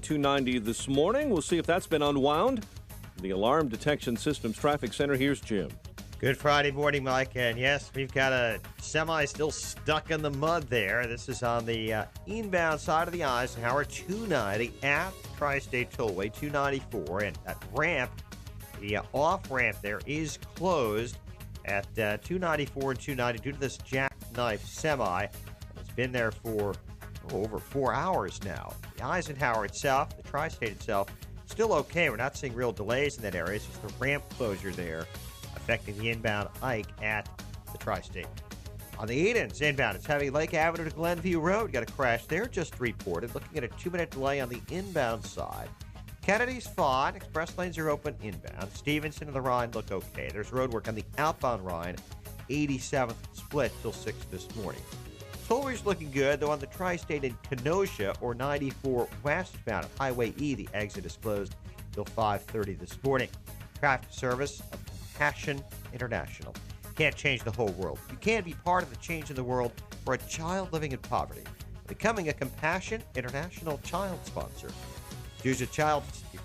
290 this morning. We'll see if that's been unwound. The Alarm Detection Systems Traffic Center, here's Jim. Good Friday morning, Mike. And yes, we've got a semi still stuck in the mud there. This is on the inbound side of the Eisenhower, 290 at Tri-State Tollway, 294. And that ramp, the off-ramp there is closed at 294 and 290 due to this jackknife semi. It's been there for over 4 hours now. The Eisenhower itself, the Tri-State itself, still okay. We're not seeing real delays in that area. It's just the ramp closure there affecting the inbound Ike at the Tri-State. On the 8-ins inbound, it's heavy Lake Avenue to Glenview Road. Got a crash there just reported. Looking at a 2-minute delay on the inbound side. Kennedy's fine. Express lanes are open inbound. Stevenson and the Rhine look okay. There's road work on the outbound Rhine, 87th split till 6 this morning. Tollway's looking good, though on the Tri-State in Kenosha or 94 westbound at Highway E, the exit is closed till 5:30 this morning. Craft service of Compassion International. Can't change the whole world. You can be part of the change in the world for a child living in poverty. Becoming a Compassion International child sponsor. You can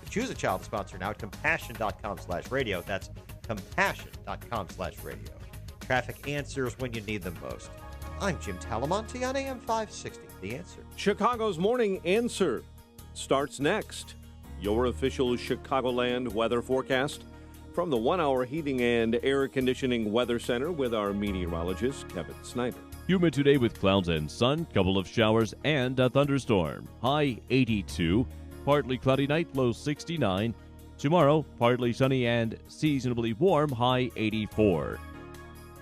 choose a child sponsor now at compassion.com/radio. That's compassion.com/radio. Traffic answers when you need them most. I'm Jim Talamonte on AM 560. The Answer. Chicago's Morning Answer starts next. Your official Chicagoland weather forecast from the 1-hour heating and air conditioning weather center with our meteorologist, Kevin Snyder. Humid today with clouds and sun, couple of showers and a thunderstorm. High 82. Partly cloudy night, low 69. Tomorrow, partly sunny and seasonably warm, high 84.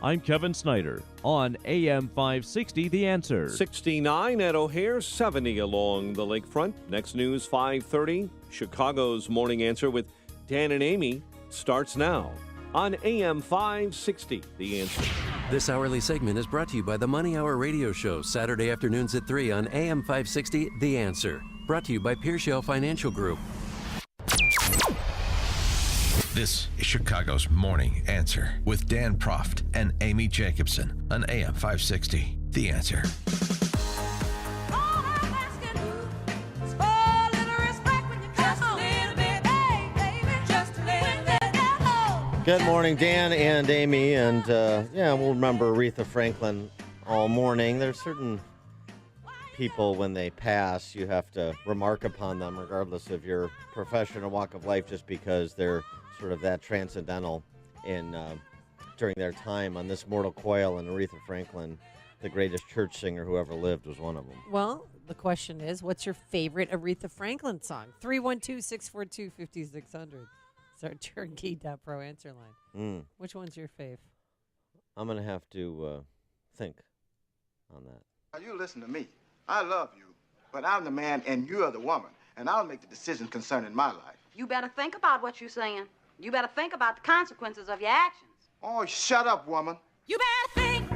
I'm Kevin Snyder on AM 560, The Answer. 69 at O'Hare, 70 along the lakefront. Next news, 5:30. Chicago's Morning Answer with Dan and Amy starts now on AM 560, The Answer. This hourly segment is brought to you by the Money Hour radio show, Saturday afternoons at 3 on AM 560, The Answer. Brought to you by Pearshell Financial Group. This is Chicago's Morning Answer with Dan Proft and Amy Jacobson on AM 560. The Answer. Good morning, Dan and Amy. And we'll remember Aretha Franklin all morning. There's certain people, when they pass, you have to remark upon them regardless of your profession or walk of life, just because they're sort of that transcendental in during their time on this mortal coil. And Aretha Franklin, the greatest church singer who ever lived, was one of them. Well, the question is, what's your favorite Aretha Franklin song? 312-642-5600. It's our Turnkey.pro answer line. Which one's your fave? I'm going to have to think on that. Now, you listen to me. I love you, but I'm the man and you're the woman, and I'll make the decision concerning my life. You better think about what you're saying. You better think about the consequences of your actions. Oh, shut up, woman. You better think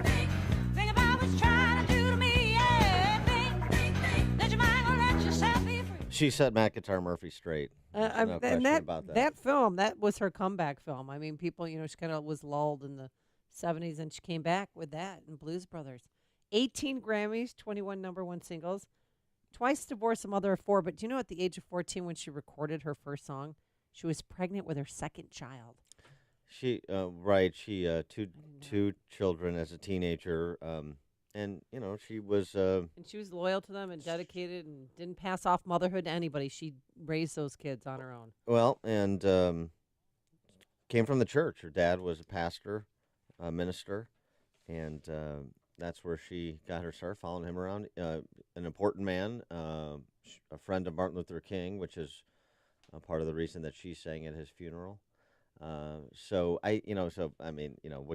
about what you're trying to do to me. Yeah, think that you might gonna let yourself be free. She set McIntyre Murphy straight. No question about that. That film, that was her comeback film. I mean, people, she kind of was lulled in the 70s, and she came back with that and Blues Brothers. 18 Grammys, 21 number one singles, twice divorced, a mother of 4. But do you know at the age of 14, when she recorded her first song, she was pregnant with her second child. She two children as a teenager, and she was. And she was loyal to them and dedicated, and didn't pass off motherhood to anybody. She raised those kids on her own. Well, and came from the church. Her dad was a pastor, a minister, and that's where she got her start, following him around. An important man, a friend of Martin Luther King, which is part of the reason that she sang at his funeral. What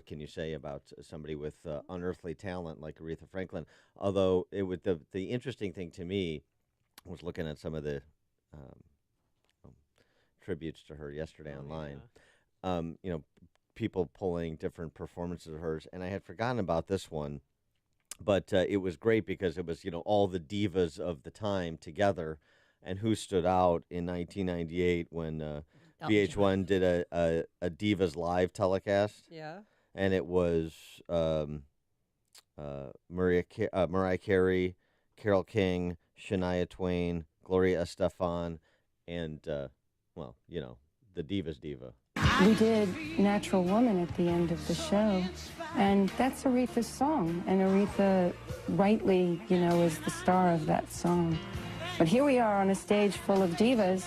can you say about somebody with unearthly talent like Aretha Franklin? Although the interesting thing to me was looking at some of the tributes to her yesterday online. Yeah. People pulling different performances of hers, and I had forgotten about this one, but it was great because it was all the divas of the time together, and who stood out in 1998 when VH1 did a Divas Live telecast. Yeah. And it was Mariah Carey, Carole King, Shania Twain, Gloria Estefan, and, well, you know, the Diva's Diva. We did Natural Woman at the end of the show, and that's Aretha's song, and Aretha rightly, you know, is the star of that song. But here we are on a stage full of divas,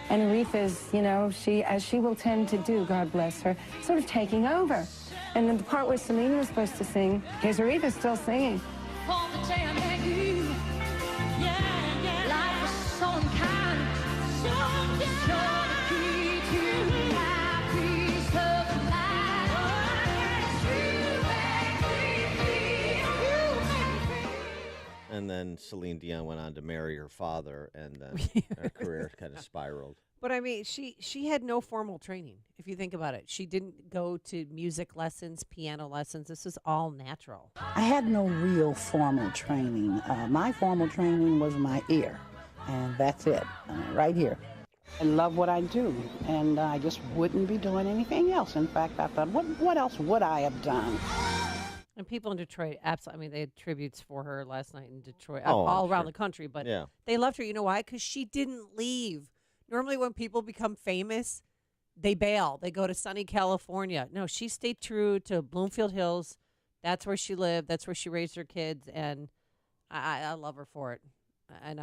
and Aretha's, you know, as she will tend to do, God bless her, sort of taking over. And then the part where Celine was supposed to sing, here's Aretha still singing. And then Celine Dion went on to marry her father, and then her career kind of spiraled. But I mean, she had no formal training. If you think about it, she didn't go to music lessons, piano lessons. This is all natural. I had no real formal training. My formal training was my ear, and that's it, right here. I love what I do, and I just wouldn't be doing anything else. In fact, I thought, what else would I have done? And people in Detroit, absolutely. I mean, they had tributes for her last night in Detroit, Oh, all I'm around sure. the country. But Yeah. they loved her. You know why? Because she didn't leave. Normally, when people become famous, they bail. They go to sunny California. No, she stayed true to Bloomfield Hills. That's where she lived. That's where she raised her kids. And I love her for it. And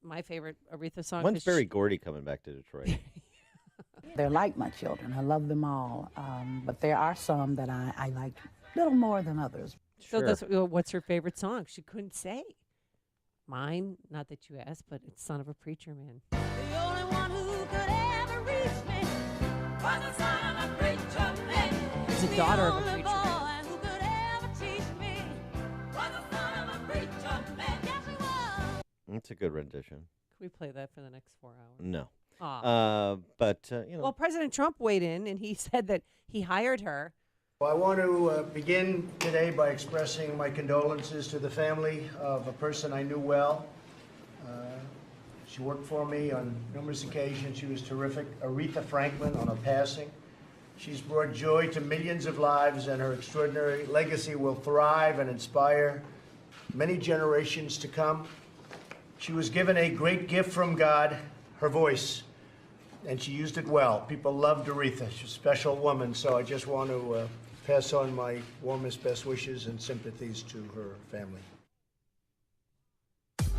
my favorite Aretha song. When's 'cause Berry Gordy coming back to Detroit? They're like my children. I love them all. But there are some that I like a little more than others. So what's her favorite song? She couldn't say. Mine, not that you asked, but it's Son of a Preacher Man. The only one who could ever reach me was the son of a preacher man. It's a daughter of a The only preacher man. boy who could ever teach me was the son of a preacher man. Yes, he was. It's a good rendition. Can we play that for the next 4 hours? No. Aw. But, you know. Well, President Trump weighed in, and he said that he hired her. Well, I want to begin today by expressing my condolences to the family of a person I knew well. She worked for me on numerous occasions. She was terrific. Aretha Franklin, on her passing. She's brought joy to millions of lives, and her extraordinary legacy will thrive and inspire many generations to come. She was given a great gift from God, her voice, and she used it well. People loved Aretha. She's a special woman, so I just want to pass on my warmest, best wishes and sympathies to her family.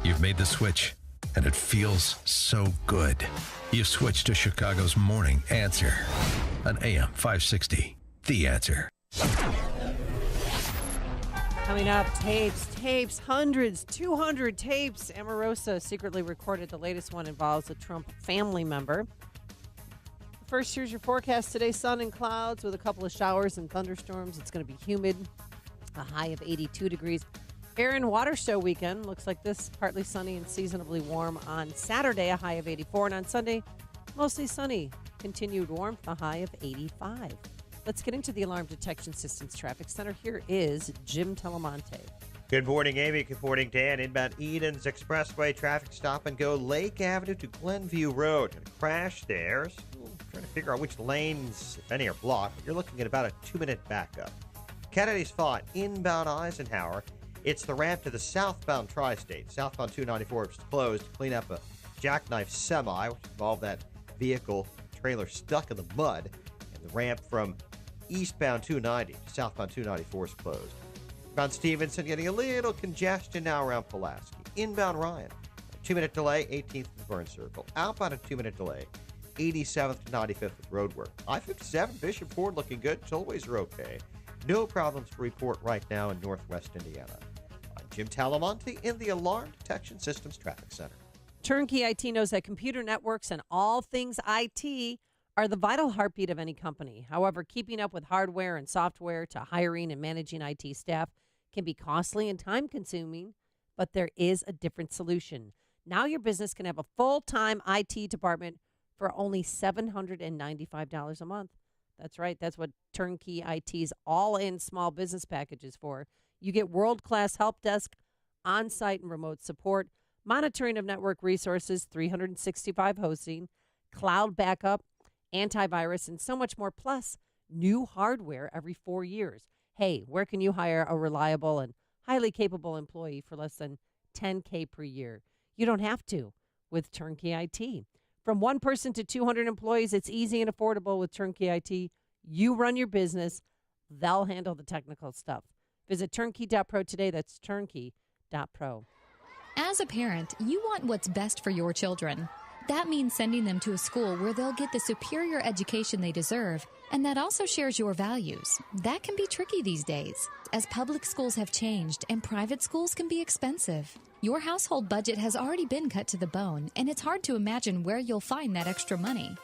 You've made the switch, and it feels so good. You've switched to Chicago's Morning Answer on AM 560. The Answer. Coming up, tapes, hundreds, 200 tapes. Omarosa secretly recorded. The latest one involves a Trump family member. First, here's your forecast today. Sun and clouds with a couple of showers and thunderstorms. It's going to be humid, a high of 82 degrees. Air and water show weekend looks like this. Partly sunny and seasonably warm on Saturday, a high of 84. And on Sunday, mostly sunny, continued warmth, a high of 85. Let's get into the Alarm Detection Systems Traffic Center. Here is Jim Telemonte. Good morning, Amy. Good morning, Dan. Inbound Edens Expressway traffic stop and go Lake Avenue to Glenview Road. And a crash there. Still trying to figure out which lanes, if any, are blocked. You're looking at about a 2-minute backup. Kennedy's fought inbound Eisenhower. It's the ramp to the southbound tri-state. Southbound 294 is closed to clean up a jackknife semi, which involved that vehicle trailer stuck in the mud. And the ramp from eastbound 290 to southbound 294 is closed. Bound Stevenson getting a little congestion now around Pulaski. Inbound Ryan, a 2-minute delay, 18th to Burn Circle. Outbound a 2-minute delay, 87th to 95th with road work. I-57 Bishop Ford looking good. Tollways are okay. No problems to report right now in northwest Indiana. I'm Jim Talamonte in the Alarm Detection Systems Traffic Center. Turnkey IT knows that computer networks and all things IT are the vital heartbeat of any company. However, keeping up with hardware and software to hiring and managing IT staff can be costly and time-consuming, but there is a different solution. Now your business can have a full-time IT department for only $795 a month. That's right. That's what Turnkey IT's all-in small business package is for. You get world-class help desk, on-site and remote support, monitoring of network resources, 365 hosting, cloud backup, antivirus, and so much more, plus new hardware every 4 years. Hey, where can you hire a reliable and highly capable employee for less than $10K per year? You don't have to with Turnkey IT. From one person to 200 employees, it's easy and affordable with Turnkey IT. You run your business. They'll handle the technical stuff. Visit turnkey.pro today. That's turnkey.pro. As a parent, you want what's best for your children. That means sending them to a school where they'll get the superior education they deserve, and that also shares your values. That can be tricky these days, as public schools have changed and private schools can be expensive. Your household budget has already been cut to the bone, and it's hard to imagine where you'll find that extra money.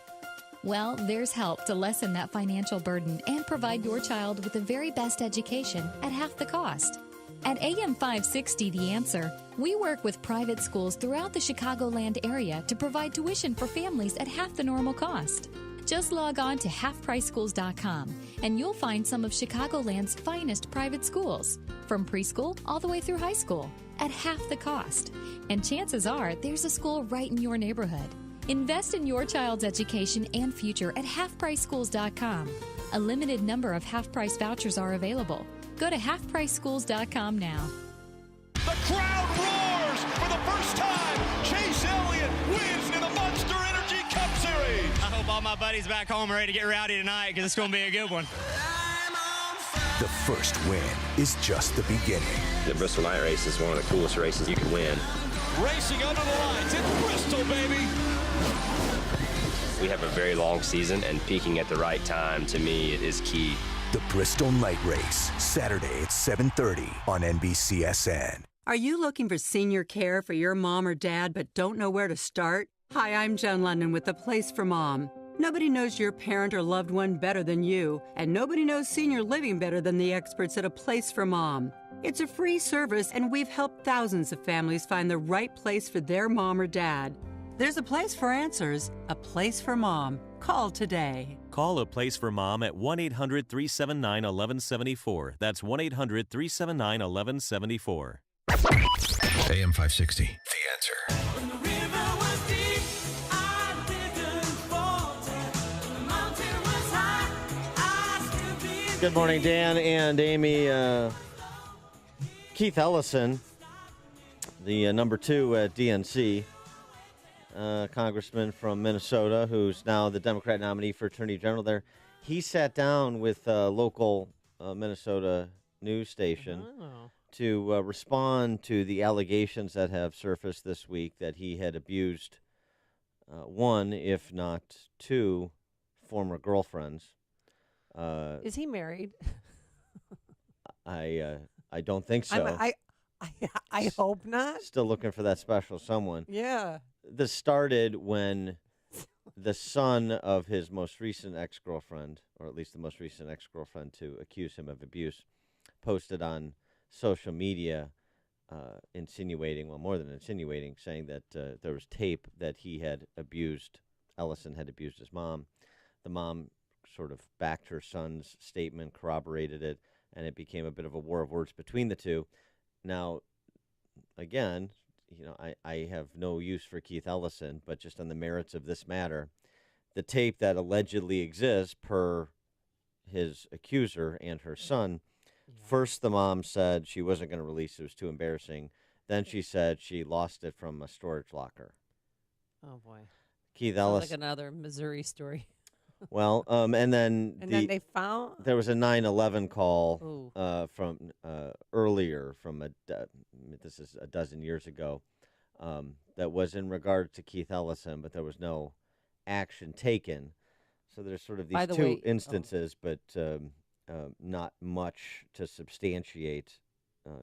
Well, there's help to lessen that financial burden and provide your child with the very best education at half the cost. At AM 560 The Answer, we work with private schools throughout the Chicagoland area to provide tuition for families at half the normal cost. Just log on to halfpriceschools.com and you'll find some of Chicagoland's finest private schools, from preschool all the way through high school, at half the cost. And chances are there's a school right in your neighborhood. Invest in your child's education and future at halfpriceschools.com. A limited number of half-price vouchers are available. Go to halfpriceschools.com now. The crowd roars for the first time. Chase Elliott wins in the Monster Energy Cup Series. I hope all my buddies back home are ready to get rowdy tonight because it's going to be a good one. The first win is just the beginning. The Bristol Night Race is one of the coolest races you can win. Racing under the lights in Bristol, baby. We have a very long season, and peaking at the right time, to me, is key. The Bristol Night Race, Saturday at 7:30 on NBCSN. Are you looking for senior care for your mom or dad but don't know where to start? Hi, I'm Jen London with The Place for Mom. Nobody knows your parent or loved one better than you, and nobody knows senior living better than the experts at A Place for Mom. It's a free service, and we've helped thousands of families find the right place for their mom or dad. There's a place for answers, A Place for Mom. Call today. Call A Place for Mom at 1-800-379-1174. That's 1-800-379-1174. AM 560, The Answer. Good morning, Dan and Amy. Keith Ellison, the number 2 at DNC, congressman from Minnesota, who's now the Democrat nominee for Attorney General there. He sat down with a local Minnesota news station to respond to the allegations that have surfaced this week that he had abused one, if not 2, former girlfriends. Is he married? I don't think so. I hope not. Still looking for that special someone. Yeah. This started when the son of his most recent ex-girlfriend, or at least the most recent ex-girlfriend to accuse him of abuse, posted on social media insinuating, well, more than insinuating, saying that there was tape that he had abused, Ellison had abused his mom. The mom sort of backed her son's statement, corroborated it, and it became a bit of a war of words between the two. Now, again, you know, I have no use for Keith Ellison, but just on the merits of this matter, the tape that allegedly exists per his accuser and her son, first the mom said she wasn't going to release it, was too embarrassing. Then she said she lost it from a storage locker. Oh, boy. Keith Sounds Ellison. like another Missouri story. Well, and then then they found there was a 9/11 call from earlier from this is a dozen years ago that was in regard to Keith Ellison, but there was no action taken. So there's sort of these two instances, but not much to substantiate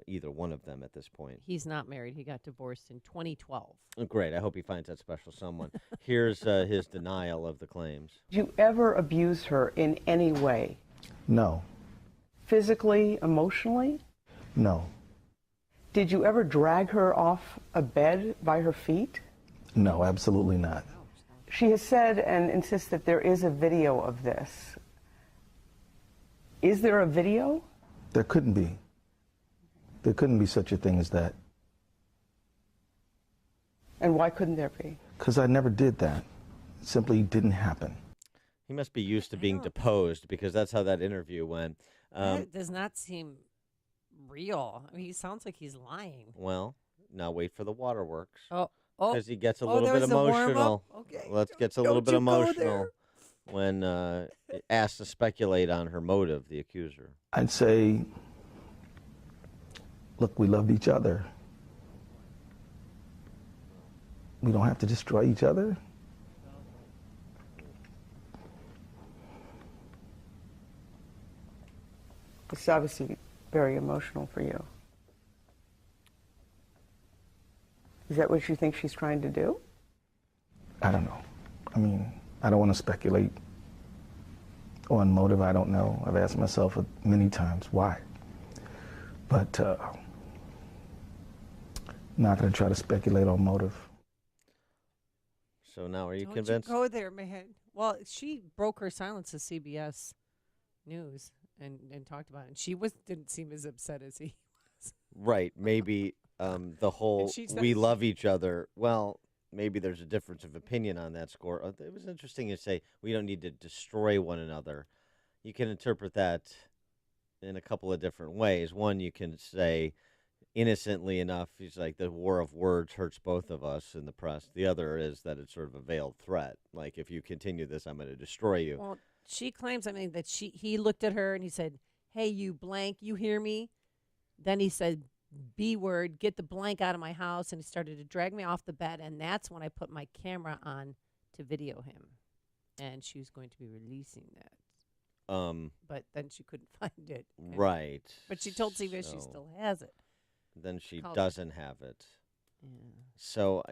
either one of them at this point. He's not married. He got divorced in 2012. Oh, great. I hope he finds that special someone. Here's his denial of the claims. Did you ever abuse her in any way? No. Physically, emotionally? No. Did you ever drag her off a bed by her feet? No, absolutely not. She has said and insists that there is a video of this. Is there a video? There couldn't be. There couldn't be such a thing as that. And why couldn't there be? Because I never did that. It simply didn't happen. He must be used to being deposed because that's how that interview went. That does not seem real. I mean, he sounds like he's lying. Well, now wait for the waterworks. Oh. Oh, because he gets a oh, little there bit was a warm-up? emotional. Okay. Let's gets a little Don't bit you go emotional when asked to speculate on her motive, the accuser. I'd say, look, we love each other. We don't have to destroy each other. It's obviously very emotional for you. Is that what you think she's trying to do? I don't know. I mean, I don't want to speculate on motive. I don't know. I've asked myself many times why. But not going to try to speculate on motive. So now, are you Don't convinced? You go there, man. Well, she broke her silence to CBS News and talked about it. And she didn't seem as upset as he was. Right. Maybe the whole she we says- love each other. Well, maybe there's a difference of opinion on that score. It was interesting to say we don't need to destroy one another. You can interpret that in a couple of different ways. One, you can say innocently enough, he's like, the war of words hurts both of us in the press. The other is that it's sort of a veiled threat. Like, if you continue this, I'm going to destroy you. Well, she claims, that he looked at her and he said, "Hey, you blank, you hear me?" Then he said, "B word, get the blank out of my house." And he started to drag me off the bed. And that's when I put my camera on to video him. And she was going to be releasing that. But then she couldn't find it. Right. But she told CBS she still has it. Then she Called- doesn't have it. Yeah. So,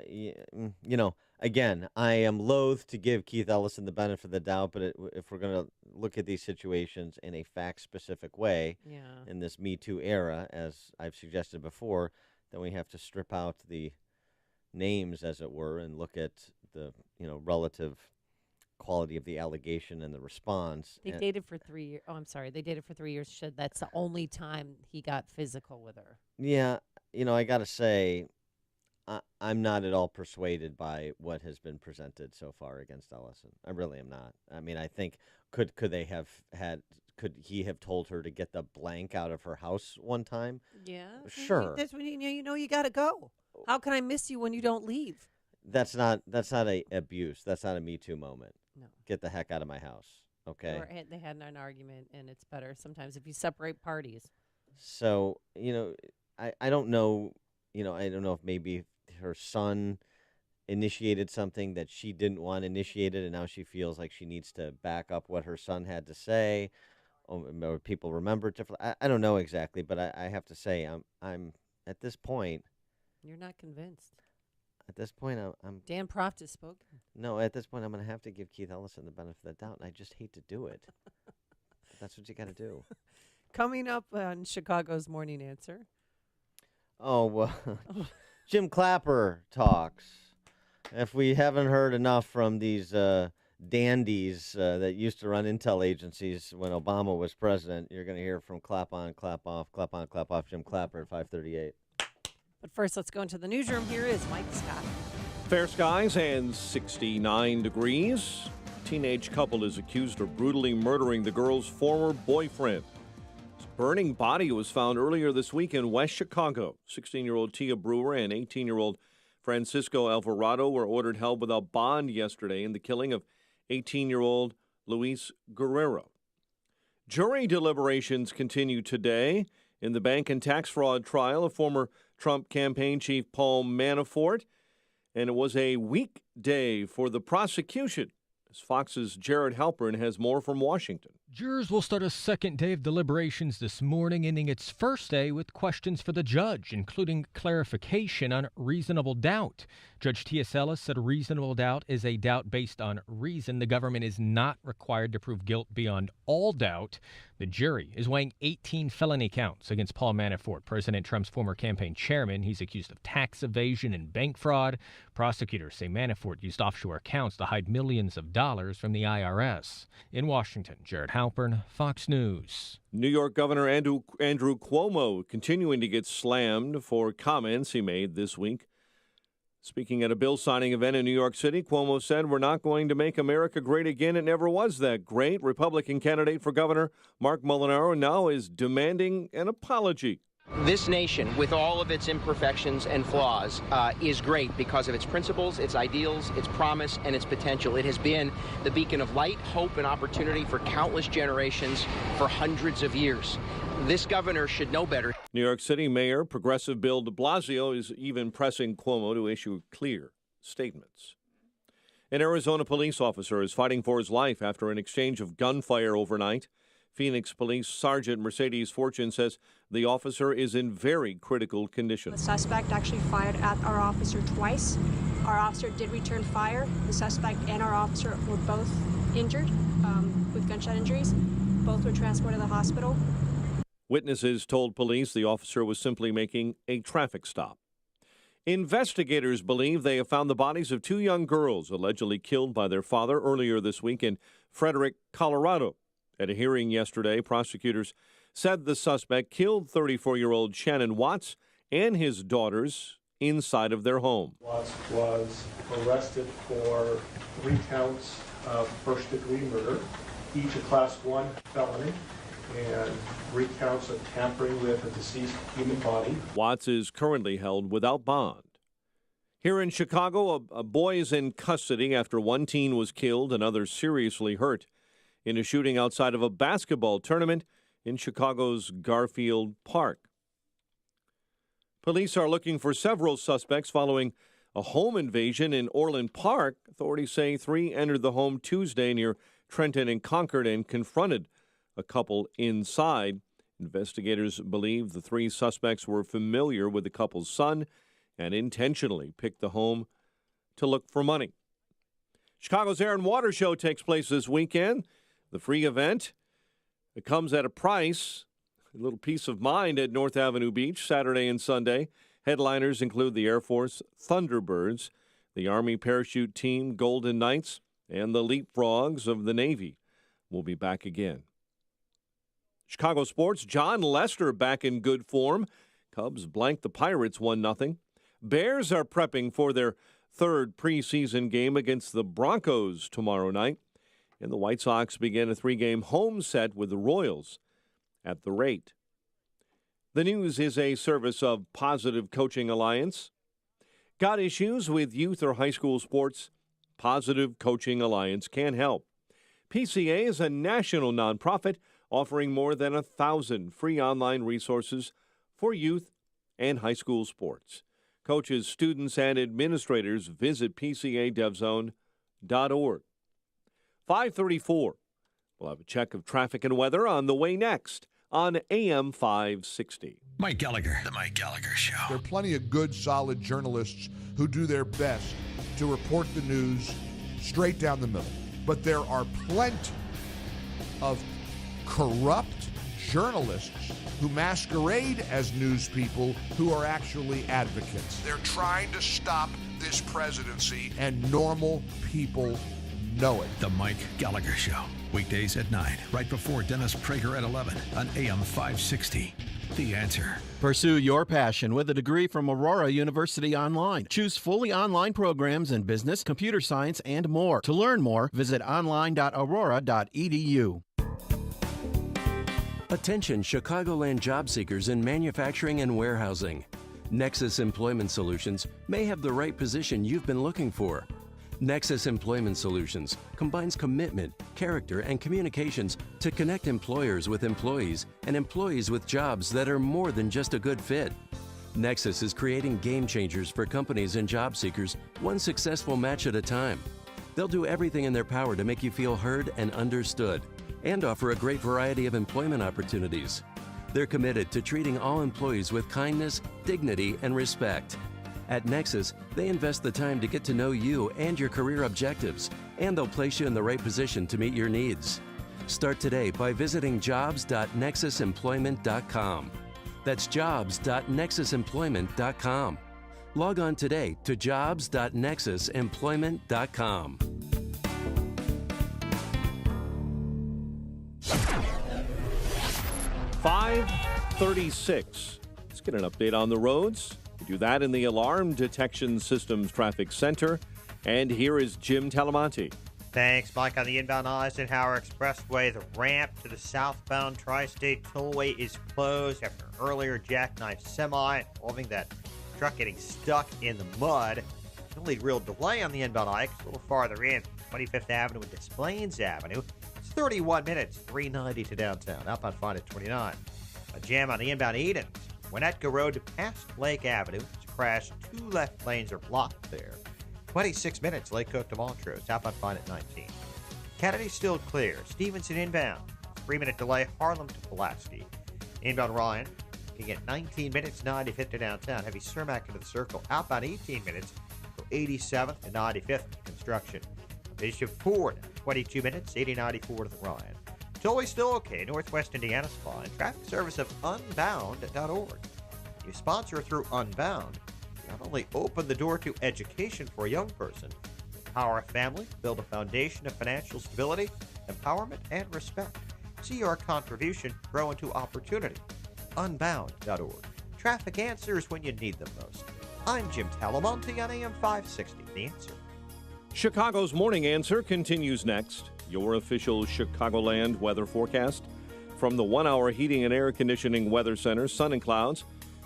again, I am loath to give Keith Ellison the benefit of the doubt, but if we're going to look at these situations in a fact-specific way, in this Me Too era, as I've suggested before, then we have to strip out the names, as it were, and look at the relative quality of the allegation and the response. They dated for 3 years. Oh, I'm sorry. They dated for 3 years. She said that's the only time he got physical with her. Yeah, I got to say, I'm not at all persuaded by what has been presented so far against Ellison. I really am not. I mean, I think could he have told her to get the blank out of her house one time? Yeah. Sure. That's when you got to go. How can I miss you when you don't leave? That's not a abuse. That's not a Me Too moment. No. Get the heck out of my house. Okay. Or they had an argument, and it's better sometimes if you separate parties. So, I don't know, I don't know if maybe her son initiated something that she didn't want initiated, and now she feels like she needs to back up what her son had to say, or people remember it differently. I don't know exactly, but I have to say, I'm at this point. You're not convinced. At this point, I'm Dan Proft has spoken. No, at this point, I'm going to have to give Keith Ellison the benefit of the doubt, and I just hate to do it. But that's what you got to do. Coming up on Chicago's Morning Answer. Oh, well, Jim Clapper talks. If we haven't heard enough from these dandies that used to run intel agencies when Obama was president, you're going to hear from clap on, clap off, Jim Clapper at 5:38. But first, let's go into the newsroom. Here is Mike Scott. Fair skies and 69 degrees. Teenage couple is accused of brutally murdering the girl's former boyfriend. His burning body was found earlier this week in West Chicago. 16-year-old Tia Brewer and 18-year-old Francisco Alvarado were ordered held without bond yesterday in the killing of 18-year-old Luis Guerrero. Jury deliberations continue today in the bank and tax fraud trial of former Trump campaign chief Paul Manafort, and it was a weak day for the prosecution. As Fox's Jared Halpern has more from Washington. Jurors will start a second day of deliberations this morning, ending its first day with questions for the judge, including clarification on reasonable doubt. Judge T.S. Ellis said reasonable doubt is a doubt based on reason. The government is not required to prove guilt beyond all doubt. The jury is weighing 18 felony counts against Paul Manafort, President Trump's former campaign chairman. He's accused of tax evasion and bank fraud. Prosecutors say Manafort used offshore accounts to hide millions of dollars from the IRS. In Washington, Jared Halpern, Fox News. New York Governor Andrew Cuomo continuing to get slammed for comments he made this week. Speaking at a bill signing event in New York City, Cuomo said, "We're not going to make America great again. It never was that great." Republican candidate for governor Mark Molinaro now is demanding an apology. This nation, with all of its imperfections and flaws, is great because of its principles, its ideals, its promise, and its potential. It has been the beacon of light, hope, and opportunity for countless generations for hundreds of years. This governor should know better. New York City Mayor Progressive Bill de Blasio is even pressing Cuomo to issue clear statements. An Arizona police officer is fighting for his life after an exchange of gunfire overnight. Phoenix Police Sergeant Mercedes Fortune says the officer is in very critical condition. The suspect actually fired at our officer twice. Our officer did return fire. The suspect and our officer were both injured with gunshot injuries. Both were transported to the hospital. Witnesses told police the officer was simply making a traffic stop. Investigators believe they have found the bodies of two young girls allegedly killed by their father earlier this week in Frederick, Colorado. At a hearing yesterday, prosecutors said the suspect killed 34-year-old Shannon Watts and his daughters inside of their home. Watts was arrested for 3 counts of first-degree murder, each a Class 1 felony, and 3 counts of tampering with a deceased human body. Watts is currently held without bond. Here in Chicago, a boy is in custody after one teen was killed and others seriously hurt in a shooting outside of a basketball tournament in Chicago's Garfield Park. Police are looking for several suspects following a home invasion in Orland Park. Authorities say 3 entered the home Tuesday near Trenton and Concord and confronted a couple inside. Investigators believe the 3 suspects were familiar with the couple's son and intentionally picked the home to look for money. Chicago's Air and Water Show takes place this weekend. The free event, it comes at a price, a little peace of mind at North Avenue Beach, Saturday and Sunday. Headliners include the Air Force Thunderbirds, the Army Parachute Team Golden Knights, and the Leapfrogs of the Navy will be back again. Chicago sports, John Lester back in good form. Cubs blanked the Pirates 1-0. Bears are prepping for their 3rd preseason game against the Broncos tomorrow night. And the White Sox begin a 3-game home set with the Royals at the rate. The News is a service of Positive Coaching Alliance. Got issues with youth or high school sports? Positive Coaching Alliance can help. PCA is a national nonprofit offering more than 1,000 free online resources for youth and high school sports. Coaches, students, and administrators visit PCADevZone.org. 5:34. We'll have a check of traffic and weather on the way next on AM 560. Mike Gallagher, The Mike Gallagher Show. There are plenty of good, solid journalists who do their best to report the news straight down the middle. But there are plenty of corrupt journalists who masquerade as news people who are actually advocates. They're trying to stop this presidency, and normal people know it. The Mike Gallagher Show. Weekdays at 9, right before Dennis Prager at 11 on AM 560. The Answer. Pursue your passion with a degree from Aurora University Online. Choose fully online programs in business, computer science, and more. To learn more, visit online.aurora.edu. Attention Chicagoland job seekers in manufacturing and warehousing. Nexus Employment Solutions may have the right position you've been looking for. Nexus Employment Solutions combines commitment, character, and communications to connect employers with employees and employees with jobs that are more than just a good fit. Nexus is creating game changers for companies and job seekers, one successful match at a time. They'll do everything in their power to make you feel heard and understood, and offer a great variety of employment opportunities. They're committed to treating all employees with kindness, dignity, and respect. At Nexus, they invest the time to get to know you and your career objectives, and they'll place you in the right position to meet your needs. Start today by visiting jobs.nexusemployment.com. That's jobs.nexusemployment.com. Log on today to jobs.nexusemployment.com. $5:36. Let's get an update on the roads. We do that in the Alarm Detection Systems Traffic Center. And here is Jim Talamonte. Thanks, Mike. On the inbound Eisenhower Expressway, the ramp to the southbound Tri-State Tollway is closed after an earlier jackknife semi involving that truck getting stuck in the mud. The only real delay on the inbound I is a little farther in, 25th Avenue and Des Plaines Avenue. It's 31 minutes, 390 to downtown. Outbound fine at 29. A jam on the inbound Edens, Winnetka Road past Lake Avenue. It's crashed. 2 left lanes are blocked there. 26 minutes, Lake Cook to Montrose. Outbound fine at 19. Kennedy still clear. Stevenson inbound. 3-minute delay, Harlem to Pulaski. Inbound Ryan, looking at 19 minutes, 95th to downtown. Heavy Cermak into the circle. Outbound 18 minutes, go 87th and 95th construction. Bishop Ford, 22 minutes, 80-94 to the Ryan. Tollway still okay. Northwest Indiana Supply. Traffic service of Unbound.org. You sponsor through Unbound. Not only open the door to education for a young person, empower a family, build a foundation of financial stability, empowerment, and respect. See your contribution grow into opportunity. Unbound.org. Traffic answers when you need them most. I'm Jim Talamonte on AM 560. The Answer. Chicago's Morning Answer continues next. Your official Chicagoland weather forecast from the 1-hour heating and air conditioning weather center. Sun and clouds.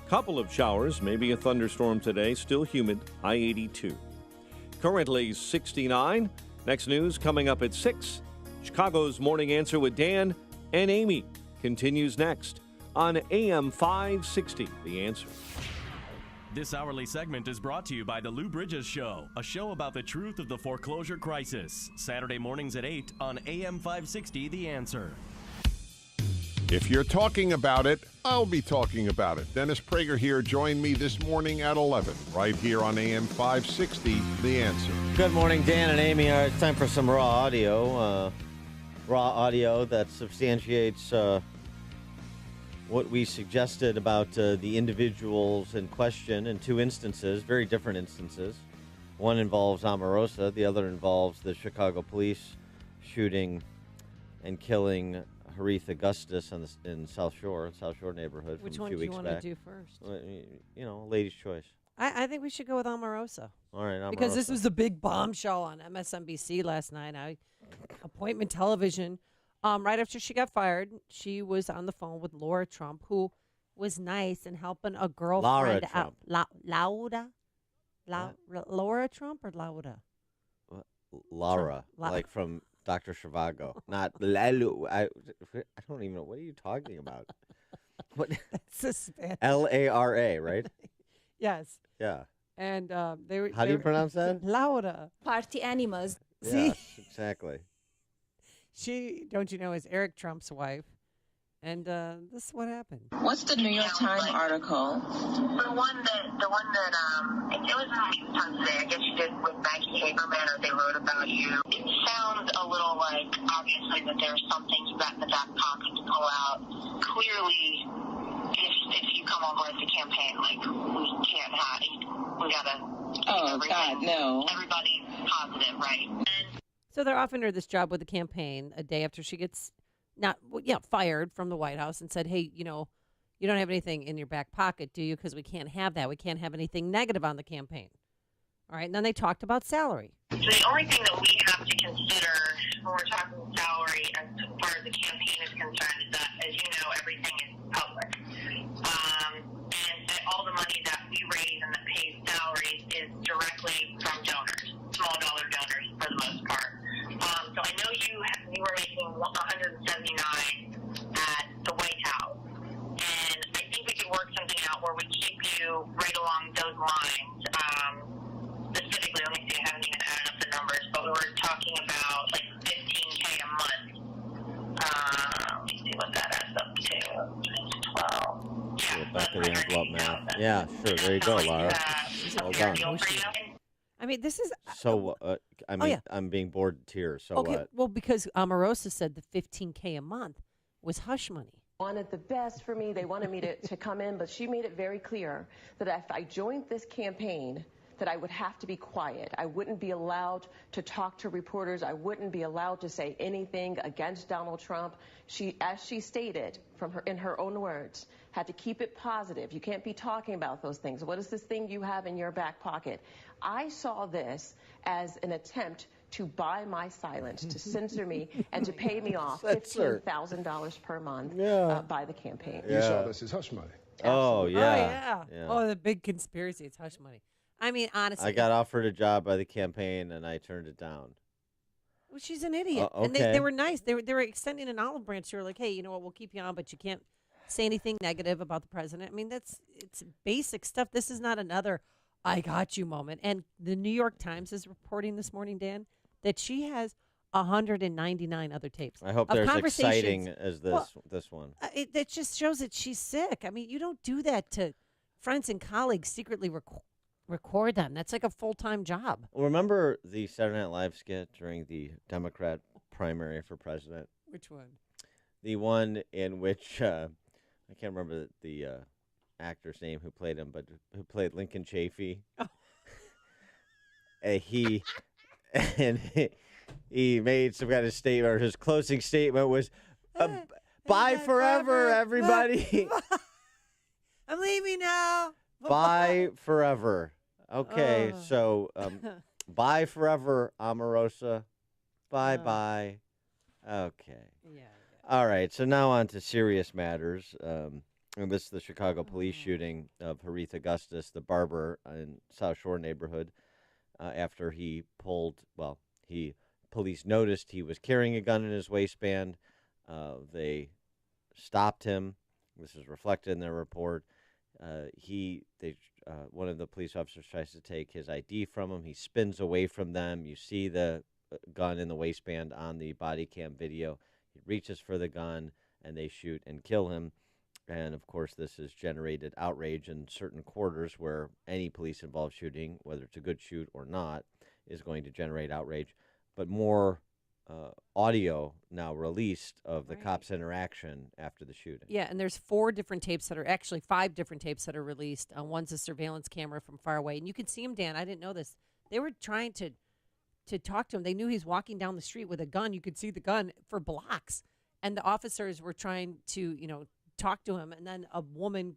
Couple of showers, maybe a thunderstorm today. Still humid, high 82. Currently 69. Next news coming up at 6. Chicago's Morning Answer with Dan and Amy continues next on AM 560. The Answer. This hourly segment is brought to you by The Lou Bridges Show, a show about the truth of the foreclosure crisis. Saturday mornings at 8 on AM 560. The Answer. If you're talking about it, I'll be talking about it. Dennis Prager here. Join me this morning at 11, right here on AM 560, The Answer. Good morning, Dan and Amy. It's time for some raw audio. Raw audio that substantiates what we suggested about the individuals in question in 2 instances, very different instances. One involves Omarosa. The other involves the Chicago police shooting and killing Harith Augustus in South Shore neighborhood. Which from one a few do you weeks want to back. do first? You know, ladies' choice. I think we should go with Omarosa. All right, Omarosa. Because this was the big bombshell on MSNBC last night. Appointment television. Right after she got fired, she was on the phone with Laura Trump, who was nice and helping a girlfriend out. Laura Trump or Lauda? Laura, like from Dr. Zhivago. Not Lalu. I don't even know. What are you talking about? What? That's a Spanish. Lara, right? Yes. Yeah. And they were. How do you pronounce that? Lauda. Party animals. Yeah, exactly. She, don't you know, is Eric Trump's wife. And this is what happened. What's the New York Times article? The one that it was in the New York Times today. I guess you did with Maggie Haberman, or they wrote about you. It sounds a little like, obviously, that there's something you got in the back pocket to pull out. Clearly, if you come over as a campaign, like, we can't have, we gotta. Oh, God, no. Everybody's positive, right? So they're offering her this job with the campaign a day after she gets fired from the White House and said, hey, you know, you don't have anything in your back pocket, do you? Because we can't have that. We can't have anything negative on the campaign. All right. And then they talked about salary. So the only thing that we have to consider when we're talking salary as far as the campaign is concerned is that, as you know, everything is public. And all the money that we raise and that pays salaries is directly from donors, small dollar donors for the most part. So I know you were making $179 at the White House, and I think we could work something out where we keep you right along those lines. Specifically, let me see, I haven't even added up the numbers, but we were talking about like $15K a month. Let me see what that adds up to. 12. Yeah, back to the envelope now. Yeah, sure. There you go, Laura. Well done. I mean, this is... So, I'm being bored to tears. So okay, what? well, because Omarosa said the $15K a month was hush money. Wanted the best for me. They wanted me to come in, but she made it very clear that if I joined this campaign, that I would have to be quiet. I wouldn't be allowed to talk to reporters. I wouldn't be allowed to say anything against Donald Trump. She, as she stated in her own words, had to keep it positive. You can't be talking about those things. What is this thing you have in your back pocket? I saw this as an attempt to buy my silence, to censor me, and to pay me off Censor. $15,000 per month by the campaign. You saw this as hush money. Oh, yeah. Oh, yeah. Oh, the big conspiracy. It's hush money. I mean, honestly. I got offered a job by the campaign, and I turned it down. Well, she's an idiot. Okay. And they were nice. They were extending an olive branch to her, like, hey, you know what, we'll keep you on, but you can't say anything negative about the president. I mean, it's basic stuff. This is not another I got you moment. And the New York Times is reporting this morning, Dan, that she has 199 other tapes. I hope of they're as conversations. exciting as this one. It just shows that she's sick. I mean, you don't do that to friends and colleagues, secretly record them. That's like a full-time job. Well, remember the Saturday Night Live skit during the Democrat primary for president? Which one? The one in which, I can't remember the actor's name who played him, but who played Lincoln Chafee. Oh. He made some kind of statement, or his closing statement was, bye forever, everybody. I'm leaving now. Bye forever. Okay, so bye forever, Omarosa. Bye-bye. Okay. Yeah. All right, so now on to serious matters. And this is the Chicago police shooting of Harith Augustus, the barber in South Shore neighborhood, after police noticed he was carrying a gun in his waistband. They stopped him. This is reflected in their report. One of the police officers tries to take his ID from him. He spins away from them. You see the gun in the waistband on the body cam video. He reaches for the gun, and they shoot and kill him. And, of course, this has generated outrage in certain quarters where any police-involved shooting, whether it's a good shoot or not, is going to generate outrage. But more audio now released of the cops' interaction after the shooting. Yeah, and there's 5 different tapes that are released. One's a surveillance camera from far away. And you can see him, Dan. I didn't know this. They were trying to talk to him. They knew he's walking down the street with a gun. You could see the gun for blocks. And the officers were trying to, talk to him. And then a woman,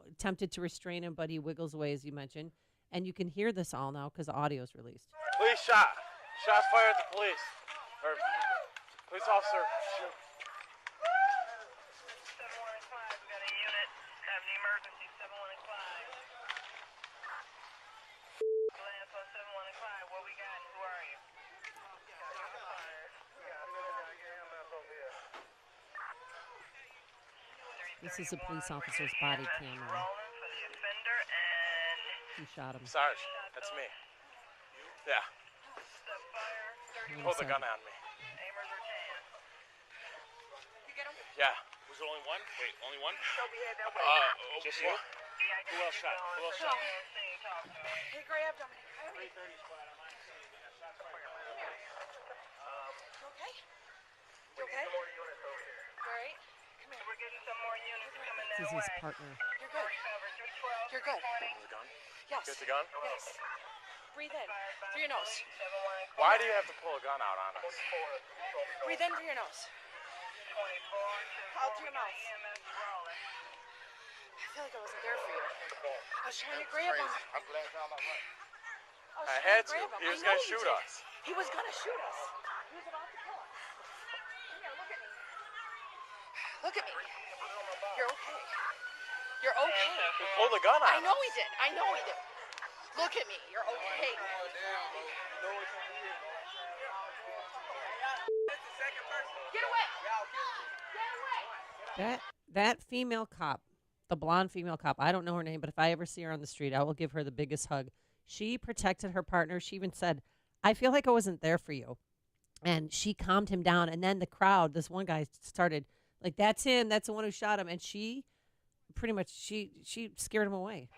attempted to restrain him, but he wiggles away, as you mentioned. And you can hear this all now because the audio is released. Police shot. Shots fired at the police. Or police officer. Shoot. 715, we got a unit having an emergency, 715. Lance on 715, what we got? Who are you? This is a police officer's body camera. He shot him. Sarge, that's me. Yeah. Pull the gun on me. Yeah. Was there only one? Wait, only one? Just you? Who else shot? He grabbed him. 330 squad. I'm not seeing shots fired. You okay? You okay? All right. Come here. We're getting some more units coming This is his partner. You're good. You're good. The gun? Yes. Get the gun? Yes. Breathe in through your nose. Why do you have to pull a gun out on us? Breathe in through your nose. Out through your mouth. I feel like I wasn't there for you. I was trying to grab him. I'm glad y'all all right. I had to. He was going to shoot us. He was going to shoot us. He was about to kill us. Come here, look at me. Look at me. You're okay. You're okay. He pulled a gun on us. I know he did. I know he did. Look at me. You're okay. Get away. Get away. That female cop, the blonde female cop, I don't know her name, but if I ever see her on the street, I will give her the biggest hug. She protected her partner. She even said, I feel like I wasn't there for you. And she calmed him down. And then the crowd, this one guy started, like, that's him. That's the one who shot him. And she pretty much, she scared him away.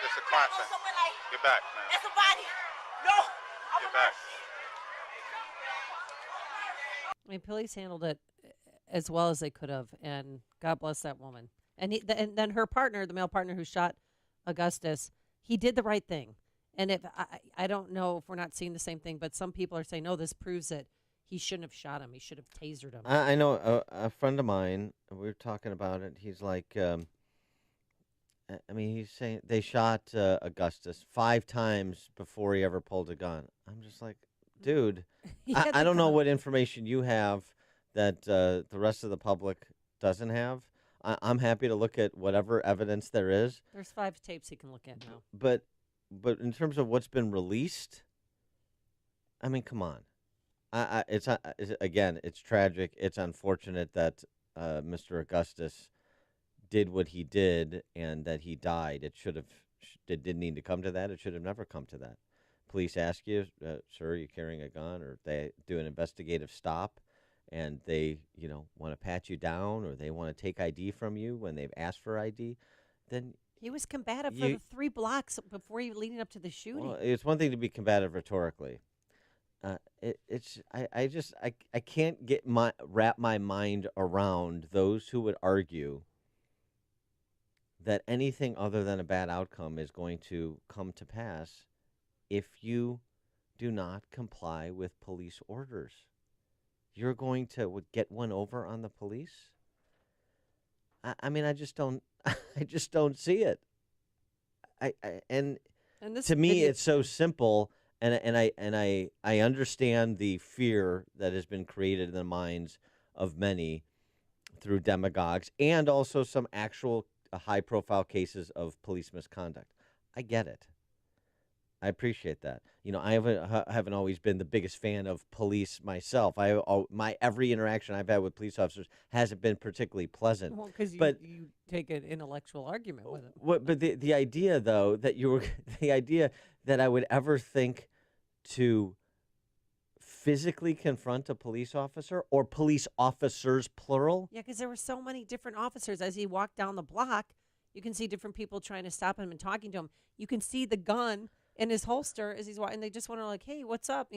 It's a crime scene. Get back, man. It's a body. No. Get back. I mean, police handled it as well as they could have, and God bless that woman. And then her partner, the male partner who shot Augustus, he did the right thing. And if I don't know if we're not seeing the same thing, but some people are saying, no, this proves it. he shouldn't have shot him. He should have tasered him. I know a friend of mine, we were talking about it. He's like, he's saying they shot Augustus 5 times before he ever pulled a gun. I'm just like, dude, I don't know what information you have that the rest of the public doesn't have. I'm happy to look at whatever evidence there is. There's 5 tapes he can look at now. But in terms of what's been released, I mean, come on. It's tragic. It's unfortunate that Mr. Augustus did what he did and that he died. It didn't need to come to that. It should have never come to that. Police ask you, sir, are you carrying a gun? Or they do an investigative stop and they, want to pat you down or they want to take ID from you when they've asked for ID, then he was combative for the 3 blocks before leading up to the shooting. Well, it's one thing to be combative rhetorically. I can't wrap my mind around those who would argue that anything other than a bad outcome is going to come to pass if you do not comply with police orders. You're going to get one over on the police? I just don't I just don't see it. To me it's so simple. And I understand the fear that has been created in the minds of many through demagogues and also some actual high-profile cases of police misconduct. I get it. I appreciate that. I haven't always been the biggest fan of police myself. My every interaction I've had with police officers hasn't been particularly pleasant. Well, because you take an intellectual argument with it. But the idea, though, the idea that I would ever think to physically confront a police officer or police officers, plural. Yeah, because there were so many different officers. As he walked down the block, you can see different people trying to stop him and talking to him. You can see the gun in his holster as he's walking. And they just want to like, hey, what's up?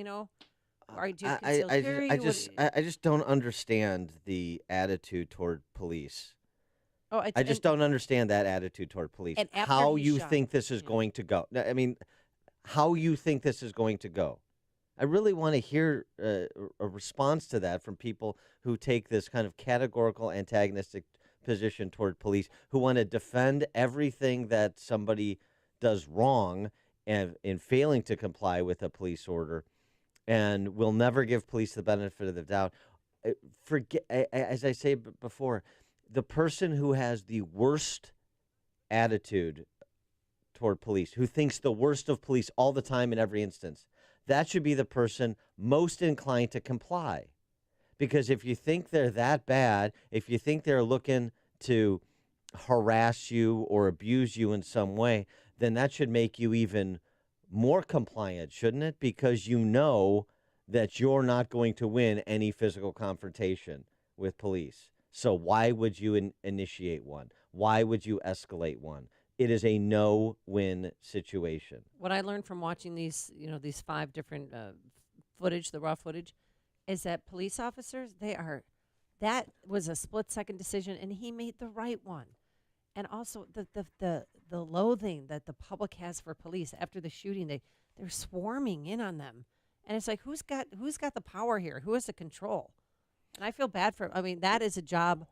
I just don't understand the attitude toward police. I just don't understand that attitude toward police. How you think this is going to go. I mean, how you think this is going to go. I really want to hear a response to that from people who take this kind of categorical antagonistic position toward police, who want to defend everything that somebody does wrong and in failing to comply with a police order, and will never give police the benefit of the doubt. Forget, as I say before, the person who has the worst attitude toward police, who thinks the worst of police all the time in every instance, that should be the person most inclined to comply. Because if you think they're that bad, if you think they're looking to harass you or abuse you in some way, then that should make you even more compliant, shouldn't it? Because you know that you're not going to win any physical confrontation with police. So why would you initiate one? Why would you escalate one? It is a no-win situation. What I learned from watching these 5 different footage, the raw footage, is that police officers, that was a split-second decision, and he made the right one. And also the loathing that the public has for police after the shooting, they're swarming in on them, and it's like who's got the power here? Who has the control? And I feel bad for. I mean, that is a job.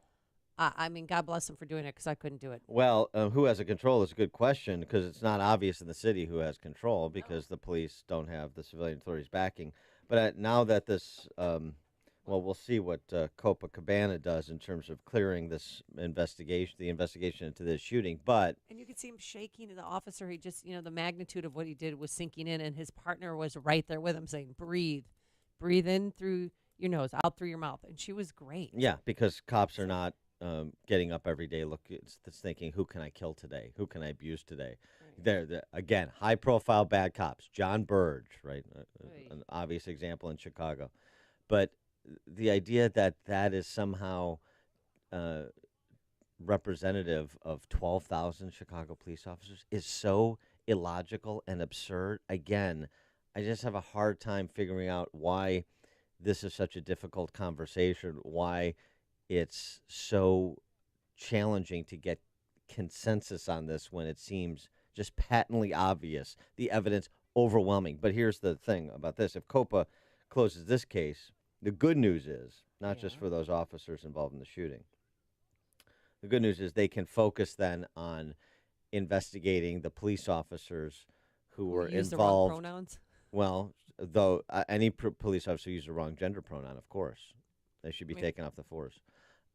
God bless them for doing it because I couldn't do it. Well, who has the control is a good question because it's not obvious in the city who has control because the police don't have the civilian authorities backing. But now that this, we'll see what Copacabana does in terms of clearing this investigation, the investigation into this shooting. And you could see him shaking, and the officer, he just, the magnitude of what he did was sinking in, and his partner was right there with him saying, breathe in through your nose, out through your mouth. And she was great. Yeah, because cops are not getting up every day thinking, who can I kill today? Who can I abuse today? Right. Again, high-profile bad cops. John Burge, right? An obvious example in Chicago. But the idea that is somehow representative of 12,000 Chicago police officers is so illogical and absurd. Again, I just have a hard time figuring out why this is such a difficult conversation, why it's so challenging to get consensus on this when it seems just patently obvious, the evidence overwhelming. But here's the thing about this. If COPA closes this case, The good news is, not just for those officers involved in the shooting, the good news is they can focus then on investigating the police officers who were Use involved. The wrong pronouns? Well, though any police officer used the wrong gender pronoun, of course. They should be taken off the force.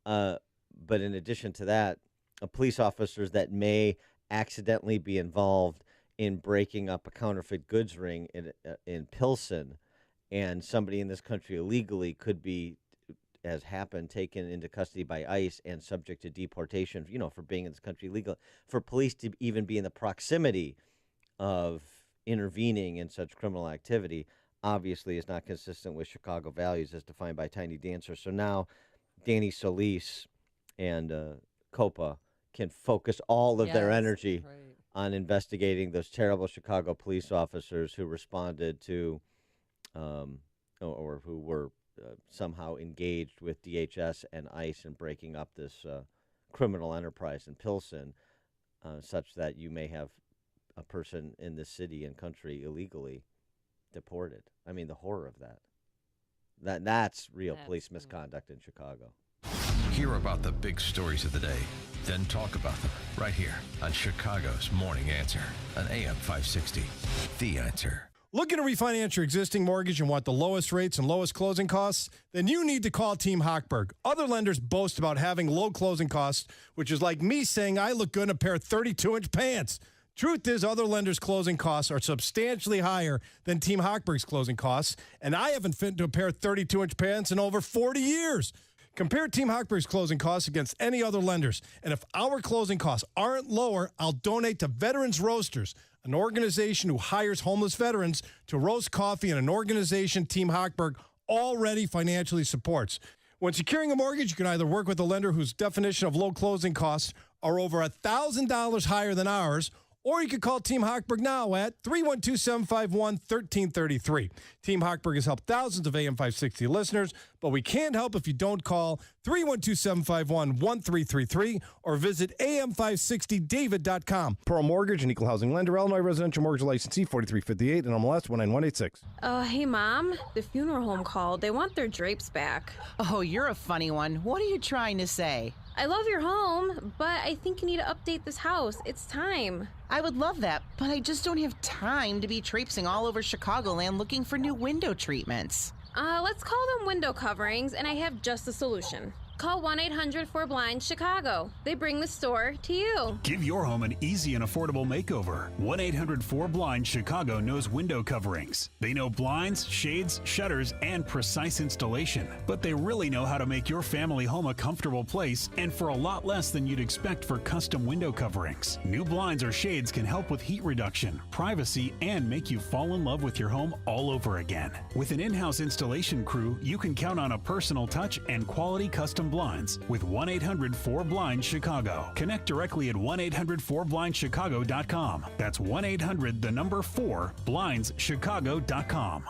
But in addition to that, police officers that may accidentally be involved in breaking up a counterfeit goods ring in Pilsen, and somebody in this country illegally could be, as happened, taken into custody by ICE and subject to deportation, for being in this country illegally. For police to even be in the proximity of intervening in such criminal activity obviously is not consistent with Chicago values as defined by Tiny Dancer. So now Danny Solis and Copa can focus all of their energy on investigating those terrible Chicago police officers who responded to or who were somehow engaged with DHS and ICE in breaking up this criminal enterprise in Pilsen, such that you may have a person in this city and country illegally deported. I mean, the horror of that. That's real police misconduct in Chicago. Hear about the big stories of the day, then talk about them right here on Chicago's Morning Answer on AM 560. The Answer. Looking to refinance your existing mortgage and want the lowest rates and lowest closing costs? Then you need to call Team Hochberg. Other lenders boast about having low closing costs, which is like me saying I look good in a pair of 32-inch pants. Truth is, other lenders' closing costs are substantially higher than Team Hochberg's closing costs, and I haven't fit into a pair of 32-inch pants in over 40 years. Compare Team Hochberg's closing costs against any other lenders, and if our closing costs aren't lower, I'll donate to Veterans Roasters, an organization who hires homeless veterans to roast coffee, and an organization Team Hochberg already financially supports. When securing a mortgage, you can either work with a lender whose definition of low closing costs are over $1,000 higher than ours, or you can call Team Hochberg now at 312-751-1333. Team Hochberg has helped thousands of AM 560 listeners, but we can't help if you don't call 312-751-1333 or visit am560david.com. Pearl Mortgage, an equal housing lender, Illinois residential mortgage licensee, 4358, and MLS 19186. Hey, Mom. The funeral home called. They want their drapes back. Oh, you're a funny one. What are you trying to say? I love your home, but I think you need to update this house. It's time. I would love that, but I just don't have time to be traipsing all over Chicagoland looking for new window treatments. Let's call them window coverings, and I have just the solution. Call 1-800-4BLIND-CHICAGO. They bring the store to you. Give your home an easy and affordable makeover. 1-800-4BLIND-CHICAGO knows window coverings. They know blinds, shades, shutters, and precise installation. But they really know how to make your family home a comfortable place and for a lot less than you'd expect for custom window coverings. New blinds or shades can help with heat reduction, privacy, and make you fall in love with your home all over again. With an in-house installation crew, you can count on a personal touch and quality custom blinds with 1-800-4BLIND-CHICAGO. Connect directly at 1-800-4BLINDCHICAGO.com. That's 1-800-4BLINDSCHICAGO.com.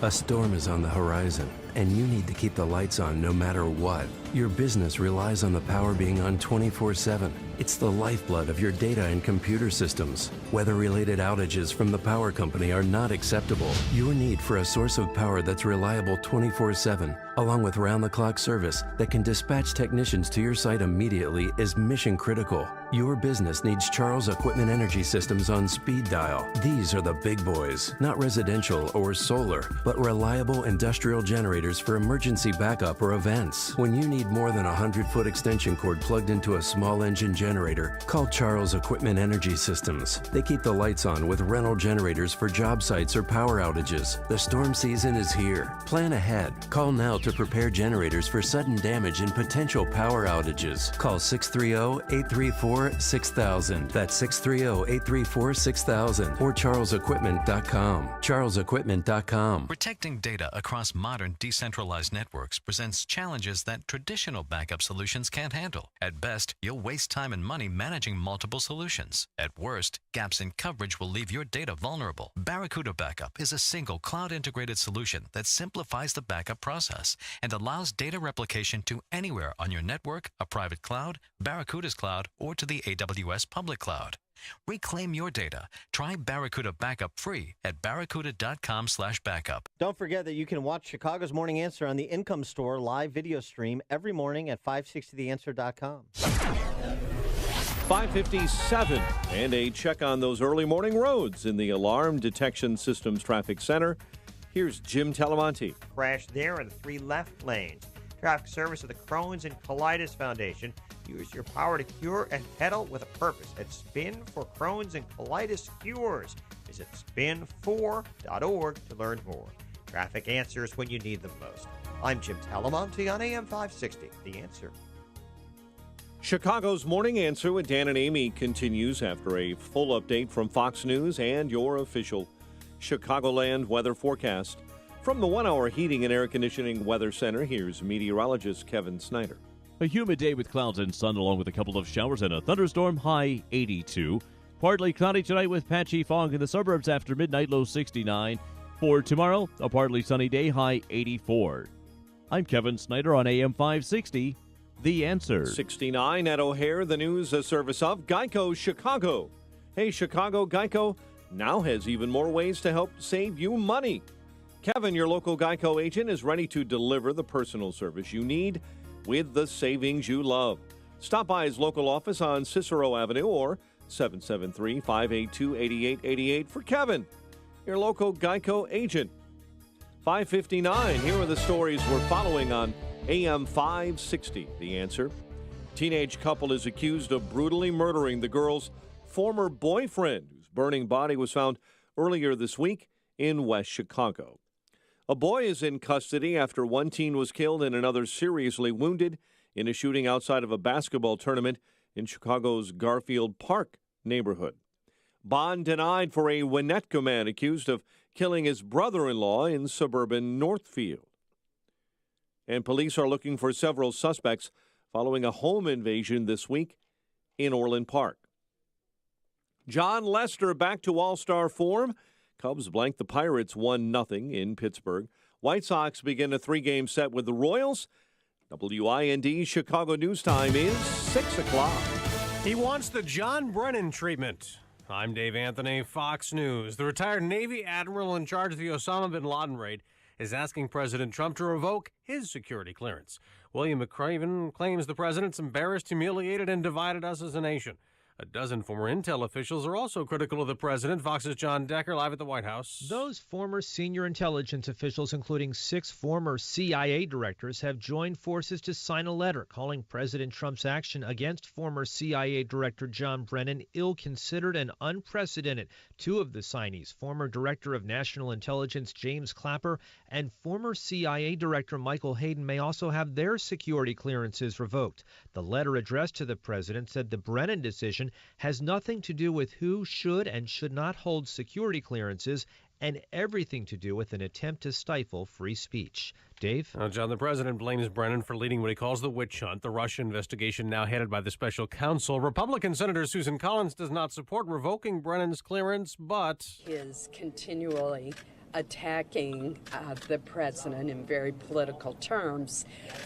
A storm is on the horizon, and you need to keep the lights on no matter what. Your business relies on the power being on 24/7. It's the lifeblood of your data and computer systems. Weather-related outages from the power company are not acceptable. Your need for a source of power that's reliable 24/7, along with round-the-clock service that can dispatch technicians to your site immediately, is mission critical. Your business needs Charles Equipment Energy Systems on speed dial. These are the big boys, not residential or solar, but reliable industrial generators for emergency backup or events. When you need more than a 100-foot extension cord plugged into a small engine generator, call Charles Equipment Energy Systems. They keep the lights on with rental generators for job sites or power outages. The storm season is here. Plan ahead. Call now to prepare generators for sudden damage and potential power outages. Call 630-834-6000. That's 630-834-6000 or charlesequipment.com. charlesequipment.com. Protecting data across modern decentralized networks presents challenges that traditional backup solutions can't handle. At best, you'll waste time and money managing multiple solutions. At worst, gaps in coverage will leave your data vulnerable. Barracuda Backup is a single cloud-integrated solution that simplifies the backup process and allows data replication to anywhere on your network, a private cloud, Barracuda's cloud, or to the AWS public cloud. Reclaim your data. Try Barracuda Backup free at barracuda.com/backup. Don't forget that you can watch Chicago's Morning Answer on the Income Store live video stream every morning at 560theanswer.com. 5:57, and a check on those early morning roads in the Alarm Detection Systems Traffic Center. Here's Jim Talamonte. Crash there in the 3 left lanes. Traffic service of the Crohn's and Colitis Foundation. Use your power to cure and pedal with a purpose at Spin for Crohn's and Colitis Cures. Visit spin4.org to learn more. Traffic answers when you need them most. I'm Jim Talamonte on AM 560, The Answer. Chicago's Morning Answer with Dan and Amy continues after a full update from Fox News and your official Chicagoland weather forecast. From the 1-hour Heating and Air Conditioning Weather Center, here's meteorologist Kevin Snyder. A humid day with clouds and sun along with a couple of showers and a thunderstorm, high 82. Partly cloudy tonight with patchy fog in the suburbs after midnight, low 69. For tomorrow, a partly sunny day, high 84. I'm Kevin Snyder on AM 560, The Answer. 69 at O'Hare, the news, a service of Geico Chicago. Hey, Chicago, Geico now has even more ways to help save you money. Kevin, your local Geico agent, is ready to deliver the personal service you need with the savings you love. Stop by his local office on Cicero Avenue or 773-582-8888 for Kevin, your local Geico agent. 5:59, here are the stories we're following on AM 560, The Answer. Teenage couple is accused of brutally murdering the girl's former boyfriend, whose burning body was found earlier this week in West Chicago. A boy is in custody after one teen was killed and another seriously wounded in a shooting outside of a basketball tournament in Chicago's Garfield Park neighborhood. Bond denied for a Winnetka man accused of killing his brother-in-law in suburban Northfield. And police are looking for several suspects following a home invasion this week in Orland Park. John Lester back to all-star form. Cubs blank the Pirates 1-0 in Pittsburgh. White Sox begin a 3-game set with the Royals. WIND Chicago News Time is 6 o'clock. He wants the John Brennan treatment. I'm Dave Anthony, Fox News. The retired Navy admiral in charge of the Osama bin Laden raid is asking President Trump to revoke his security clearance. William McCraven claims the president's embarrassed, humiliated, and divided us as a nation. A dozen former intel officials are also critical of the president. Fox's John Decker live at the White House. Those former senior intelligence officials, including 6 former CIA directors, have joined forces to sign a letter calling President Trump's action against former CIA Director John Brennan ill-considered and unprecedented. 2 of the signees, former Director of National Intelligence James Clapper and former CIA Director Michael Hayden, may also have their security clearances revoked. The letter addressed to the president said the Brennan decision has nothing to do with who should and should not hold security clearances and everything to do with an attempt to stifle free speech. Dave? John, the president blames Brennan for leading what he calls the witch hunt, the Russia investigation now headed by the special counsel. Republican Senator Susan Collins does not support revoking Brennan's clearance, but is continually attacking the president in very political terms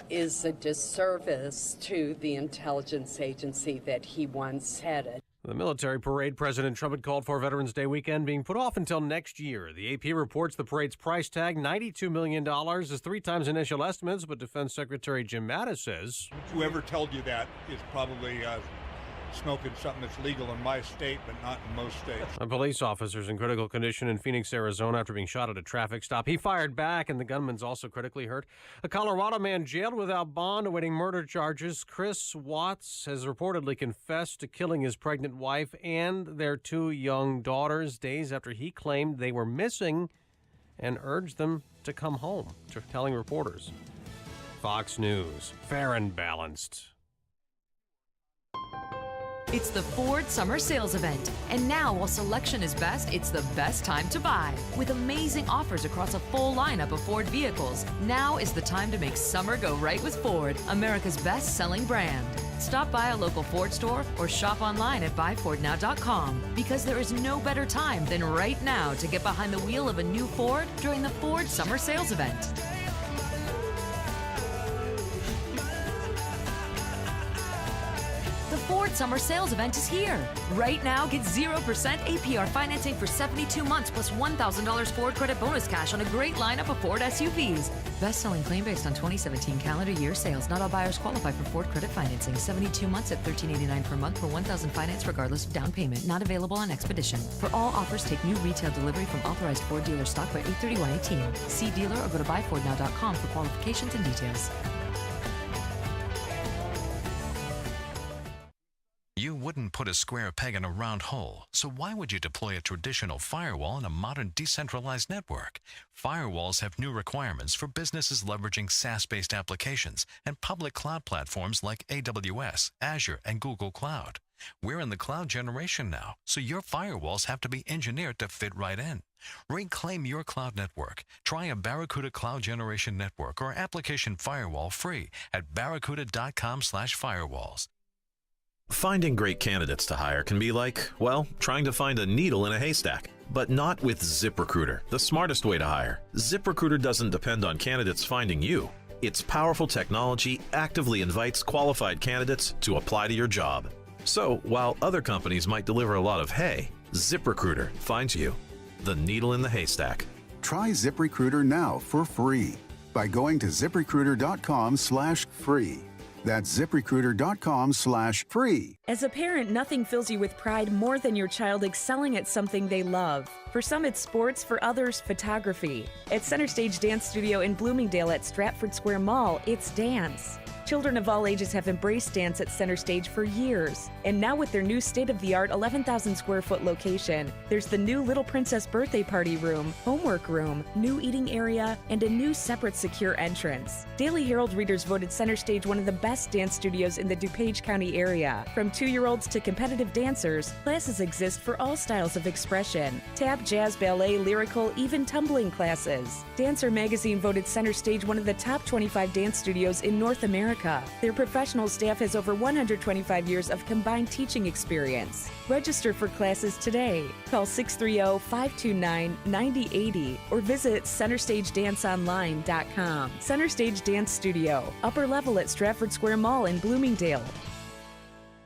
is a disservice to the intelligence agency that he once headed. The military parade President Trump had called for Veterans Day weekend being put off until next year. The AP reports the parade's price tag, $92 million, is 3 times initial estimates, but Defense Secretary Jim Mattis says, whoever told you that is probably smoking something that's legal in my state, but not in most states. A police officer's in critical condition in Phoenix, Arizona after being shot at a traffic stop. He fired back, and the gunman's also critically hurt. A Colorado man jailed without bond awaiting murder charges. Chris Watts has reportedly confessed to killing his pregnant wife and their 2 young daughters days after he claimed they were missing and urged them to come home, telling reporters. Fox News, fair and balanced. It's the Ford Summer Sales Event. And now, while selection is best, it's the best time to buy. With amazing offers across a full lineup of Ford vehicles, now is the time to make summer go right with Ford, America's best-selling brand. Stop by a local Ford store or shop online at buyfordnow.com, because there is no better time than right now to get behind the wheel of a new Ford during the Ford Summer Sales Event. The Ford Summer Sales Event is here. Right now, get 0% APR financing for 72 months plus $1,000 Ford credit bonus cash on a great lineup of Ford SUVs. Best-selling claim based on 2017 calendar year sales. Not all buyers qualify for Ford credit financing. 72 months at $1,389 per month for $1,000 finance regardless of down payment. Not available on Expedition. For all offers, take new retail delivery from authorized Ford dealer stock by 8/31/18. See dealer or go to buyfordnow.com for qualifications and details. You wouldn't put a square peg in a round hole, so why would you deploy a traditional firewall in a modern decentralized network? Firewalls have new requirements for businesses leveraging SaaS-based applications and public cloud platforms like AWS, Azure, and Google Cloud. We're in the cloud generation now, so your firewalls have to be engineered to fit right in. Reclaim your cloud network. Try a Barracuda Cloud Generation Network or application firewall free at barracuda.com/firewalls. Finding great candidates to hire can be like, well, trying to find a needle in a haystack. But not with ZipRecruiter, the smartest way to hire. ZipRecruiter doesn't depend on candidates finding you. Its powerful technology actively invites qualified candidates to apply to your job. So, while other companies might deliver a lot of hay, ZipRecruiter finds you, the needle in the haystack. Try ZipRecruiter now for free by going to ZipRecruiter.com/free. That's ZipRecruiter.com/free. As a parent, nothing fills you with pride more than your child excelling at something they love. For some, it's sports. For others, photography. At Center Stage Dance Studio in Bloomingdale at Stratford Square Mall, it's dance. Children of all ages have embraced dance at Center Stage for years. And now with their new state-of-the-art 11,000 square foot location, there's the new Little Princess birthday party room, homework room, new eating area, and a new separate secure entrance. Daily Herald readers voted Center Stage one of the best dance studios in the DuPage County area. From 2-year-olds to competitive dancers, classes exist for all styles of expression. Tap, jazz, ballet, lyrical, even tumbling classes. Dancer Magazine voted Center Stage one of the top 25 dance studios in North America. Their professional staff has over 125 years of combined teaching experience. Register for classes today. Call 630-529-9080 or visit CenterStageDanceOnline.com. Center Stage Dance Studio, upper level at Stratford Square Mall in Bloomingdale.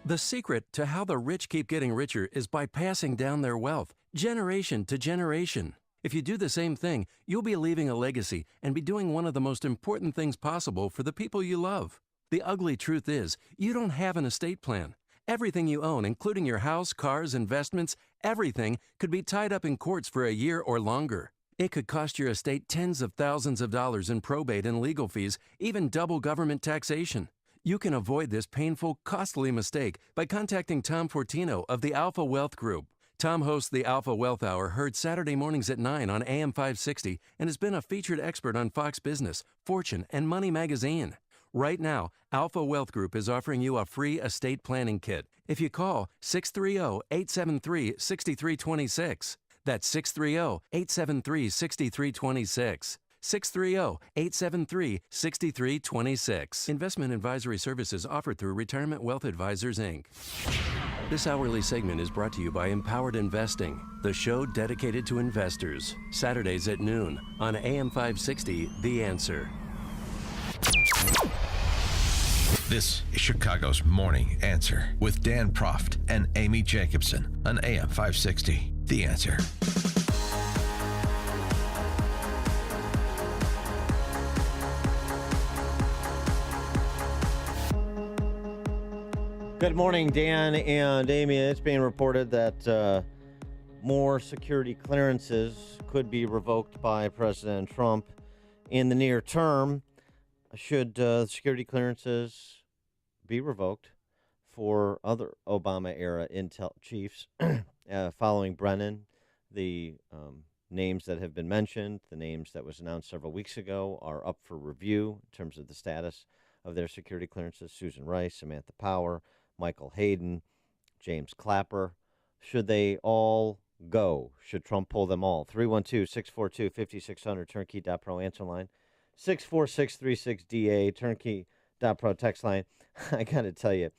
The secret to how the rich keep getting richer is by passing down their wealth, generation to generation. If you do the same thing, you'll be leaving a legacy and be doing one of the most important things possible for the people you love. The ugly truth is, you don't have an estate plan. Everything you own, including your house, cars, investments, everything could be tied up in courts for a year or longer. It could cost your estate tens of thousands of dollars in probate and legal fees, even double government taxation. You can avoid this painful, costly mistake by contacting Tom Fortino of the Alpha Wealth Group. Tom hosts the Alpha Wealth Hour, heard Saturday mornings at 9 on AM 560, and has been a featured expert on Fox Business, Fortune, and Money Magazine. Right now, Alpha Wealth Group is offering you a free estate planning kit if you call 630-873-6326. That's 630-873-6326. 630-873-6326. Investment advisory services offered through Retirement Wealth Advisors, Inc. This hourly segment is brought to you by Empowered Investing, the show dedicated to investors. Saturdays at noon on AM 560, The Answer. This is Chicago's Morning Answer with Dan Proft and Amy Jacobson on AM 560, The Answer. Good morning, Dan and Amy. It's being reported that more security clearances could be revoked by President Trump in the near term. Should security clearances be revoked for other Obama-era intel chiefs following Brennan? The names that have been mentioned, the names that was announced several weeks ago, are up for review in terms of the status of their security clearances. Susan Rice, Samantha Power, Michael Hayden, James Clapper. Should they all go? Should Trump pull them all? 312-642-5600, turnkey.pro answer line. 64636DA, turnkey.pro text line. I got to tell you,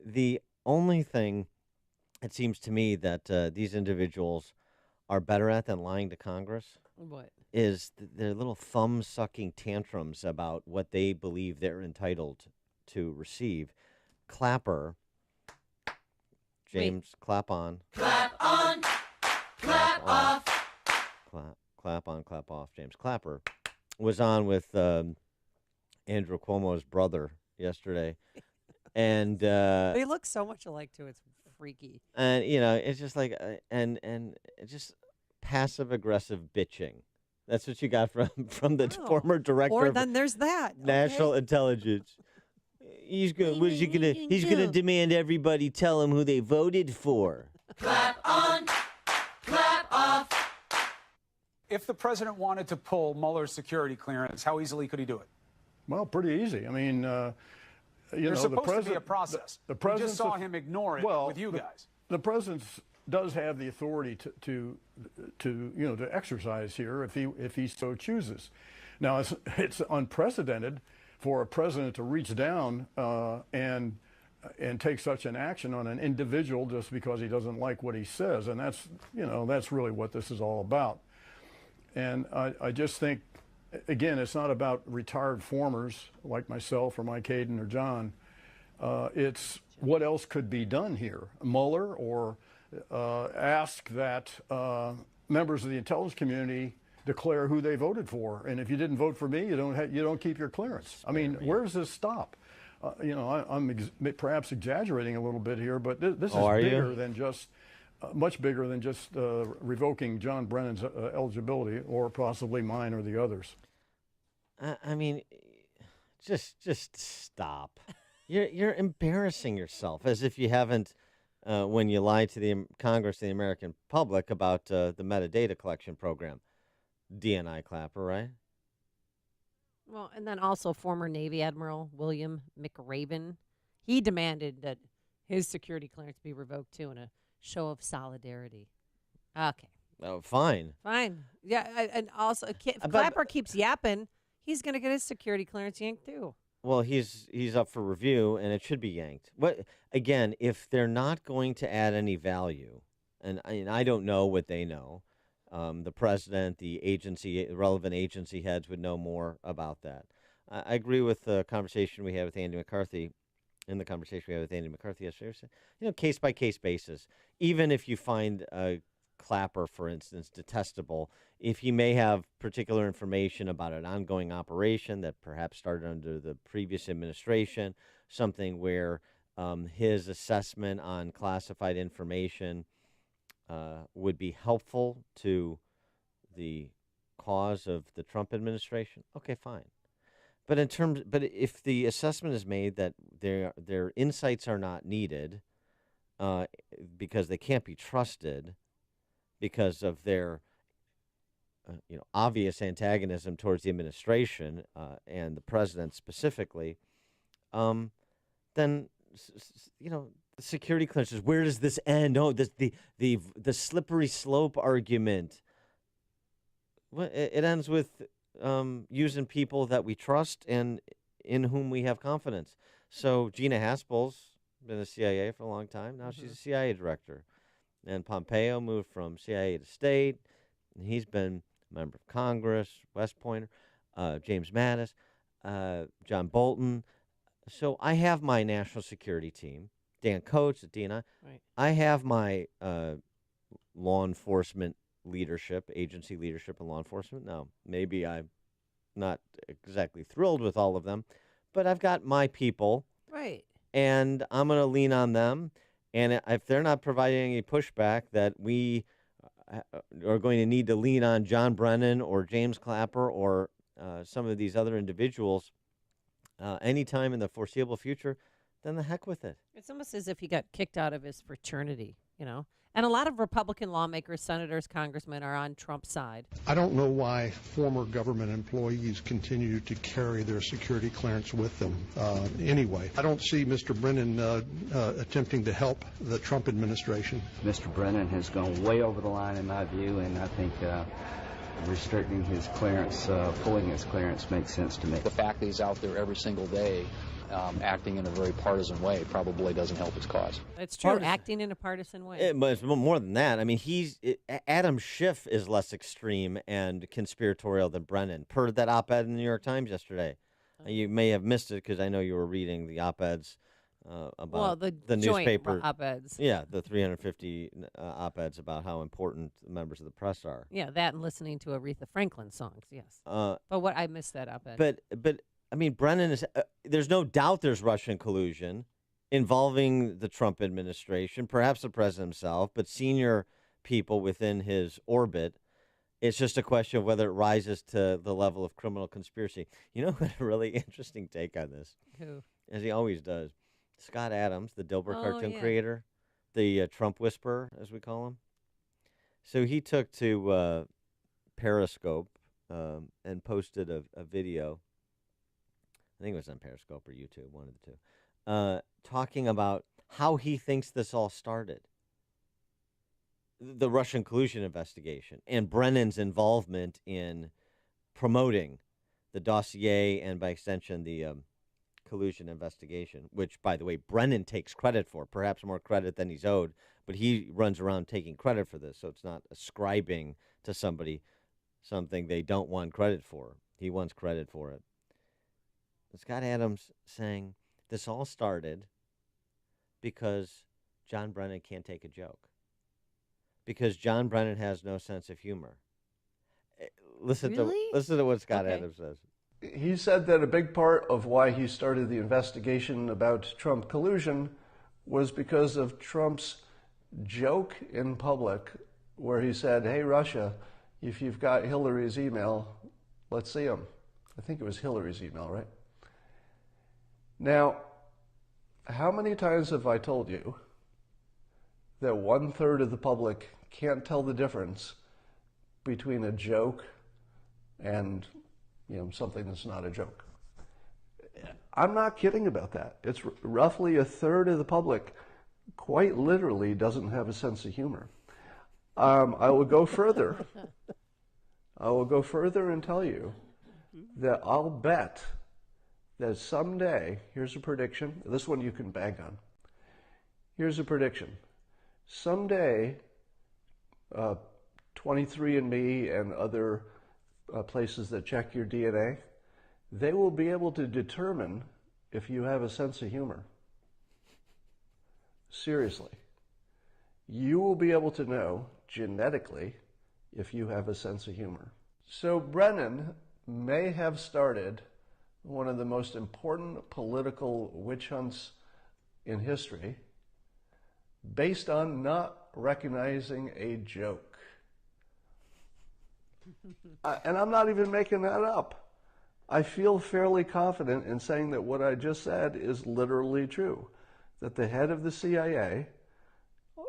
the only thing it seems to me that these individuals are better at than lying to Congress is their little thumb-sucking tantrums about what they believe they're entitled to receive. Clapper James, clap on. Clap on, clap off. Clap on, clap off. James Clapper was on with Andrew Cuomo's brother yesterday. And they look so much alike, too. It's freaky. And, it's just like, and it's just passive-aggressive bitching. That's what you got from the former director Or of then there's that. National Intelligence. He's gonna demand everybody tell him who they voted for. Clap on, clap off. If the president wanted to pull Mueller's security clearance, how easily could he do it? Well, pretty easy. I mean, There's supposed to be a process. The we president just saw him ignore it with you guys. The president does have the authority to exercise here if he so chooses. Now, it's unprecedented for a president to reach down and take such an action on an individual just because he doesn't like what he says, and that's really what this is all about. And I just think, again, it's not about retired formers like myself or Mike Hayden or John. It's what else could be done here. Mueller, or ask that members of the intelligence community declare who they voted for, and if you didn't vote for me, you don't keep your clearance. I mean, where does this stop? I'm perhaps exaggerating a little bit here, but this is bigger than just. Much bigger than just revoking John Brennan's eligibility, or possibly mine or the others. I mean, just stop. You're embarrassing yourself, as if you haven't when you lied to the Congress and the American public about the metadata collection program. DNI Clapper, right? Well, and then also former Navy Admiral William McRaven. He demanded that his security clearance be revoked, too, in a show of solidarity. Okay. Oh, fine. Fine. Yeah, and also, if Clapper keeps yapping, he's going to get his security clearance yanked, too. Well, he's up for review, and it should be yanked. But again, if they're not going to add any value, and I don't know what they know, the president, the relevant agency heads would know more about that. I agree with the conversation we had with Andy McCarthy. In the conversation we had with Andy McCarthy yesterday, case by case basis. Even if you find a Clapper, for instance, detestable, if he may have particular information about an ongoing operation that perhaps started under the previous administration, something where his assessment on classified information would be helpful to the cause of the Trump administration, okay, fine. But if the assessment is made that their insights are not needed because they can't be trusted because of their obvious antagonism towards the administration and the president specifically, then the security clearances. Where does this end? Oh, the slippery slope argument. Well, it ends with using people that we trust and in whom we have confidence. So Gina Haspel's been the CIA for a long time. Now she's a CIA director. And Pompeo moved from CIA to state. And he's been a member of Congress, West Pointer, James Mattis, John Bolton. So I have my national security team, Dan Coates at DNI. Right. I have my law enforcement leadership, agency leadership and law enforcement. Now, maybe I'm not exactly thrilled with all of them, but I've got my people. Right. And I'm going to lean on them. And if they're not providing any pushback, that we are going to need to lean on John Brennan or James Clapper or some of these other individuals anytime in the foreseeable future, then the heck with it. It's almost as if he got kicked out of his fraternity, And a lot of Republican lawmakers, senators, congressmen are on Trump's side. I don't know why former government employees continue to carry their security clearance with them anyway. I don't see Mr. Brennan attempting to help the Trump administration. Mr. Brennan has gone way over the line in my view, and I think restricting his clearance, pulling his clearance makes sense to me. The fact that he's out there every single day acting in a very partisan way probably doesn't help his cause. It's true, acting in a partisan way. But it's more than that. I mean, Adam Schiff is less extreme and conspiratorial than Brennan, per that op-ed in the New York Times yesterday. You may have missed it because I know you were reading the op-eds about the joint newspaper op-eds. Yeah, the 350 op-eds about how important members of the press are. Yeah, that and listening to Aretha Franklin songs. Yes. But what I missed that op-ed. But I mean, Brennan is. There's no doubt there's Russian collusion involving the Trump administration, perhaps the president himself, but senior people within his orbit. It's just a question of whether it rises to the level of criminal conspiracy. You know what a really interesting take on this? Who? As he always does. Scott Adams, the Dilbert cartoon yeah. creator, the Trump whisperer, as we call him. So he took to Periscope and posted a video. I think it was on Periscope or YouTube, one of the two, talking about how he thinks this all started. The Russian collusion investigation and Brennan's involvement in promoting the dossier and, by extension, the collusion investigation, which, by the way, Brennan takes credit for, perhaps more credit than he's owed, but he runs around taking credit for this, so it's not ascribing to somebody something they don't want credit for. He wants credit for it. Scott Adams saying this all started because John Brennan can't take a joke. Because John Brennan has no sense of humor. Listen to what Scott Adams says. He said that a big part of why he started the investigation about Trump collusion was because of Trump's joke in public where he said, "Hey, Russia, if you've got Hillary's email, let's see them." I think it was Hillary's email, right? Now, how many times have I told you that 1/3 of the public can't tell the difference between a joke and, something that's not a joke? I'm not kidding about that. It's roughly 1/3 of the public quite literally doesn't have a sense of humor. I will go further. I will go further and tell you that I'll bet that someday, here's a prediction, this one you can bank on. Here's a prediction. Someday, 23andMe and other places that check your DNA, they will be able to determine if you have a sense of humor. Seriously. You will be able to know genetically if you have a sense of humor. So Brennan may have started one of the most important political witch hunts in history based on not recognizing a joke. And I'm not even making that up. I feel fairly confident in saying that what I just said is literally true, that the head of the CIA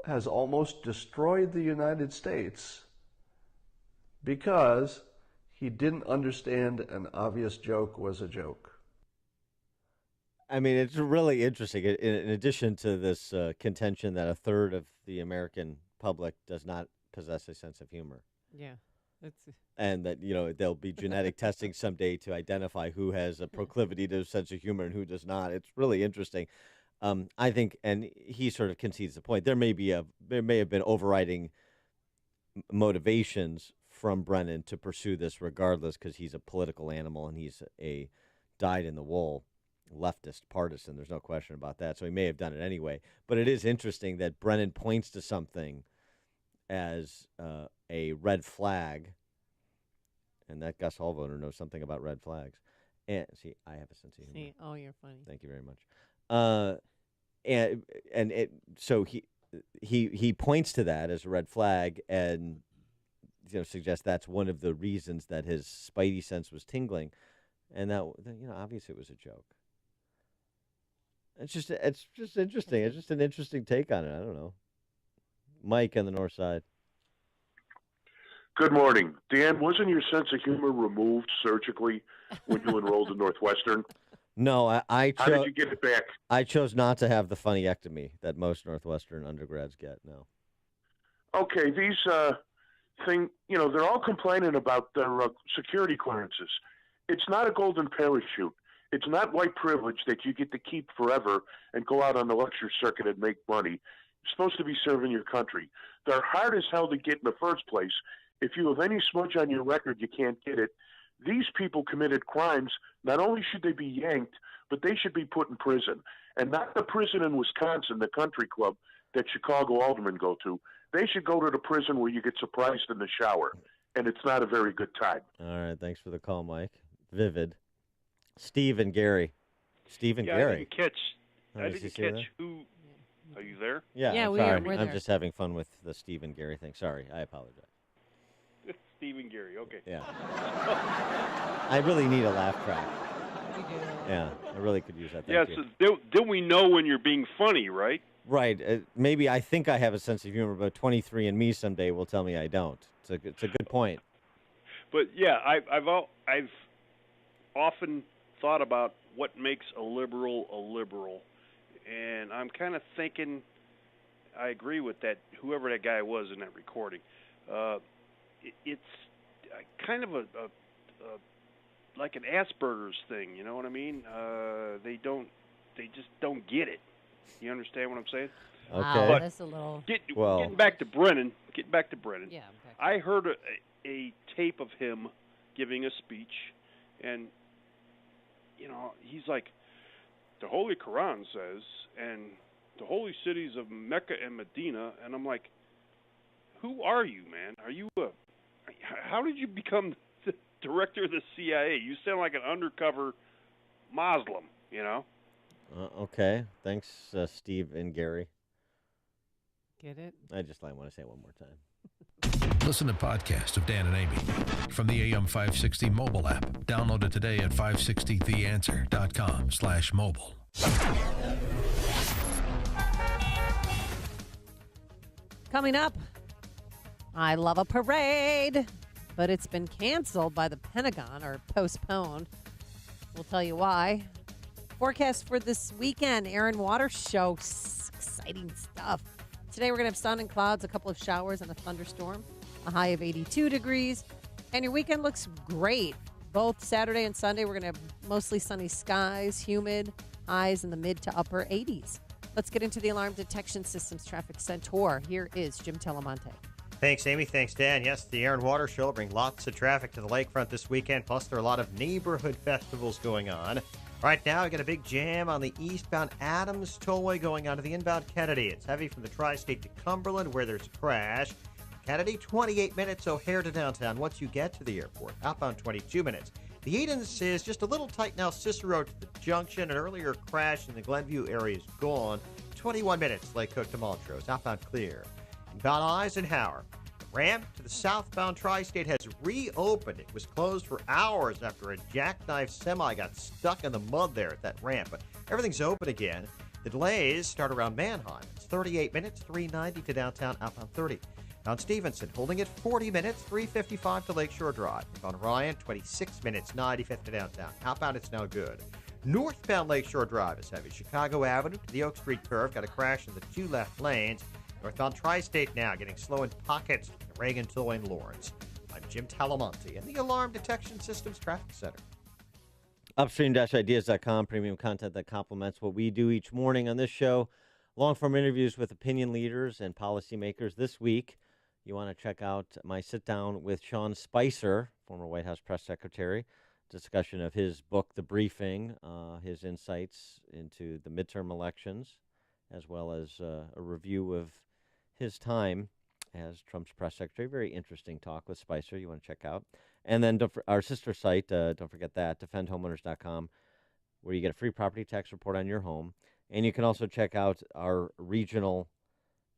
has almost destroyed the United States because he didn't understand an obvious joke was a joke. I mean, it's really interesting. In addition to this contention that 1/3 of the American public does not possess a sense of humor. Yeah. And that, there'll be genetic testing someday to identify who has a proclivity to a sense of humor and who does not. It's really interesting. I think, and he sort of concedes the point, there may have been overriding motivations from Brennan to pursue this regardless because he's a political animal and he's a dyed-in-the-wool leftist partisan. There's no question about that. So he may have done it anyway. But it is interesting that Brennan points to something as a red flag, and that Gus Hallvoner knows something about red flags. And see, I have a sense of humor. Oh, you're funny. Thank you very much. So he points to that as a red flag and suggests that's one of the reasons that his spidey sense was tingling, and that obviously it was a joke. It's just interesting. It's just an interesting take on it. I don't know. Mike on the north side. Good morning. Dan, wasn't your sense of humor removed surgically when you enrolled in Northwestern? No, I How did you get it back? I chose not to have the funnyectomy that most Northwestern undergrads get. No. Okay, these they're all complaining about their security clearances. It's not a golden parachute. It's not white privilege that you get to keep forever and go out on the lecture circuit and make money. You're supposed to be serving your country. They're hard as hell to get in the first place. If you have any smudge on your record, you can't get it. These people committed crimes. Not only should they be yanked, but they should be put in prison. And not the prison in Wisconsin, the country club that Chicago aldermen go to. They should go to the prison where you get surprised in the shower, and it's not a very good time. All right, thanks for the call, Mike. Vivid. Steve and Gary. Steve and yeah, Gary. I didn't catch. Oh, I did didn't you see catch that? who. Are you there? Yeah, Yeah, I'm we're sorry. I'm there. just having fun with the Steve and Gary thing. Sorry, I apologize. Stephen Gary. Okay. Yeah. I really need a laugh track. Yeah, I really could use that. Thank Yeah, you. so then we know when you're being funny, right? Right. Maybe I think I have a sense of humor, but 23andMe someday will tell me I don't. It's a good point. But yeah, I've often thought about what makes a liberal, and I'm kind of thinking I agree with that. Whoever that guy was in that recording, it's kind of a like an Asperger's thing. You know what I mean? They just don't get it. You understand what I'm saying? Okay. Wow, that's a little. Getting back to Brennan. Yeah. I heard a tape of him giving a speech, and he's like, the Holy Quran says, and the holy cities of Mecca and Medina, and I'm like, who are you, man? Are you how did you become the director of the CIA? You sound like an undercover Muslim, you know? Okay. Thanks, Steve and Gary. Get it? I want to say it one more time. Listen to podcasts of Dan and Amy from the AM 560 mobile app. Download it today at 560theanswer.com/mobile. Coming up, I love a parade, but it's been canceled by the Pentagon or postponed. We'll tell you why. Forecast for this weekend, Aaron Waters Show. Exciting stuff. Today we're going to have sun and clouds, a couple of showers and a thunderstorm, a high of 82 degrees. And your weekend looks great. Both Saturday and Sunday, we're going to have mostly sunny skies, humid, highs in the mid to upper 80s. Let's get into the Alarm Detection Systems Traffic Center. Here is Jim Telemonte. Thanks, Amy. Thanks, Dan. Yes, the Aaron Waters Show will bring lots of traffic to the lakefront this weekend. Plus, there are a lot of neighborhood festivals going on. Right now, we got a big jam on the eastbound Adams Tollway going on to the inbound Kennedy. It's heavy from the tri-state to Cumberland, where there's a crash. Kennedy, 28 minutes, O'Hare to downtown once you get to the airport. Outbound, 22 minutes. The Edens is just a little tight now. Cicero to the junction. An earlier crash in the Glenview area is gone. 21 minutes, Lake Cook to Montrose. Outbound clear. Inbound Eisenhower. The ramp to the southbound tri-state has reopened. It was closed for hours after a jackknife semi got stuck in the mud there at that ramp. But everything's open again. The delays start around Manheim. It's 38 minutes, 390 to downtown, outbound 30. On Stevenson, holding it 40 minutes, 355 to Lakeshore Drive. On Ryan, 26 minutes, 95 to downtown. Outbound, it's now good. Northbound Lakeshore Drive is heavy. Chicago Avenue to the Oak Street curve. Got a crash in the two left lanes. Northbound Tri-State now getting slow in pockets. Reagan, Toll, and Lawrence. I'm Jim Talamonte in the Alarm Detection Systems Traffic Center. Upstream-ideas.com, premium content that complements what we do each morning on this show. Long-form interviews with opinion leaders and policymakers. This week, you want to check out my sit-down with Sean Spicer, former White House press secretary, discussion of his book, The Briefing, his insights into the midterm elections, as well as a review of his time as Trump's press secretary. Very interesting talk with Spicer you want to check out. And then our sister site, don't forget that, defendhomeowners.com, where you get a free property tax report on your home. And you can also check out our regional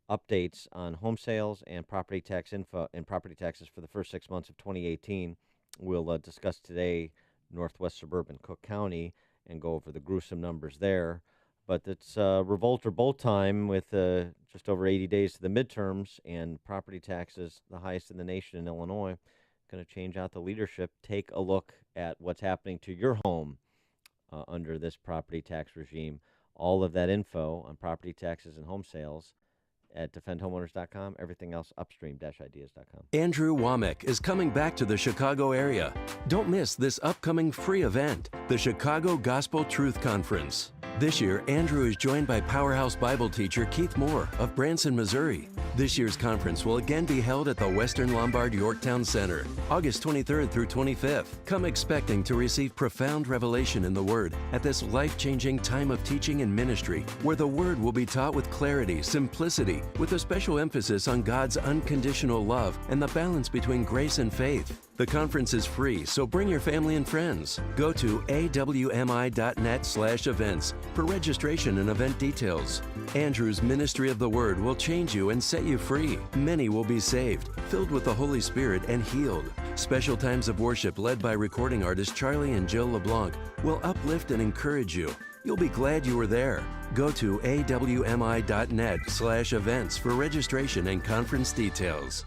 updates on home sales and property tax info and property taxes for the first 6 months of 2018. We'll discuss today Northwest Suburban Cook County and go over the gruesome numbers there. But it's revolt or bolt time with just over 80 days to the midterms, and property taxes, the highest in the nation in Illinois, going to change out the leadership. Take a look at what's happening to your home under this property tax regime. All of that info on property taxes and home sales at defendhomeowners.com. Everything else, upstream-ideas.com. Andrew Womack is coming back to the Chicago area. Don't miss this upcoming free event, the Chicago Gospel Truth Conference. This year, Andrew is joined by Powerhouse Bible teacher Keith Moore of Branson, Missouri. This year's conference will again be held at the Western Lombard Yorktown Center, August 23rd through 25th. Come expecting to receive profound revelation in the Word at this life-changing time of teaching and ministry, where the Word will be taught with clarity, simplicity, with a special emphasis on God's unconditional love and the balance between grace and faith. The conference is free, so bring your family and friends. Go to awmi.net/events for registration and event details. Andrew's Ministry of the Word will change you and set you free. Many will be saved, filled with the Holy Spirit, and healed. Special times of worship led by recording artists Charlie and Jill LeBlanc will uplift and encourage you. You'll be glad you were there. Go to awmi.net/events for registration and conference details.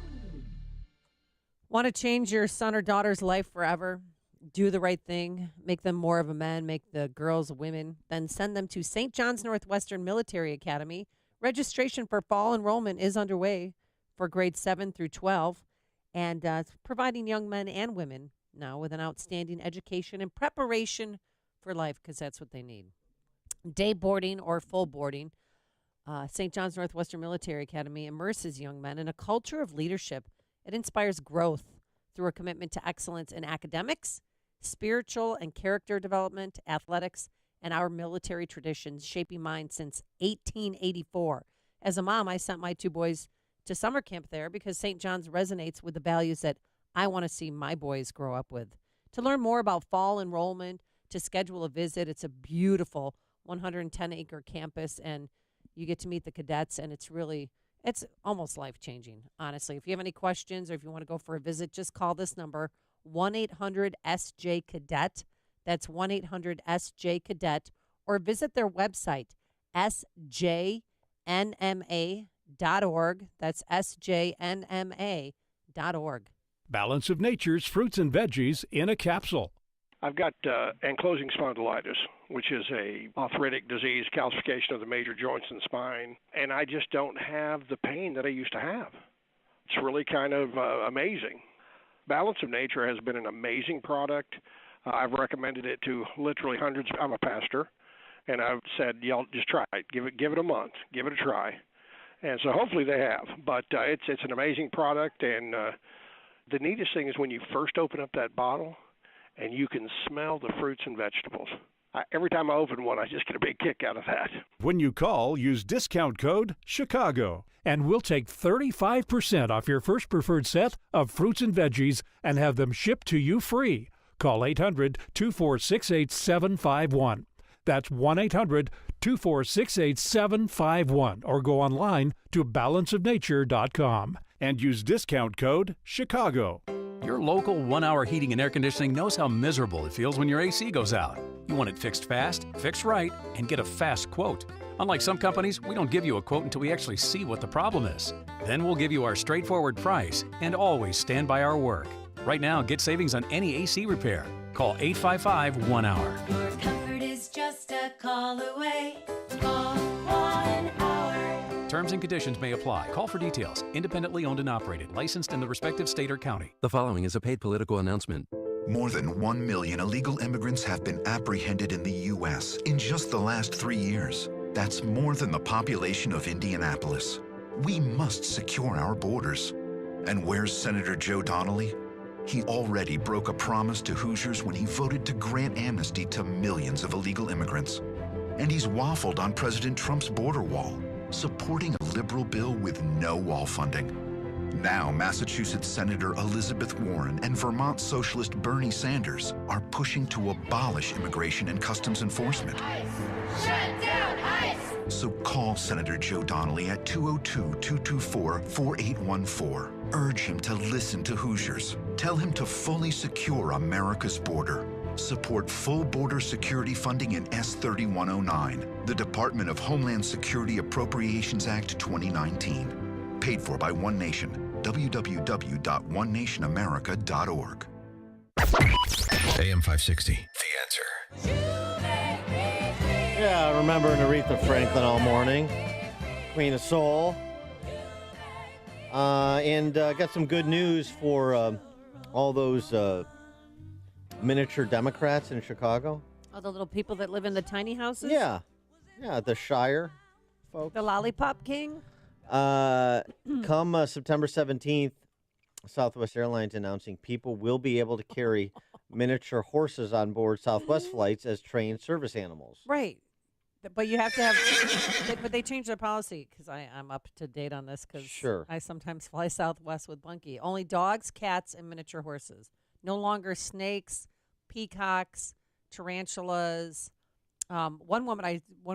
Want to change your son or daughter's life forever? Do the right thing, make them more of a man, make the girls women, then send them to St. John's Northwestern Military Academy. Registration for fall enrollment is underway for grades 7 through 12, and it's providing young men and women now with an outstanding education and preparation for life, because that's what they need. Day boarding or full boarding, St. John's Northwestern Military Academy immerses young men in a culture of leadership. It inspires growth through a commitment to excellence in academics, spiritual and character development, athletics, and our military traditions, shaping mine since 1884. As a mom, I sent my 2 boys to summer camp there because St. John's resonates with the values that I want to see my boys grow up with. To learn more about fall enrollment, to schedule a visit, it's a beautiful 110-acre campus, and you get to meet the cadets, and it's almost life-changing, honestly. If you have any questions or if you want to go for a visit, just call this number, 1-800-SJ-CADET. That's 1-800-SJ-CADET. Or visit their website, sjnma.org. That's sjnma.org. Balance of Nature's fruits and veggies in a capsule. I've got ankylosing spondylitis, which is a arthritic disease, calcification of the major joints and spine, and I just don't have the pain that I used to have. It's really kind of amazing. Balance of Nature has been an amazing product. I've recommended it to literally hundreds. I'm a pastor, and I've said, y'all just try it. Give it a month. Give it a try. And so hopefully they have. But it's an amazing product, and the neatest thing is when you first open up that bottle, and you can smell the fruits and vegetables. Every time I open one, I just get a big kick out of that. When you call, use discount code CHICAGO, and we'll take 35% off your first preferred set of fruits and veggies and have them shipped to you free. Call 800-246-8751. That's 1-800-246-8751, or go online to balanceofnature.com and use discount code CHICAGO. Your local 1-hour heating and air conditioning knows how miserable it feels when your AC goes out. You want it fixed fast, fixed right, and get a fast quote. Unlike some companies, we don't give you a quote until we actually see what the problem is. Then we'll give you our straightforward price and always stand by our work. Right now, get savings on any AC repair. Call 855-1-HOUR. Your comfort is just a call away. Call 1 hour. Terms and conditions may apply. Call for details. Independently owned and operated. Licensed in the respective state or county. The following is a paid political announcement. More than 1 million illegal immigrants have been apprehended in the U.S. in just the last 3 years. That's more than the population of Indianapolis. We must secure our borders. And where's Senator Joe Donnelly? He already broke a promise to Hoosiers when he voted to grant amnesty to millions of illegal immigrants. And he's waffled on President Trump's border wall, supporting a liberal bill with no wall funding. Now, Massachusetts Senator Elizabeth Warren and Vermont Socialist Bernie Sanders are pushing to abolish immigration and customs enforcement. ICE! Shut down ICE! So call Senator Joe Donnelly at 202-224-4814. Urge him to listen to Hoosiers. Tell him to fully secure America's border. Support full border security funding in S3109, the Department of Homeland Security Appropriations Act 2019. Paid for by One Nation. www.onenationamerica.org. AM 560. The Answer. Yeah, remembering Aretha Franklin all morning. Queen of Soul. And got some good news for all those miniature Democrats in Chicago. Oh, the little people that live in the tiny houses? Yeah, the Shire folks. The Lollipop King? Come September 17th, Southwest Airlines announcing people will be able to carry miniature horses on board Southwest flights as trained service animals. Right. But you have to have, but they changed their policy because I'm up to date on this because Sure. I sometimes fly Southwest with Bunky. Only dogs, cats, and miniature horses. No longer snakes, peacocks, tarantulas. One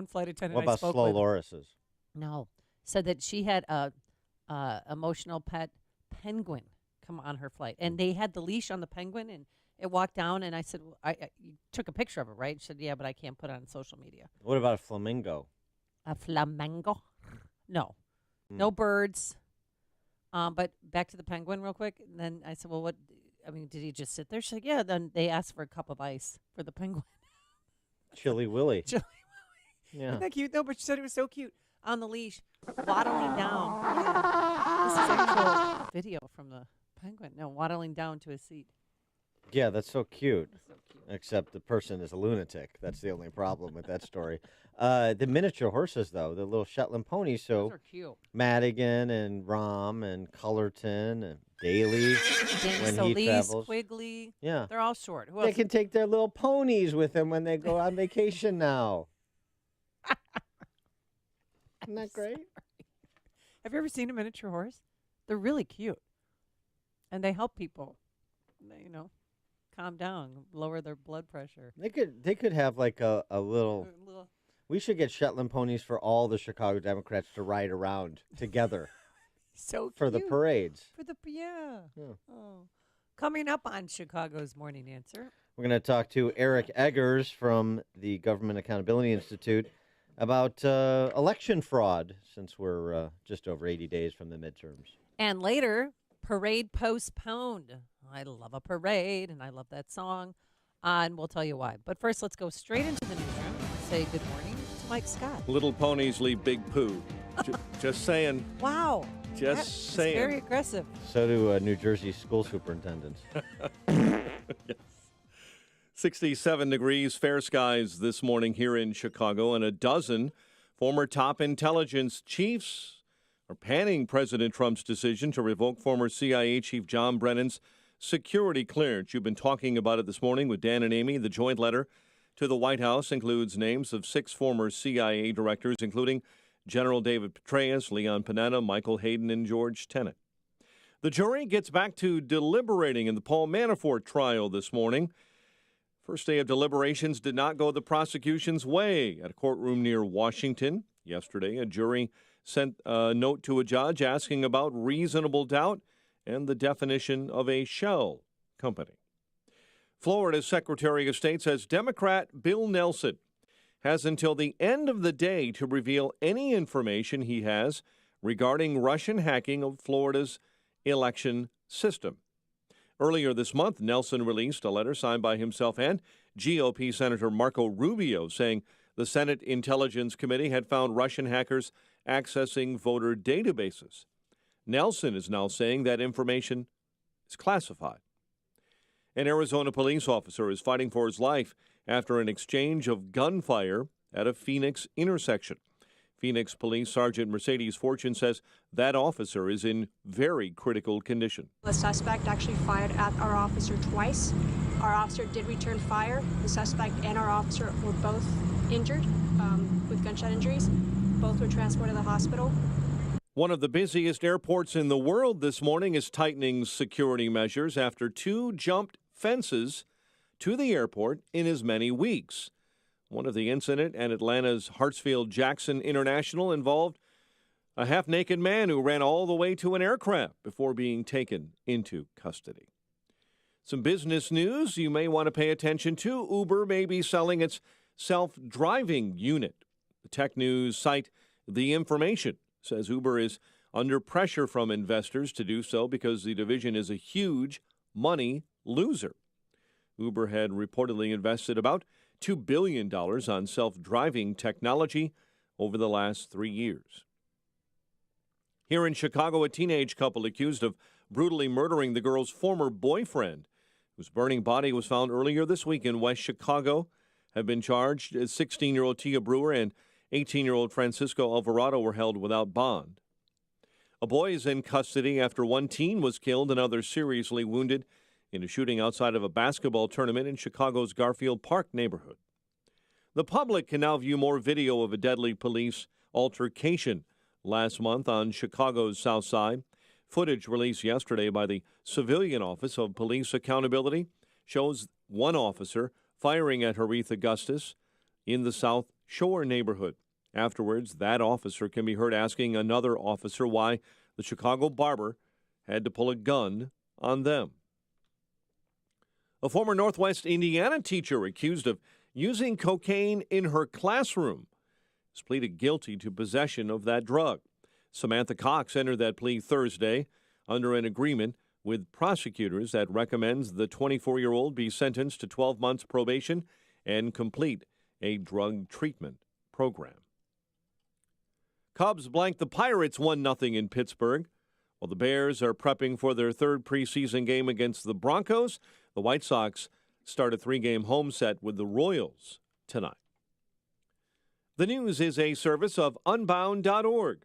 flight attendant What about I spoke slow with. lorises? No, said that she had a emotional pet penguin come on her flight, and they had the leash on the penguin, and it walked down. And I said, well, you took a picture of it, right? She said, yeah, but I can't put it on social media. What about a flamingo? A flamingo? No, no birds. But back to the penguin real quick. And then I said, well, what? I mean, did he just sit there? She said, yeah. Then they asked for a cup of ice for the penguin. Chili Willy. Chili Yeah. Isn't that cute? No, but she said it was so cute on the leash, waddling down. Yeah. This is actual video from the penguin. No, waddling down to his seat. Yeah, that's so cute. Except the person is a lunatic. That's the only problem with that story. The miniature horses, though, the little Shetland ponies. So Those are cute. Madigan and Rom and Cullerton and Daly when he Solis, travels. Quigley. Yeah. They're all short. Who They else? can take their little ponies with them when they go on vacation now. Isn't that great? Have you ever seen a miniature horse? They're really cute. And they help people, calm down, lower their blood pressure. They could have like a little. We should get Shetland ponies for all the Chicago Democrats to ride around together. So for the cute. parades. Yeah. Yeah. Oh. Coming up on Chicago's Morning Answer. We're going to talk to Eric Eggers from the Government Accountability Institute about election fraud, since we're just over 80 days from the midterms. And later, parade postponed. I love a parade, and I love that song. And we'll tell you why. But first, let's go straight into the newsroom and say good morning to Mike Scott. Little ponies leave big poo. Just saying. Wow. Just That's saying. very aggressive. So do New Jersey school superintendents. Yes. 67 degrees, fair skies this morning here in Chicago, and a dozen former top intelligence chiefs are panning President Trump's decision to revoke former CIA Chief John Brennan's security clearance. You've been talking about it this morning with Dan and Amy. The joint letter to the White House includes names of 6 former CIA directors, including General David Petraeus, Leon Panetta, Michael Hayden, and George Tenet. The jury gets back to deliberating in the Paul Manafort trial this morning. First day of deliberations did not go the prosecution's way at a courtroom near Washington. Yesterday, a jury sent a note to a judge asking about reasonable doubt and the definition of a shell company. Florida's Secretary of State says Democrat Bill Nelson has until the end of the day to reveal any information he has regarding Russian hacking of Florida's election system. Earlier this month, Nelson released a letter signed by himself and GOP Senator Marco Rubio saying the Senate Intelligence Committee had found Russian hackers accessing voter databases. Nelson is now saying that information is classified. An Arizona police officer is fighting for his life after an exchange of gunfire at a Phoenix intersection. Phoenix Police Sergeant Mercedes Fortune says that officer is in very critical condition. The suspect actually fired at our officer twice. Our officer did return fire. The suspect and our officer were both injured with gunshot injuries. Both were transported to the hospital. One of the busiest airports in the world this morning is tightening security measures after 2 jumped fences to the airport in as many weeks. One of the incident at Atlanta's Hartsfield-Jackson International involved a half-naked man who ran all the way to an aircraft before being taken into custody. Some business news you may want to pay attention to. Uber may be selling its self-driving unit. The tech news site The Information says Uber is under pressure from investors to do so because the division is a huge money loser. Uber had reportedly invested about $2 billion on self-driving technology over the last 3 years. Here in Chicago, a teenage couple accused of brutally murdering the girl's former boyfriend, whose burning body was found earlier this week in West Chicago, have been charged. 16-year-old Tia Brewer and 18-year-old Francisco Alvarado were held without bond. A boy is in custody after one teen was killed and others seriously wounded in a shooting outside of a basketball tournament in Chicago's Garfield Park neighborhood. The public can now view more video of a deadly police altercation last month on Chicago's South Side. Footage released yesterday by the Civilian Office of Police Accountability shows one officer firing at Heath Augustus in the South Shore neighborhood. Afterwards, that officer can be heard asking another officer why the Chicago barber had to pull a gun on them. A former Northwest Indiana teacher accused of using cocaine in her classroom has pleaded guilty to possession of that drug. Samantha Cox entered that plea Thursday under an agreement with prosecutors that recommends the 24-year-old be sentenced to 12 months probation and complete a drug treatment program. Cubs blanked the Pirates 1-0 in Pittsburgh. While the Bears are prepping for their third preseason game against the Broncos, the White Sox start a 3-game home set with the Royals tonight. The news is a service of Unbound.org.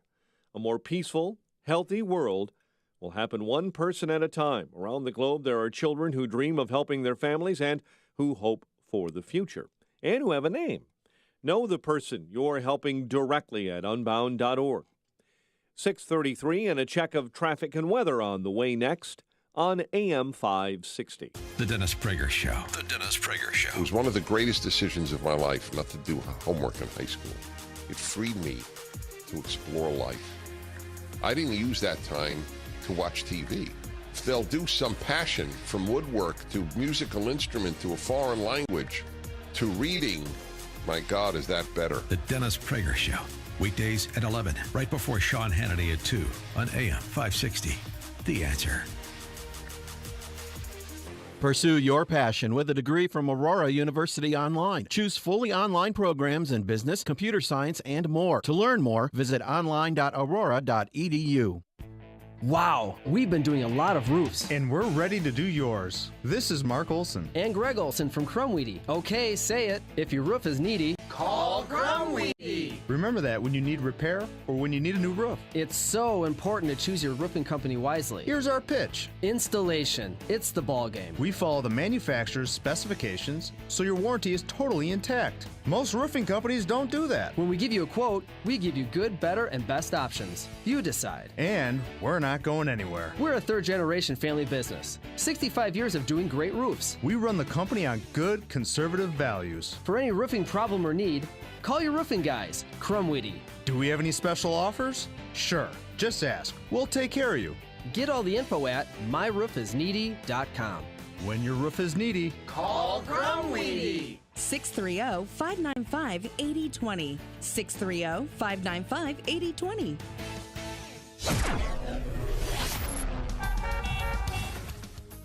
A more peaceful, healthy world will happen one person at a time. Around the globe, there are children who dream of helping their families and who hope for the future and who have a name. Know the person you're helping directly at Unbound.org. 6:33 and a check of traffic and weather on the way next on AM 560. The Dennis Prager Show. The Dennis Prager Show. It was one of the greatest decisions of my life not to do homework in high school. It freed me to explore life. I didn't use that time to watch TV. If they'll do some passion from woodwork to musical instrument to a foreign language to reading, my God, is that better? The Dennis Prager Show. Weekdays at 11, right before Sean Hannity at 2 on AM 560. The Answer. Pursue your passion with a degree from Aurora University Online. Choose fully online programs in business, computer science, and more. To learn more, visit online.aurora.edu. Wow, we've been doing a lot of roofs. And we're ready to do yours. This is Mark Olson. And Greg Olson from Crumweedy. Okay, say it. If your roof is needy, call Crumweedy. Remember that when you need repair or when you need a new roof. It's so important to choose your roofing company wisely. Here's our pitch. Installation. It's the ball game. We follow the manufacturer's specifications, so your warranty is totally intact. Most roofing companies don't do that. When we give you a quote, we give you good, better, and best options. You decide. And we're not going anywhere. We're a third-generation family business. 65 years of doing great roofs. We run the company on good, conservative values. For any roofing problem or need, call your roofing guys, Crumweedy. Do we have any special offers? Sure. Just ask. We'll take care of you. Get all the info at myroofisneedy.com. When your roof is needy, call Crumweedy. 630-595-8020. 630-595-8020.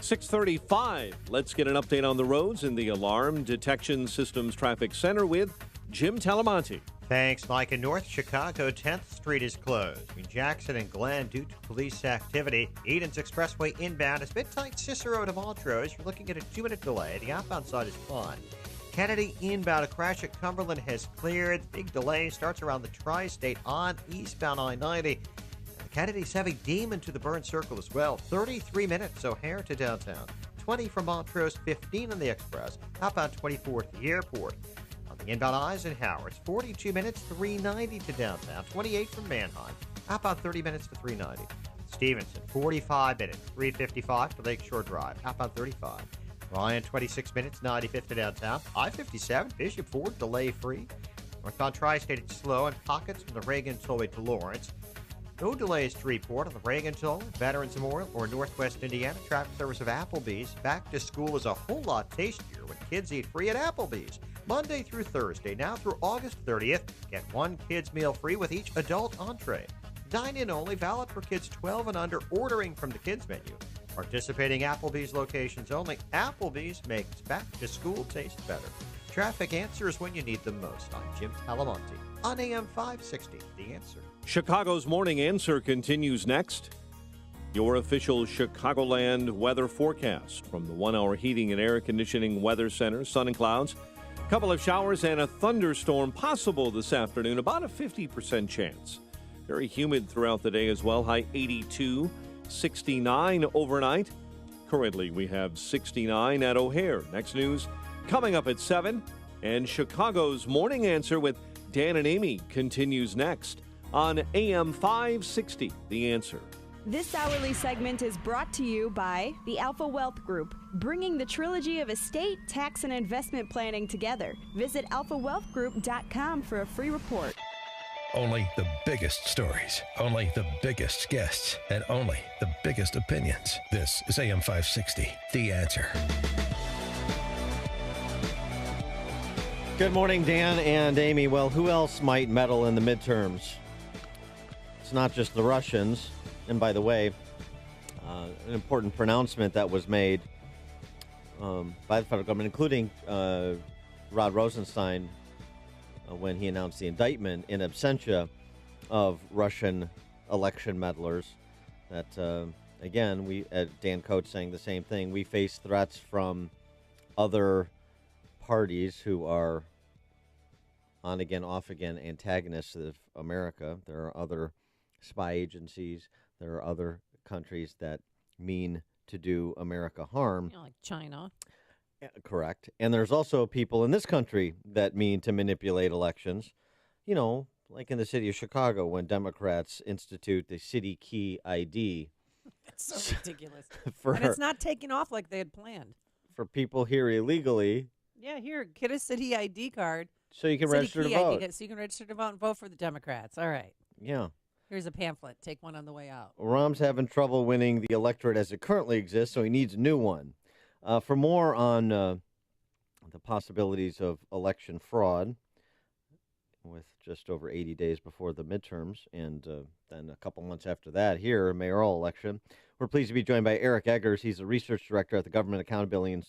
6:35. Let's get an update on the roads in the Alarm Detection Systems Traffic Center with Jim Talamonte. Thanks, Mike. In North Chicago, 10th Street is closed between Jackson and Glen due to police activity. Edens Expressway inbound is a bit tight. Cicero to Montrose. You're looking at a 2-minute delay. The outbound side is fine. Kennedy inbound, a crash at Cumberland has cleared. Big delay starts around the Tri-State on eastbound I-90. Kennedy's heavy Demon to the Burn Circle as well. 33 minutes, O'Hare to downtown. 20 from Montrose, 15 on the Express. Outbound 24 to the airport. On the inbound Eisenhower, it's 42 minutes, 390 to downtown. 28 from Manheim. Outbound 30 minutes to 390. Stevenson, 45 minutes, 355 to Lakeshore Drive. Outbound 35. Ryan, 26 minutes, 95th to downtown. I-57, Bishop Ford, delay-free. Northbound Tri-State, it's slow in pockets from the Reagan Tollway to Lawrence. No delays to report on the Reagan Toll, Veterans Memorial, or Northwest Indiana. Traffic service of Applebee's. Back to school is a whole lot tastier when kids eat free at Applebee's. Monday through Thursday, now through August 30th. Get one kid's meal free with each adult entree. Dine-in only, valid for kids 12 and under, ordering from the kids menu. Participating Applebee's locations only. Applebee's makes back to school taste better. Traffic answers when you need them most. I'm Jim Talamonte. on AM 560. The Answer. Chicago's Morning Answer continues next. Your official Chicagoland weather forecast from the 1 Hour Heating and Air Conditioning Weather Center. Sun and clouds. A couple of showers and a thunderstorm possible this afternoon. About a 50% chance. Very humid throughout the day as well. High 82, 69 overnight. Currently, we have 69 at O'Hare. Next news coming up at 7. And Chicago's Morning Answer with Dan and Amy continues next on AM 560. The Answer. This hourly segment is brought to you by the Alpha Wealth Group, bringing the trilogy of estate, tax, and investment planning together. Visit alphawealthgroup.com for a free report. Only the biggest stories, only the biggest guests, and only the biggest opinions. This is AM 560, The Answer. Good morning, Dan and Amy. Well, who else might meddle in the midterms? It's not just the Russians. And by the way, an important pronouncement that was made by the federal government, including Rod Rosenstein, when he announced the indictment in absentia of Russian election meddlers, that, again, we Dan Coates saying the same thing. We face threats from other parties who are on-again, off-again antagonists of America. There are other spy agencies. There are other countries that mean to do America harm. Like China. Correct. And there's also people in this country that mean to manipulate elections. You know, like in the city of Chicago when Democrats institute the city key ID. It's so ridiculous. And it's not taking off like they had planned. For people here illegally. Yeah, here, get a city ID card. So you can city register to key vote. ID, so you can register to vote and vote for the Democrats. All right. Yeah. Here's a pamphlet. Take one on the way out. Rahm's having trouble winning the electorate as it currently exists, so he needs a new one. For more on the possibilities of election fraud, with just over 80 days before the midterms, and then a couple months after that here, a mayoral election, we're pleased to be joined by Eric Eggers. He's a research director at the Government Accountability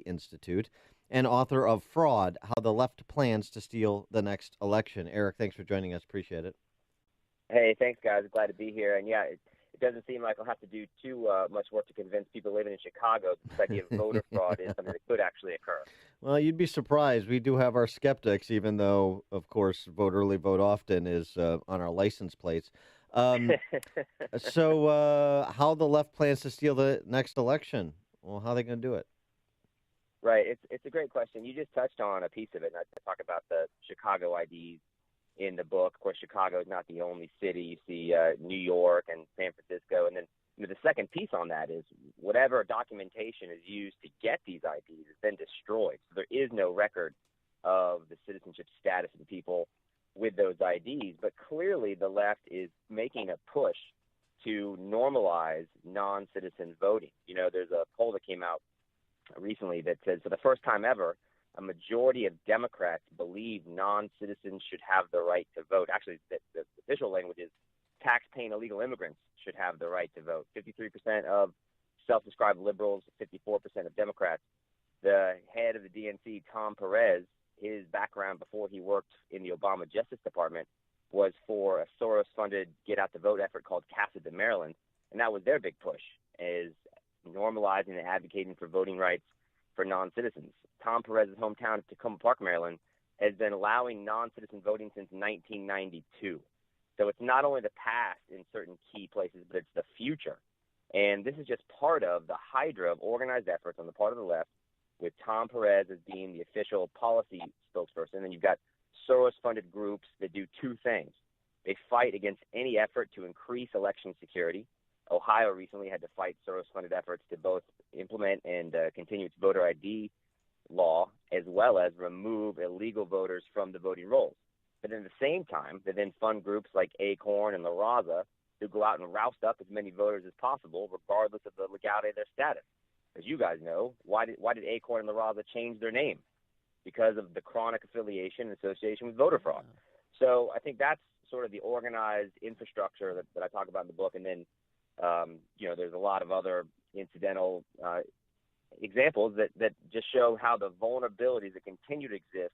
Institute and author of Fraud, How the Left Plans to Steal the Next Election. Eric, thanks for joining us. Appreciate it. Hey, thanks, guys. Glad to be here. And, yeah, it doesn't seem like I'll have to do too much work to convince people living in Chicago that this idea of voter fraud is something that could actually occur. Well, you'd be surprised. We do have our skeptics, even though, of course, vote early, vote often is on our license plates. So how the left plans to steal the next election? Well, how are they going to do it? Right. It's a great question. You just touched on a piece of it. And I talk about the Chicago IDs in the book. Of course, Chicago is not the only city. You see New York and San Francisco. And then the second piece on that is whatever documentation is used to get these IDs is then destroyed. So there is no record of the citizenship status of the people with those IDs. But clearly the left is making a push to normalize non-citizen voting. You know, there's a poll that came out recently that says for the first time ever, a majority of Democrats believe non-citizens should have the right to vote. Actually, the official language is tax-paying illegal immigrants should have the right to vote. 53% of self-described liberals, 54% of Democrats. The head of the DNC, Tom Perez, his background before he worked in the Obama Justice Department was for a Soros-funded get-out-the-vote effort called Casa de Maryland, and that was their big push, is normalizing and advocating for voting rights for non-citizens. Tom Perez's hometown of Tacoma Park, Maryland, has been allowing non-citizen voting since 1992. So it's not only the past in certain key places, but it's the future. And this is just part of the hydra of organized efforts on the part of the left, with Tom Perez as being the official policy spokesperson. And you've got Soros-funded groups that do two things. They fight against any effort to increase election security. Ohio recently had to fight Soros-funded efforts to both implement and continue its voter ID law, as well as remove illegal voters from the voting rolls. But at the same time, they then fund groups like Acorn and La Raza who go out and roust up as many voters as possible, regardless of the legality of their status. As you guys know, why did Acorn and La Raza change their name? Because of the chronic affiliation and association with voter fraud. So I think that's sort of the organized infrastructure that I talk about in the book. And then, there's a lot of other incidental examples that just show how the vulnerabilities that continue to exist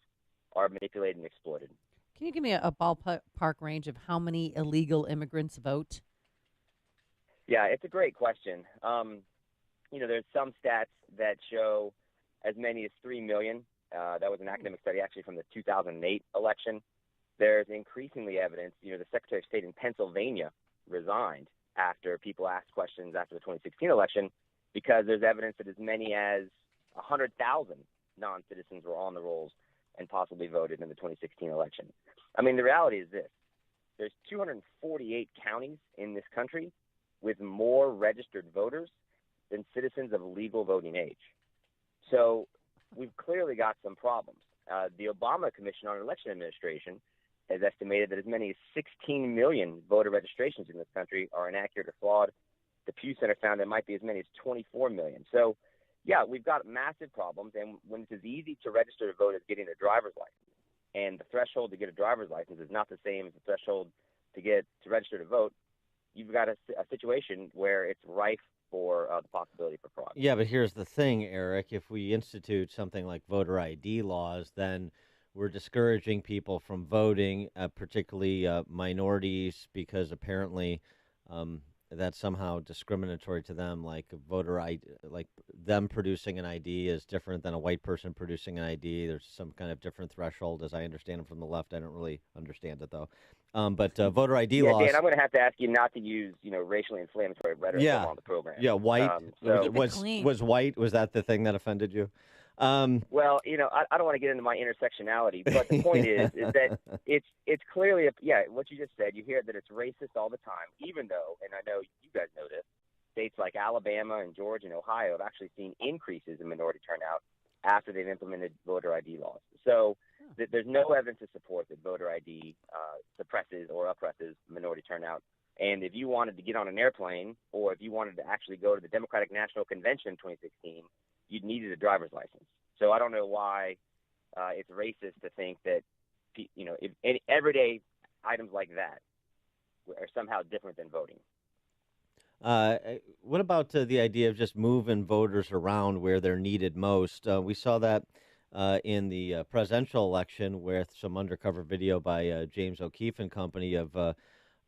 are manipulated and exploited. Can you give me a ballpark range of how many illegal immigrants vote? Yeah, it's a great question. There's some stats that show as many as 3 million. That was an academic study actually from the 2008 election. There's increasingly evidence, the Secretary of State in Pennsylvania resigned after people asked questions after the 2016 election because there's evidence that as many as 100,000 non-citizens were on the rolls and possibly voted in the 2016 election. I mean, the reality is this. There's 248 counties in this country with more registered voters than citizens of legal voting age. So we've clearly got some problems. The Obama Commission on Election Administration has estimated that as many as 16 million voter registrations in this country are inaccurate or flawed. The Pew Center found there might be as many as 24 million. So, yeah, we've got massive problems, and when it's as easy to register to vote as getting a driver's license, and the threshold to get a driver's license is not the same as the threshold to register to vote, you've got a situation where it's rife for the possibility for fraud. Yeah, but here's the thing, Eric. If we institute something like voter ID laws, then we're discouraging people from voting, particularly minorities, because apparently that's somehow discriminatory to them. Like voter ID, like them producing an ID is different than a white person producing an ID. There's some kind of different threshold, as I understand it from the left. I don't really understand it though. But voter ID laws. Dan, I'm going to have to ask you not to use, racially inflammatory rhetoric on the program. Yeah, white So, was white. Was that the thing that offended you? Well, I don't want to get into my intersectionality, but the point is that it's clearly what you just said. You hear that it's racist all the time, even though, and I know you guys know this, states like Alabama and Georgia and Ohio have actually seen increases in minority turnout after they've implemented voter ID laws. So there's no evidence to support that voter ID suppresses or oppresses minority turnout. And if you wanted to get on an airplane, or if you wanted to actually go to the Democratic National Convention in 2016, you'd needed a driver's license. So I don't know why it's racist to think that, if any everyday items like that are somehow different than voting. What about the idea of just moving voters around where they're needed most? We saw that in the presidential election with some undercover video by James O'Keefe and company of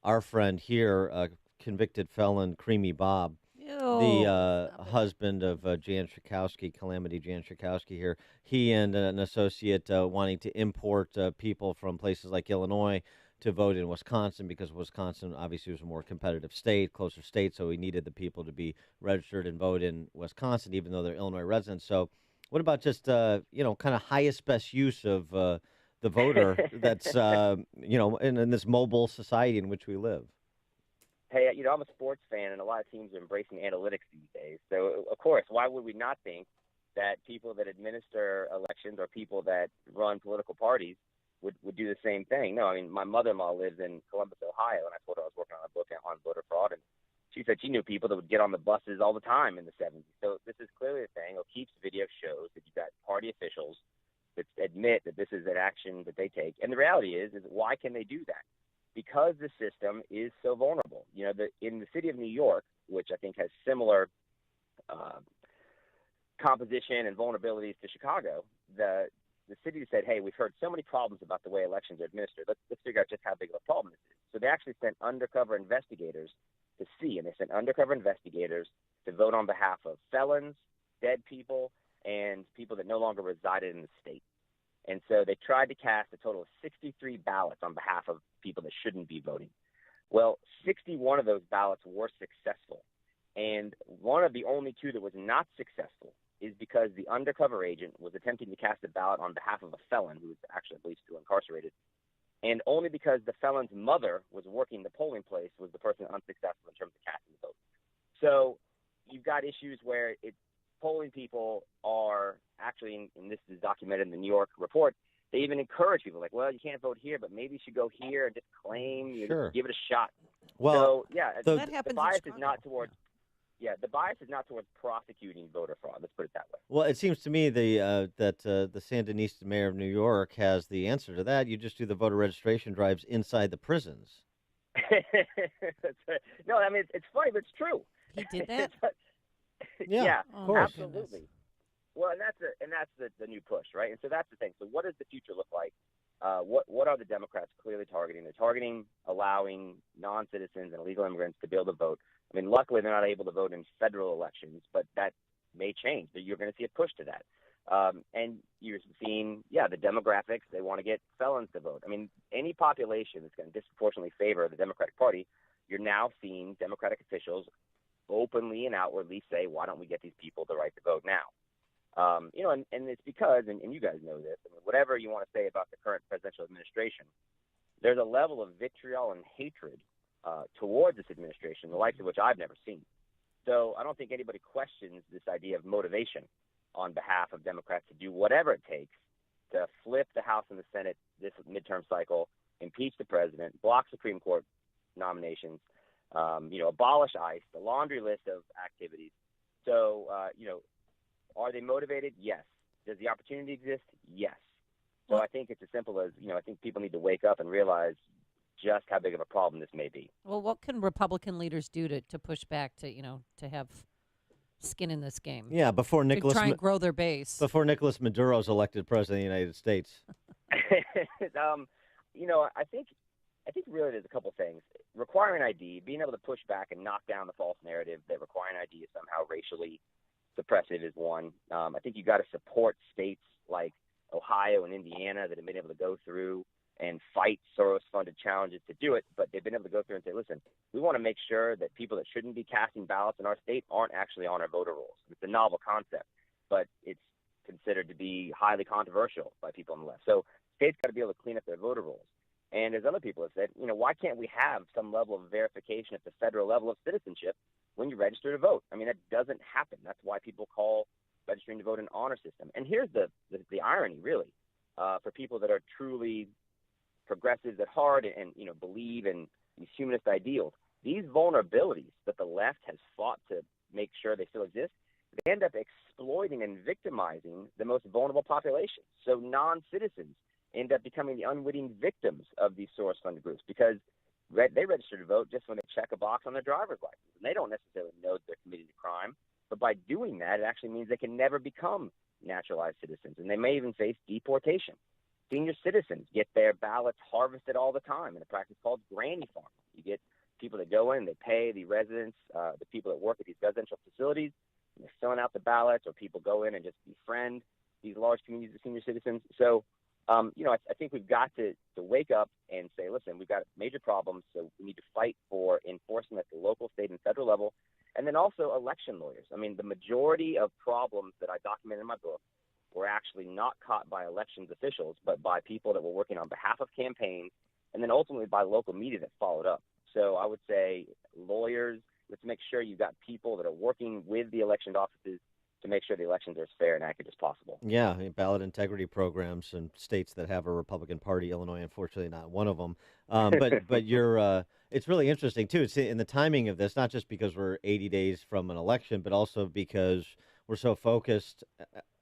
our friend here, convicted felon Creamy Bob, the husband of Jan Schakowsky, Calamity Jan Schakowsky here. He and an associate wanting to import people from places like Illinois to vote in Wisconsin because Wisconsin obviously was a more competitive state, closer state, so he needed the people to be registered and vote in Wisconsin, even though they're Illinois residents. So what about just, kind of highest best use of the voter that's, in this mobile society in which we live? Hey, I'm a sports fan, and a lot of teams are embracing analytics these days. So, of course, why would we not think that people that administer elections or people that run political parties would do the same thing? No, I mean, my mother-in-law lives in Columbus, Ohio, and I told her I was working on a book on voter fraud, and she said she knew people that would get on the buses all the time in the 70s. So this is clearly a thing. O'Keefe's video shows that you've got party officials that admit that this is an action that they take. And the reality is why can they do that? Because the system is so vulnerable. In the city of New York, which I think has similar composition and vulnerabilities to Chicago, the city said, hey, we've heard so many problems about the way elections are administered. Let's figure out just how big of a problem this is. So they actually sent undercover investigators to see, and they sent undercover investigators to vote on behalf of felons, dead people, and people that no longer resided in the state. And so they tried to cast a total of 63 ballots on behalf of people that shouldn't be voting. Well, 61 of those ballots were successful. And one of the only two that was not successful is because the undercover agent was attempting to cast a ballot on behalf of a felon who was actually, I believe, still incarcerated. And only because the felon's mother was working the polling place was the person unsuccessful in terms of casting the vote. So you've got issues where polling people are actually, and this is documented in the New York report, they even encourage people like, well, you can't vote here, but maybe you should go here and just claim, give it a shot. Well, so, yeah, that happens the bias is not towards prosecuting voter fraud. Let's put it that way. Well, it seems to me that the Sandinista mayor of New York has the answer to that. You just do the voter registration drives inside the prisons. No, I mean, it's funny, but it's true. He did that? Yeah, of course. absolutely. Well, and that's the new push, right? And so that's the thing. So what does the future look like? What are the Democrats clearly targeting? They're targeting allowing non-citizens and illegal immigrants to be able to vote. I mean, luckily they're not able to vote in federal elections, but that may change. You're going to see a push to that. And you're seeing, the demographics, they want to get felons to vote. I mean, any population that's going to disproportionately favor the Democratic Party, you're now seeing Democratic officials openly and outwardly say, why don't we get these people the right to vote now? And it's because, and you guys know this, I mean, whatever you want to say about the current presidential administration, there's a level of vitriol and hatred towards this administration, the likes of which I've never seen. So I don't think anybody questions this idea of motivation on behalf of Democrats to do whatever it takes to flip the House and the Senate this midterm cycle, impeach the president, block Supreme Court nominations, abolish ICE, the laundry list of activities. So, are they motivated? Yes. Does the opportunity exist? Yes. So I think it's as simple as, I think people need to wake up and realize just how big of a problem this may be. Well, what can Republican leaders do to push back to have skin in this game? Yeah, before Nicolas try and grow their base. Before Nicolas Maduro's elected president of the United States. I think really there's a couple things. Requiring ID, being able to push back and knock down the false narrative that requiring ID is somehow racially suppressive is one. I think you got to support states like Ohio and Indiana that have been able to go through and fight Soros-funded challenges to do it, but they've been able to go through and say, listen, we want to make sure that people that shouldn't be casting ballots in our state aren't actually on our voter rolls. It's a novel concept, but it's considered to be highly controversial by people on the left. So states got to be able to clean up their voter rolls. And as other people have said, why can't we have some level of verification at the federal level of citizenship when you register to vote? I mean, that doesn't happen. That's why people call registering to vote an honor system. And here's the irony, really, for people that are truly progressives at heart and believe in these humanist ideals. These vulnerabilities that the left has fought to make sure they still exist, they end up exploiting and victimizing the most vulnerable populations. So non-citizens end up becoming the unwitting victims of these Soros-funded groups because they register to vote just when they check a box on their driver's license. And they don't necessarily know that they're committing a crime, but by doing that, it actually means they can never become naturalized citizens, and they may even face deportation. Senior citizens get their ballots harvested all the time in a practice called granny farming. You get people that go in, they pay the residents, the people that work at these residential facilities, and they're filling out the ballots, or people go in and just befriend these large communities of senior citizens. So, I think we've got to wake up and say, listen, we've got major problems, so we need to fight for enforcement at the local, state, and federal level, and then also election lawyers. I mean, the majority of problems that I documented in my book were actually not caught by elections officials, but by people that were working on behalf of campaigns, and then ultimately by local media that followed up. So I would say lawyers, let's make sure you've got people that are working with the election offices to make sure the elections are as fair and accurate as possible. Yeah, ballot integrity programs in states that have a Republican Party. Illinois, unfortunately, not one of them. But you're, it's really interesting, too. It's in the timing of this, not just because we're 80 days from an election, but also because we're so focused,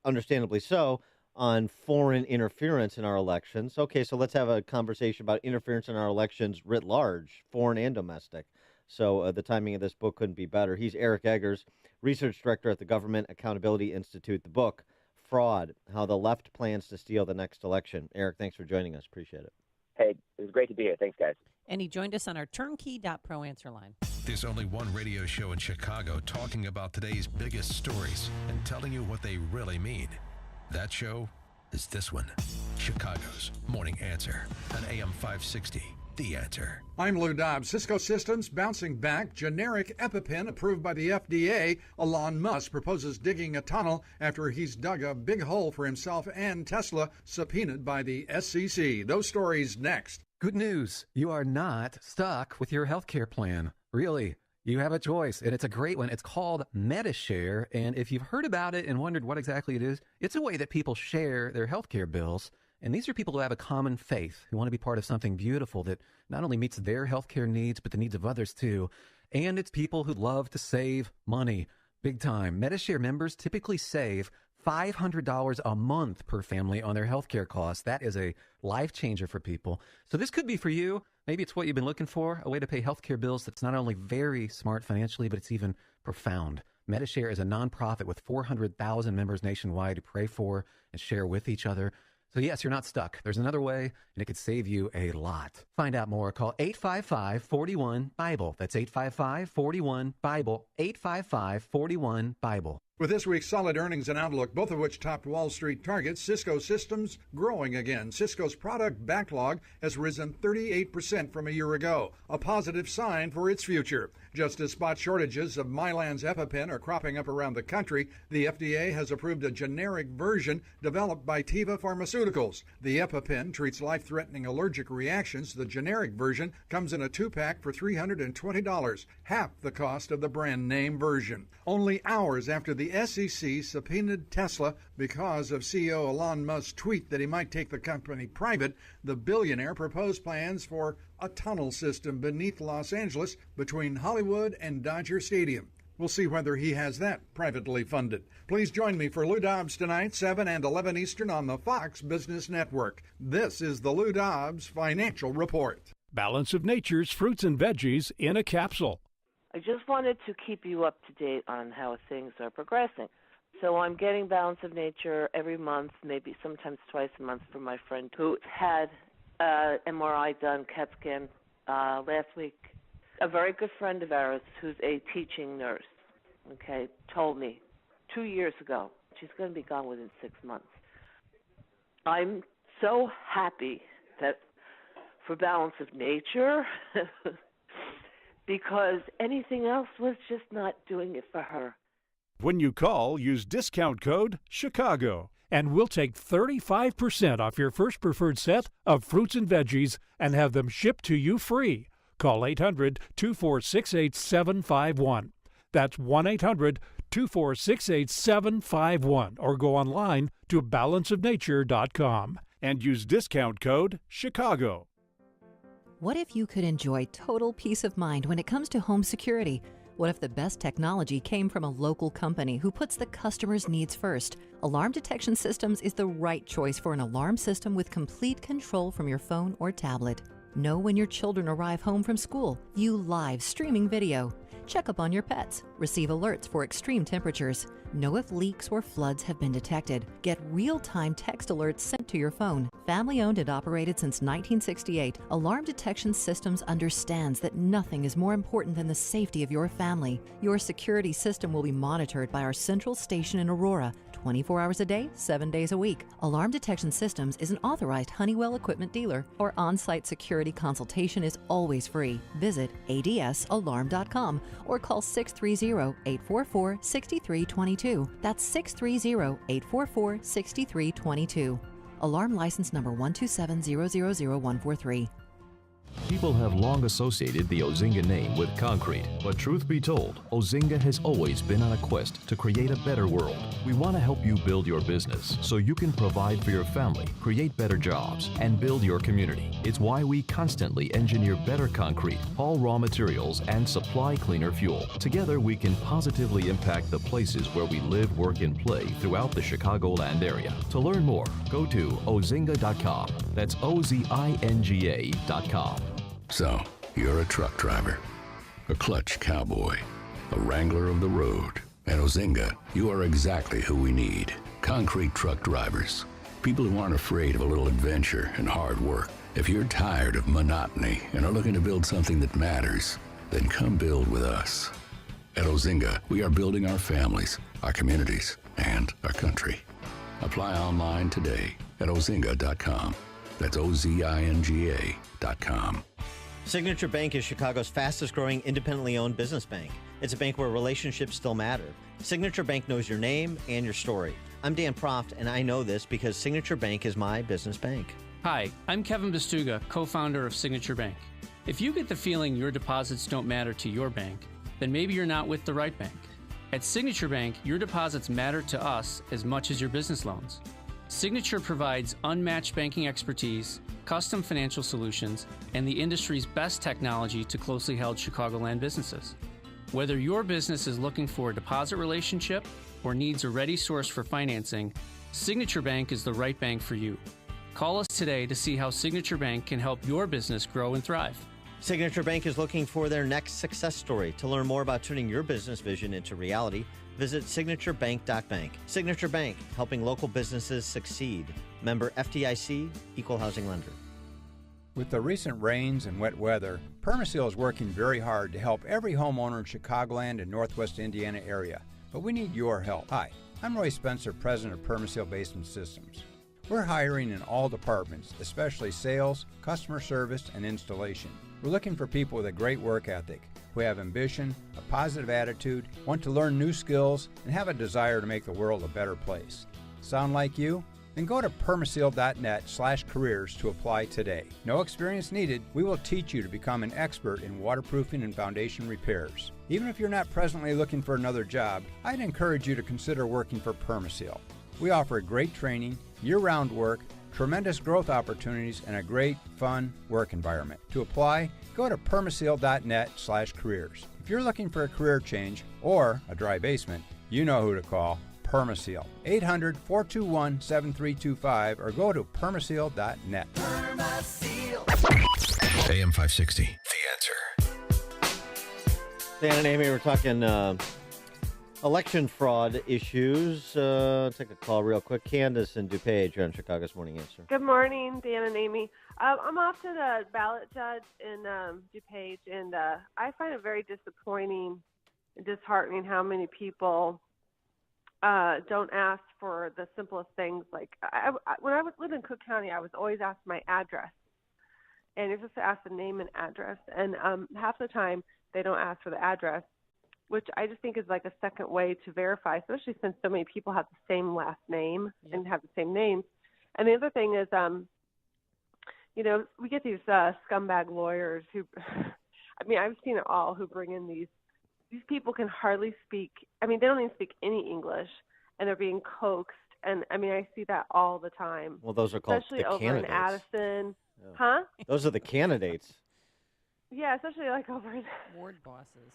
understandably so, on foreign interference in our elections. Okay, so let's have a conversation about interference in our elections writ large, foreign and domestic. So the timing of this book couldn't be better. He's Eric Eggers, research director at the Government Accountability Institute. The book, Fraud, How the Left Plans to Steal the Next Election. Eric, thanks for joining us. Appreciate it. Hey, it was great to be here. Thanks, guys. And he joined us on our turnkey.pro answer line. There's only one radio show in Chicago talking about today's biggest stories and telling you what they really mean. That show is this one, Chicago's Morning Answer on AM 560. The Answer. I'm Lou Dobbs. Cisco Systems bouncing back. Generic EpiPen approved by the FDA. Elon Musk proposes digging a tunnel after he's dug a big hole for himself, and Tesla subpoenaed by the SEC. Those stories next. Good news. You are not stuck with your healthcare plan. Really. You have a choice, and it's a great one. It's called Medi-Share, and if you've heard about it and wondered what exactly it is, it's a way that people share their healthcare bills. And these are people who have a common faith, who want to be part of something beautiful that not only meets their healthcare needs, but the needs of others too. And it's people who love to save money, big time. Medi-Share members typically save $500 a month per family on their healthcare costs. That is a life changer for people. So this could be for you. Maybe it's what you've been looking for, a way to pay healthcare bills that's not only very smart financially, but it's even profound. MediShare is a nonprofit with 400,000 members nationwide who pray for and share with each other. So yes, you're not stuck. There's another way, and it could save you a lot. Find out more. Call 855-41-BIBLE. That's 855-41-BIBLE. 855-41-BIBLE. With this week's solid earnings and outlook, both of which topped Wall Street targets, Cisco Systems growing again. Cisco's product backlog has risen 38% from a year ago, a positive sign for its future. Just as spot shortages of Mylan's EpiPen are cropping up around the country, the FDA has approved a generic version developed by Teva Pharmaceuticals. The EpiPen treats life-threatening allergic reactions. The generic version comes in a 2-pack for $320, half the cost of the brand name version. Only hours after the SEC subpoenaed Tesla because of CEO Elon Musk's tweet that he might take the company private, the billionaire proposed plans for a tunnel system beneath Los Angeles between Hollywood and Dodger Stadium. We'll see whether he has that privately funded. Please join me for Lou Dobbs tonight, 7 and 11 Eastern on the Fox Business Network. This is the Lou Dobbs Financial Report. Balance of Nature's fruits and veggies in a capsule. I just wanted to keep you up to date on how things are progressing. So I'm getting Balance of Nature every month, maybe sometimes twice a month from my friend who had MRI done, CAT scan last week. A very good friend of ours who's a teaching nurse, told me 2 years ago she's going to be gone within 6 months. I'm so happy that for Balance of Nature because anything else was just not doing it for her. When you call, use discount code CHICAGO, and we'll take 35% off your first preferred set of fruits and veggies and have them shipped to you free. Call 800-246-8751. That's 1-800-246-8751, or go online to balanceofnature.com and use discount code CHICAGO. What if you could enjoy total peace of mind when it comes to home security? What if the best technology came from a local company who puts the customer's needs first? Alarm Detection Systems is the right choice for an alarm system with complete control from your phone or tablet. Know when your children arrive home from school. View live streaming video. Check up on your pets. Receive alerts for extreme temperatures. Know if leaks or floods have been detected. Get real-time text alerts sent to your phone. Family-owned and operated since 1968, Alarm Detection Systems understands that nothing is more important than the safety of your family. Your security system will be monitored by our central station in Aurora, 24 hours a day, 7 days a week. Alarm Detection Systems is an authorized Honeywell equipment dealer. Our on-site security consultation is always free. Visit adsalarm.com or call 630-844-6322. That's 630-844-6322. Alarm license number 127000143. People have long associated the Ozinga name with concrete, but truth be told, Ozinga has always been on a quest to create a better world. We want to help you build your business so you can provide for your family, create better jobs, and build your community. It's why we constantly engineer better concrete, haul raw materials, and supply cleaner fuel. Together, we can positively impact the places where we live, work, and play throughout the Chicagoland area. To learn more, go to ozinga.com. That's OZINGA.com. So, you're a truck driver, a clutch cowboy, a wrangler of the road. At Ozinga, you are exactly who we need. Concrete truck drivers. People who aren't afraid of a little adventure and hard work. If you're tired of monotony and are looking to build something that matters, then come build with us. At Ozinga, we are building our families, our communities, and our country. Apply online today at ozinga.com. That's OZINGA.com. Signature Bank is Chicago's fastest growing independently owned business bank. It's a bank where relationships still matter. Signature Bank knows your name and your story. I'm Dan Proft, and I know this because Signature Bank is my business bank. Hi, I'm Kevin Bastuga, co-founder of Signature Bank. If you get the feeling your deposits don't matter to your bank, then maybe you're not with the right bank. At Signature Bank, your deposits matter to us as much as your business loans. Signature provides unmatched banking expertise, custom financial solutions, and the industry's best technology to closely held Chicagoland businesses. Whether your business is looking for a deposit relationship or needs a ready source for financing, Signature Bank is the right bank for you. Call us today to see how Signature Bank can help your business grow and thrive. Signature Bank is looking for their next success story. To learn more about turning your business vision into reality, visit signaturebank.bank. Signature Bank, helping local businesses succeed. Member FDIC, Equal Housing Lender. With the recent rains and wet weather, Permaseal is working very hard to help every homeowner in Chicagoland and Northwest Indiana area. But we need your help. Hi, I'm Roy Spencer, president of Permaseal Basement Systems. We're hiring in all departments, especially sales, customer service, and installation. We're looking for people with a great work ethic, who have ambition, a positive attitude, want to learn new skills, and have a desire to make the world a better place. Sound like you? Then go to permaseal.net/careers to apply today. No experience needed. We will teach you to become an expert in waterproofing and foundation repairs. Even if you're not presently looking for another job, I'd encourage you to consider working for Permaseal. We offer great training, year-round work, tremendous growth opportunities, and a great, fun work environment. To apply, go to permaseal.net/careers. If you're looking for a career change or a dry basement, you know who to call. Permaseal. 800-421-7325 or go to permaseal.net. AM 560, The Answer. Dan and Amy, we're talking election fraud issues. Take a call real quick. Candace in DuPage, you're on Chicago's Morning Answer. Good morning, Dan and Amy. I'm off to the ballot judge in DuPage, and I find it very disappointing and disheartening how many people don't ask for the simplest things. Like when I lived in Cook County, I was always asked my address, and you're supposed to ask the name and address. And half the time they don't ask for the address, which I just think is like a second way to verify, especially since so many people have the same last name and have the same names. And the other thing is, we get these scumbag lawyers who, I mean, I've seen it all, who bring in these people can hardly speak. I mean, they don't even speak any English, and they're being coaxed. And I mean, I see that all the time. Well, those are called especially the over candidates. in Addison. Yeah. Huh? Those are the candidates. Yeah, especially like over in ward bosses.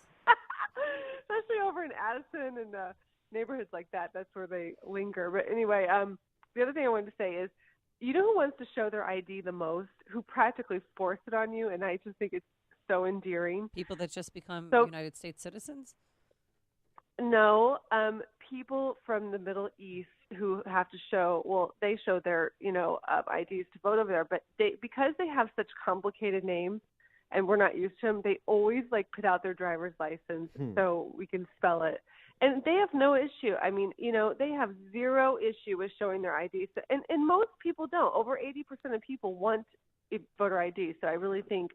Especially over in Addison and neighborhoods like that. That's where they linger. But anyway, the other thing I wanted to say is, you know who wants to show their ID the most? Who practically force it on you? And I just think it's so endearing. People that just become United States citizens? No, people from the Middle East who have to show, they show their, IDs to vote over there, but because they have such complicated names and we're not used to them, they always put out their driver's license so we can spell it. And they have no issue. I mean, they have zero issue with showing their IDs. And most people don't. Over 80% of people want a voter ID. So I really think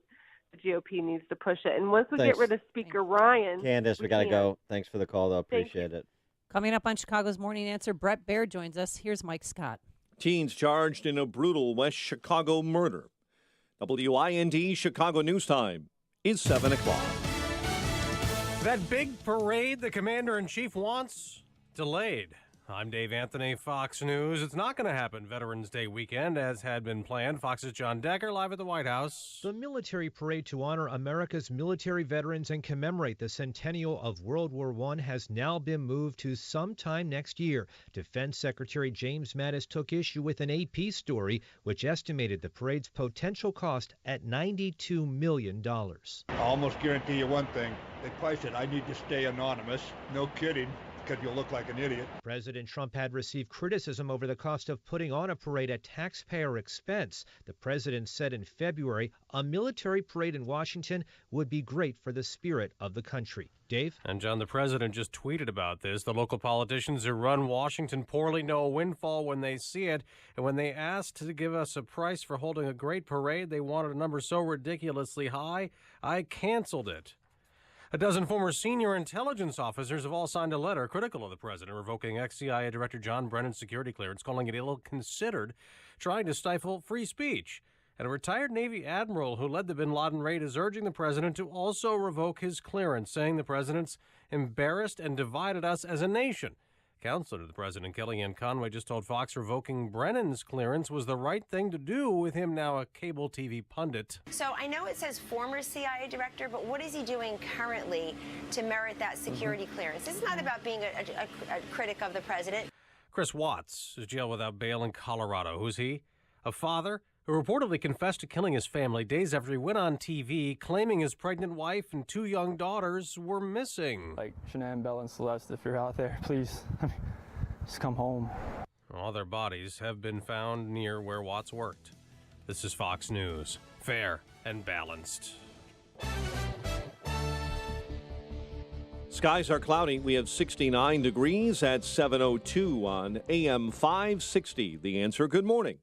the GOP needs to push it. And once we get rid of Speaker Ryan. Candace, we got to go. Thanks for the call, though. Appreciate it. Coming up on Chicago's Morning Answer, Brett Baer joins us. Here's Mike Scott. Teens charged in a brutal West Chicago murder. WIND Chicago News Time is 7 o'clock. That big parade the commander-in-chief wants, delayed. I'm Dave Anthony, Fox News. It's not going to happen Veterans Day weekend as had been planned. Fox's John Decker live at the White House. The military parade to honor America's military veterans and commemorate the centennial of World War I has now been moved to sometime next year. Defense Secretary James Mattis took issue with an AP story which estimated the parade's potential cost at $92 million. I almost guarantee you one thing. They probably said, I need to stay anonymous. No kidding. Because you'll look like an idiot. President Trump had received criticism over the cost of putting on a parade at taxpayer expense. The president said in February a military parade in Washington would be great for the spirit of the country. Dave? And John, the president just tweeted about this. The local politicians who run Washington poorly know a windfall when they see it. And when they asked to give us a price for holding a great parade, they wanted a number so ridiculously high, I canceled it. A dozen former senior intelligence officers have all signed a letter critical of the president, revoking ex-CIA Director John Brennan's security clearance, calling it ill-considered, trying to stifle free speech. And a retired Navy admiral who led the bin Laden raid is urging the president to also revoke his clearance, saying the president's embarrassed and divided us as a nation. Counselor to the president, Kellyanne Conway, just told Fox revoking Brennan's clearance was the right thing to do, with him now a cable TV pundit. So I know it says former CIA director, but what is he doing currently to merit that security clearance? This is not about being a critic of the president. Chris Watts is jailed without bail in Colorado. Who's he? A father who reportedly confessed to killing his family days after he went on TV claiming his pregnant wife and 2 young daughters were missing. Like, Shanann, Bella, and Celeste, if you're out there, please, just come home. All their bodies have been found near where Watts worked. This is Fox News. Fair and balanced. Skies are cloudy. We have 69 degrees at 7:02 on AM 560. The Answer. Good morning.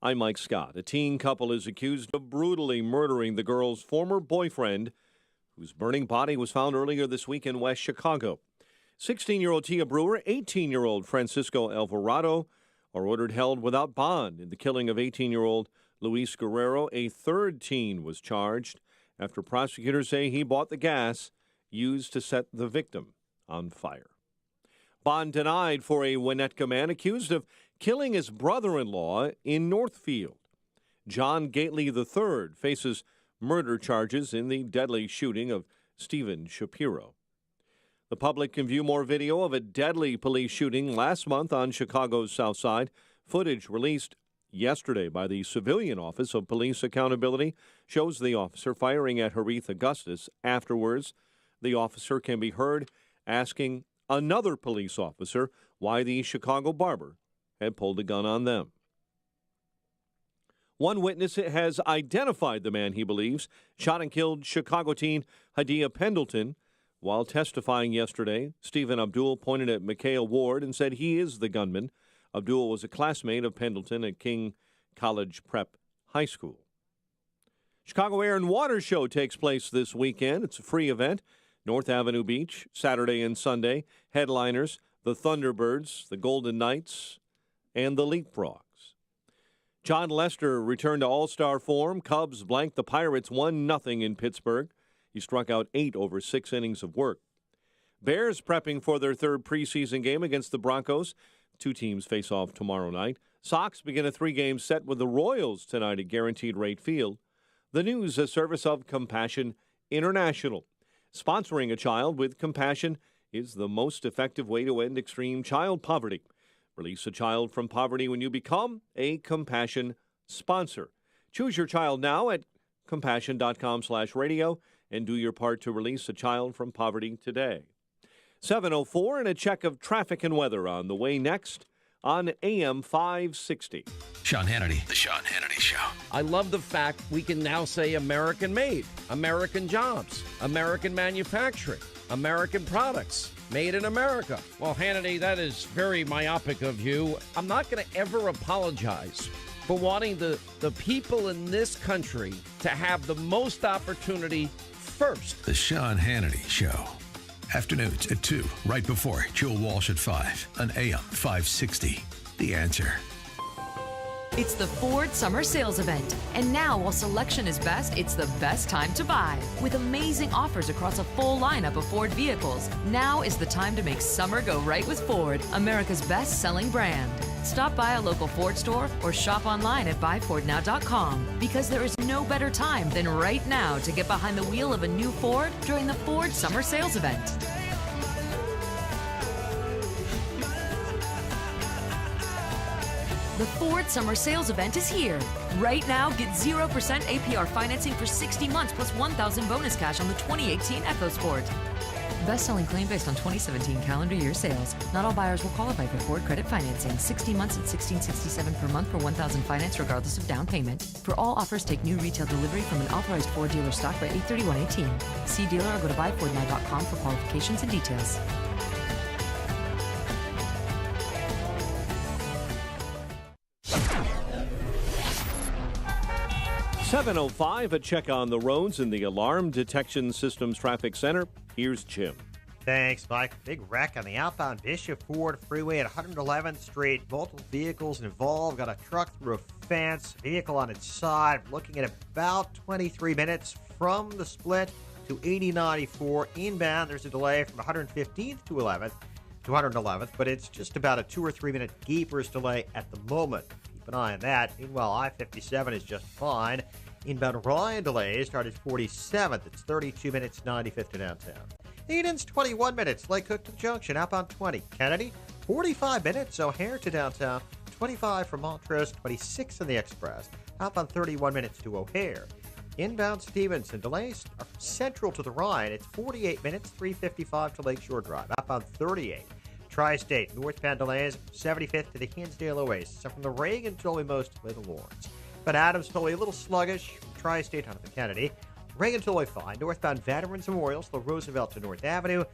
I'm Mike Scott. A teen couple is accused of brutally murdering the girl's former boyfriend, whose burning body was found earlier this week in West Chicago. 16-year-old Tia Brewer, 18-year-old Francisco Alvarado are ordered held without bond in the killing of 18-year-old Luis Guerrero. A third teen was charged after prosecutors say he bought the gas used to set the victim on fire. Bond denied for a Winnetka man accused of killing his brother-in-law in Northfield. John Gately III faces murder charges in the deadly shooting of Stephen Shapiro. The public can view more video of a deadly police shooting last month on Chicago's South Side. Footage released yesterday by the Civilian Office of Police Accountability shows the officer firing at Harith Augustus. Afterwards, the officer can be heard asking another police officer why the Chicago barber had pulled a gun on them. One witness has identified the man he believes shot and killed Chicago teen Hadia Pendleton. While testifying yesterday, Stephen Abdul pointed at Mikhail Ward and said he is the gunman. Abdul was a classmate of Pendleton at King College Prep High School. Chicago Air and Water Show takes place this weekend. It's a free event. North Avenue Beach, Saturday and Sunday. Headliners, the Thunderbirds, the Golden Knights, and the Leapfrogs. John Lester returned to All-Star form. Cubs blanked the Pirates 1-0 in Pittsburgh. He struck out 8 over 6 innings of work. Bears prepping for their third preseason game against the Broncos. 2 teams face off tomorrow night. Sox begin a 3-game set with the Royals tonight at Guaranteed Rate Field. The news, a service of Compassion International. Sponsoring a child with compassion is the most effective way to end extreme child poverty. Release a child from poverty when you become a Compassion sponsor. Choose your child now at compassion.com/radio and do your part to release a child from poverty today. 7:04 and a check of traffic and weather on the way next on AM 560. Sean Hannity, The Sean Hannity Show. I love the fact we can now say American made, American jobs, American manufacturing, American products, made in America. Well, Hannity, that is very myopic of you. I'm not going to ever apologize for wanting the people in this country to have the most opportunity first. The Sean Hannity Show. Afternoons at 2, right before Joel Walsh at 5 on AM 560. The Answer. It's the Ford Summer Sales Event. And now, while selection is best, it's the best time to buy. With amazing offers across a full lineup of Ford vehicles, now is the time to make summer go right with Ford, America's best-selling brand. Stop by a local Ford store or shop online at buyfordnow.com, because there is no better time than right now to get behind the wheel of a new Ford during the Ford Summer Sales Event. The Ford Summer Sales Event is here. Right now, get 0% APR financing for 60 months plus $1,000 bonus cash on the 2018 EcoSport. Best-selling claim based on 2017 calendar year sales. Not all buyers will qualify for Ford credit financing. 60 months at $1,667 per month for $1,000 finance regardless of down payment. For all offers, take new retail delivery from an authorized Ford dealer stock by 8/31/18. See dealer or go to buyfordnow.com for qualifications and details. $7:05, a check on the roads in the Alarm Detection Systems Traffic Center. Here's Jim. Thanks, Mike. Big wreck on the outbound Bishop Ford Freeway at 111th Street. Multiple vehicles involved. Got a truck through a fence, vehicle on its side. Looking at about 23 minutes from the split to 8094 inbound. There's a delay from 115th to 111th, but it's just about a 2 or 3 minute Geepers delay at the moment. Keep an eye on that. Meanwhile, I-57 is just fine. Inbound Ryan delays start at 47th. It's 32 minutes, 95th to downtown. Eden's 21 minutes. Lake Cook to the Junction, outbound 20. Kennedy, 45 minutes. O'Hare to downtown, 25 from Montrose, 26 in the Express. Outbound 31 minutes to O'Hare. Inbound Stevenson, delays are central to the Rhine. It's 48 minutes, 3:55 to Lakeshore Drive. Outbound 38. Tri-State, northbound delays, 75th to the Hinsdale Oasis. So from the Reagan Tully most to the Lawrence. But Adams Tully a little sluggish from Tri-State onto the Kennedy. Reagan Tully fine. Northbound Veterans Memorial, the Roosevelt to North Avenue.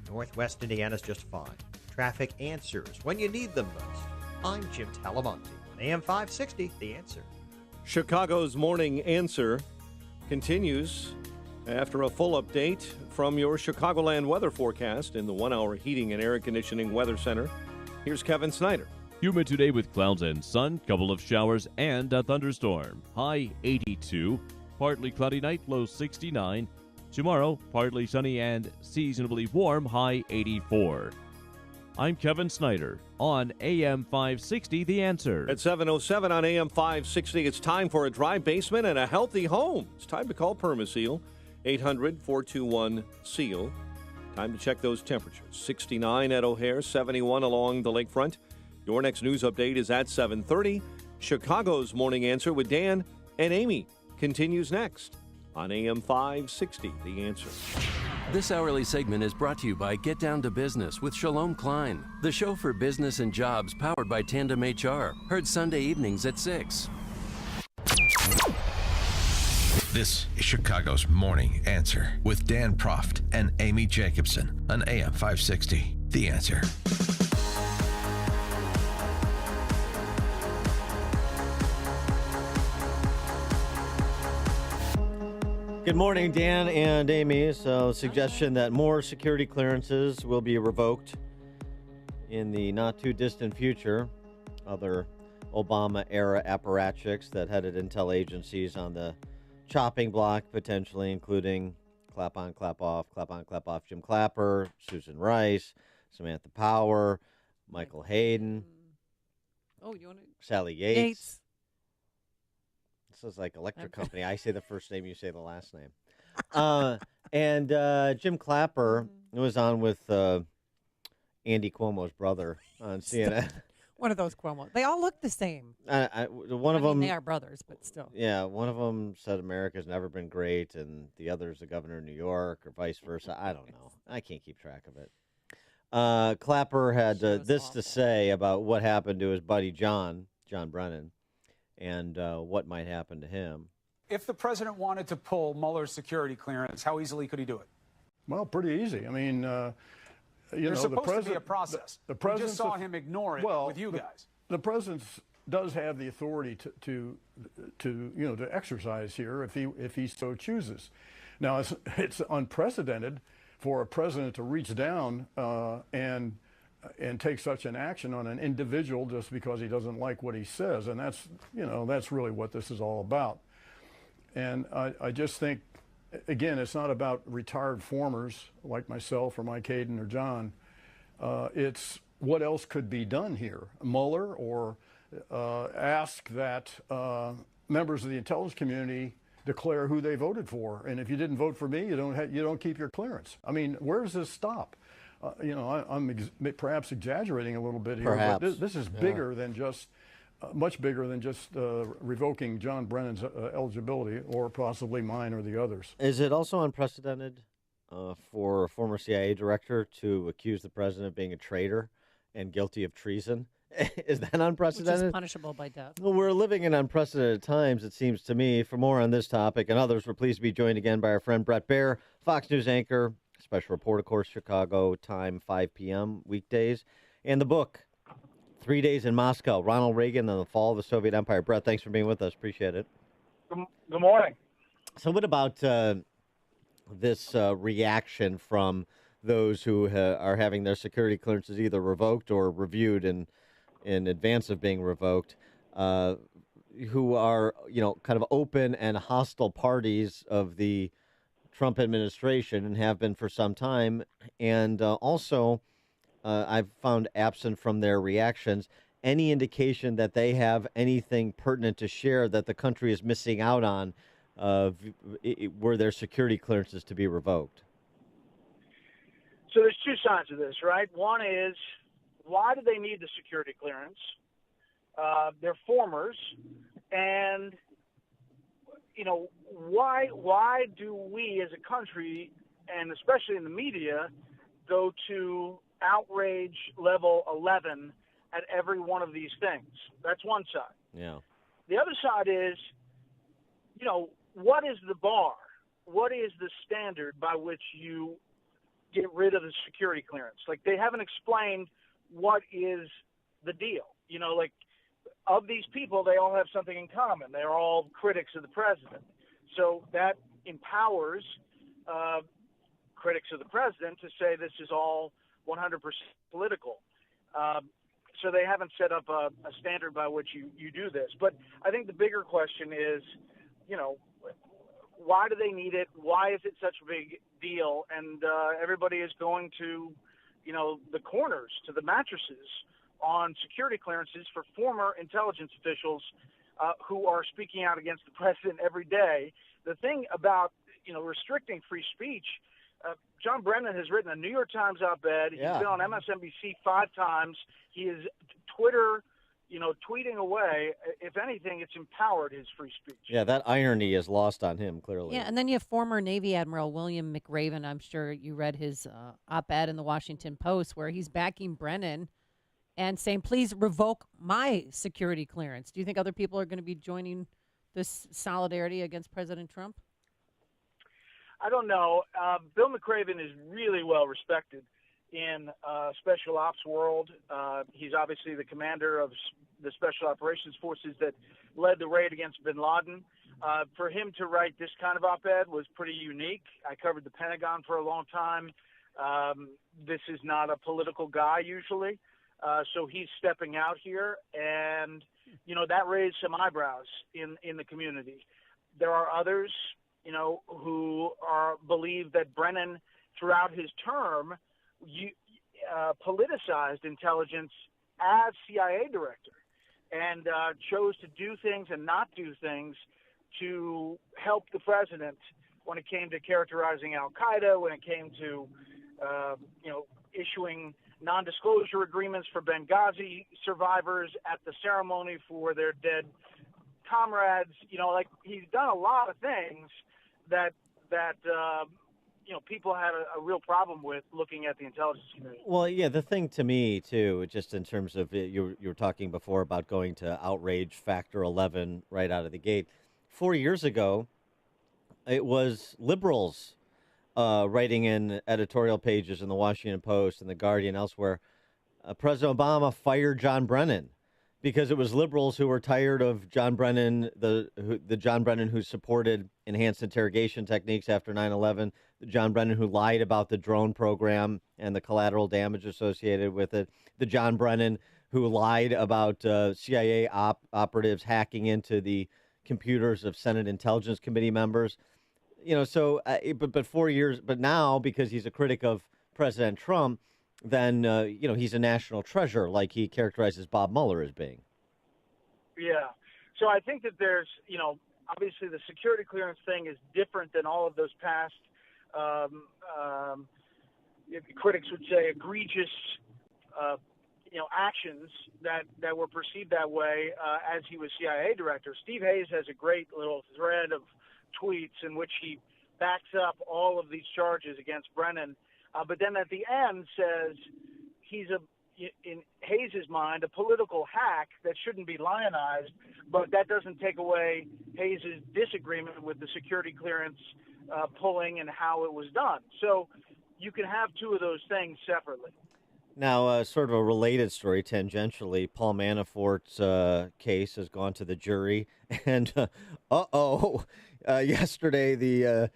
Northwest Indiana's just fine. Traffic answers when you need them most. I'm Jim Talamonte on AM 560, The Answer. Chicago's Morning Answer continues after a full update from your Chicagoland weather forecast in the 1-hour heating and air conditioning weather center. Here's Kevin Snyder. Humid today with clouds and sun, couple of showers and a thunderstorm. High 82, partly cloudy night, low 69. Tomorrow, partly sunny and seasonably warm, high 84. I'm Kevin Snyder on AM 560, The Answer. At 7:07 on AM 560, it's time for a dry basement and a healthy home. It's time to call Permaseal, 800-421-SEAL. Time to check those temperatures. 69 at O'Hare, 71 along the lakefront. Your next news update is at 7:30. Chicago's Morning Answer with Dan and Amy continues next on AM 560, The Answer. This hourly segment is brought to you by Get Down to Business with Shalom Klein, the show for business and jobs powered by Tandem HR. Heard Sunday evenings at 6. This is Chicago's Morning Answer with Dan Proft and Amy Jacobson on AM 560, The Answer. Good morning, Dan and Amy. So, suggestion that more security clearances will be revoked in the not-too-distant future. Other Obama-era apparatchiks that headed intel agencies on the chopping block, potentially including clap on, clap off Jim Clapper, Susan Rice, Samantha Power, Michael Hayden, Sally Yates. This is like electric company. I say the first name, you say the last name. And Jim Clapper was on with Andy Cuomo's brother on CNN. One of those Cuomo. They all look the same. One of them. They are brothers, but still. Yeah, one of them said America's never been great, and the other's the governor of New York, or vice versa. I don't know. I can't keep track of it. Clapper had this to say about what happened to his buddy John Brennan, and what might happen to him. If the president wanted to pull Mueller's security clearance, how easily could he do it? Well, pretty easy. I mean, There's the supposed president, to be a process. The We president just saw him ignore it with you guys. The president does have the authority to exercise here if he so chooses. Now, it's unprecedented for a president to reach down and take such an action on an individual just because he doesn't like what he says, and that's really what this is all about. And I just think, again, it's not about retired formers like myself or Mike Hayden or John. It's what else could be done here. Mueller, or ask that members of the intelligence community declare who they voted for, and if you didn't vote for me, you don't keep your clearance. I mean, where does this stop? I'm perhaps exaggerating a little bit here, but this is bigger than just. Much bigger than just revoking John Brennan's eligibility, or possibly mine or the others. Is it also unprecedented for a former CIA director to accuse the president of being a traitor and guilty of treason? Is that unprecedented? Which is punishable by death. Well, we're living in unprecedented times, it seems to me. For more on this topic and others, we're pleased to be joined again by our friend Bret Baier, Fox News anchor, special report, of course, Chicago time, 5 p.m. weekdays, and the book, 3 Days in Moscow, Ronald Reagan and the Fall of the Soviet Empire. Bret, thanks for being with us. Appreciate it. Good morning. So what about this reaction from those who are having their security clearances either revoked or reviewed in advance of being revoked, who are, kind of open and hostile parties of the Trump administration and have been for some time, and also I've found absent from their reactions any indication that they have anything pertinent to share that the country is missing out on were their security clearances to be revoked? So there's two sides of this, right? One is, why do they need the security clearance? They're formers, and why do we as a country, and especially in the media, go to outrage level 11 at every one of these things? That's one side. Yeah. The other side is, what is the bar? What is the standard by which you get rid of the security clearance? Like, they haven't explained what is the deal. Of these people, they all have something in common. They're all critics of the president. So that empowers critics of the president to say this is all 100% political. So they haven't set up a standard by which you do this. But I think the bigger question is, why do they need it? Why is it such a big deal? And everybody is going to, the corners, to the mattresses on security clearances for former intelligence officials who are speaking out against the president every day. The thing about, restricting free speech, John Brennan has written a New York Times op-ed. He's been on MSNBC 5 times. He is Twitter, tweeting away. If anything, it's empowered his free speech. Yeah, that irony is lost on him, clearly. Yeah, and then you have former Navy Admiral William McRaven. I'm sure you read his op-ed in the Washington Post where he's backing Brennan and saying, please revoke my security clearance. Do you think other people are going to be joining this solidarity against President Trump? I don't know. Bill McRaven is really well respected in special ops world. He's obviously the commander of the Special Operations Forces that led the raid against bin Laden. For him to write this kind of op-ed was pretty unique. I covered the Pentagon for a long time. This is not a political guy usually. So he's stepping out here, and, that raised some eyebrows in the community. There are others, who believe that Brennan, throughout his term, politicized intelligence as CIA director and chose to do things and not do things to help the president when it came to characterizing al-Qaeda, when it came to, issuing non-disclosure agreements for Benghazi survivors at the ceremony for their dead comrades. He's done a lot of things that people had a real problem with looking at the intelligence community. Well, yeah, the thing to me, too, just in terms of you were talking before about going to outrage factor 11 right out of the gate. 4 years ago, it was liberals writing in editorial pages in the Washington Post and the Guardian, elsewhere, President Obama fired John Brennan because it was liberals who were tired of John Brennan, the John Brennan who supported enhanced interrogation techniques after 9/11, the John Brennan who lied about the drone program and the collateral damage associated with it, the John Brennan who lied about CIA operatives hacking into the computers of Senate Intelligence Committee members. But 4 years, but now because he's a critic of President Trump, then, he's a national treasure, like he characterizes Bob Mueller as being. Yeah. So I think that there's, obviously the security clearance thing is different than all of those past, critics would say, egregious, actions that were perceived that way as he was CIA director. Steve Hayes has a great little thread of tweets in which he backs up all of these charges against Brennan. But then at the end says he's in Hayes' mind, a political hack that shouldn't be lionized, but that doesn't take away Hayes' disagreement with the security clearance pulling and how it was done. So you can have two of those things separately. Now, sort of a related story, tangentially, Paul Manafort's case has gone to the jury, and yesterday the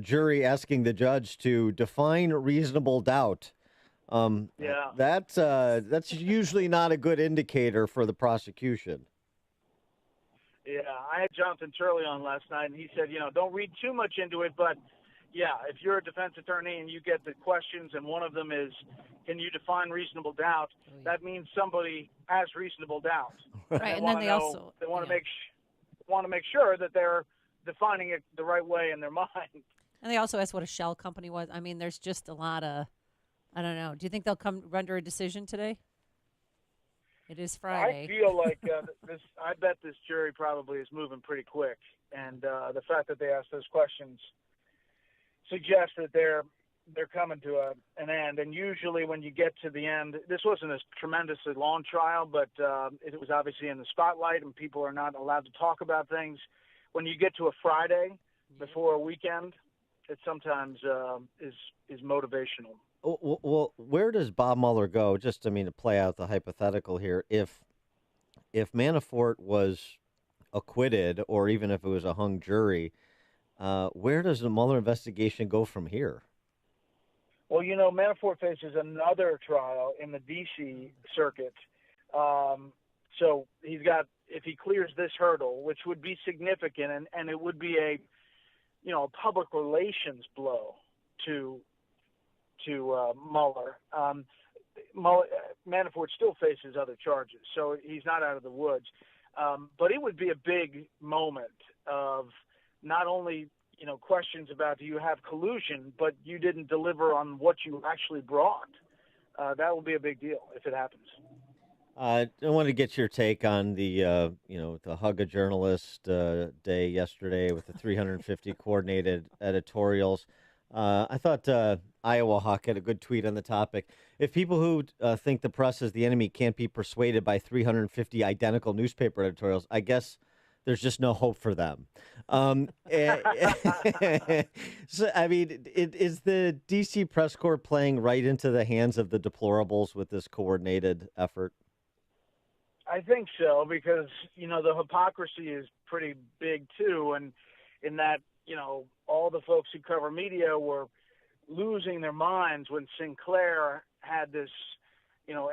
jury asking the judge to define reasonable doubt. That's usually not a good indicator for the prosecution. Yeah, I had Jonathan Turley on last night, and he said, don't read too much into it, but yeah, if you're a defense attorney and you get the questions and one of them is, can you define reasonable doubt? That means somebody has reasonable doubt. Right, and then they also want to make sure that they're defining it the right way in their mind. And they also asked what a shell company was. I mean, there's just a lot of, I don't know. Do you think they'll render a decision today? It is Friday. I feel like this. I bet this jury probably is moving pretty quick, and the fact that they asked those questions suggests that they're coming to an end. And usually, when you get to the end, this wasn't a tremendously long trial, but it was obviously in the spotlight, and people are not allowed to talk about things. When you get to a Friday before a weekend, it sometimes is motivational. Well, where does Bob Mueller go? Just, to play out the hypothetical here, if Manafort was acquitted, or even if it was a hung jury, where does the Mueller investigation go from here? Well, Manafort faces another trial in the D.C. circuit. So he's got, if he clears this hurdle, which would be significant, and it would be a public relations blow to Mueller. Manafort still faces other charges, so he's not out of the woods. But it would be a big moment of not only questions about do you have collusion, but you didn't deliver on what you actually brought. That will be a big deal if it happens. I wanted to get your take on the the Hug a Journalist day yesterday with the 350 coordinated editorials. I thought Iowa Hawk had a good tweet on the topic. If people who think the press is the enemy can't be persuaded by 350 identical newspaper editorials, I guess there's just no hope for them. So, is the D.C. press corps playing right into the hands of the deplorables with this coordinated effort? I think so, because, the hypocrisy is pretty big, too, and in that, all the folks who cover media were losing their minds when Sinclair had this,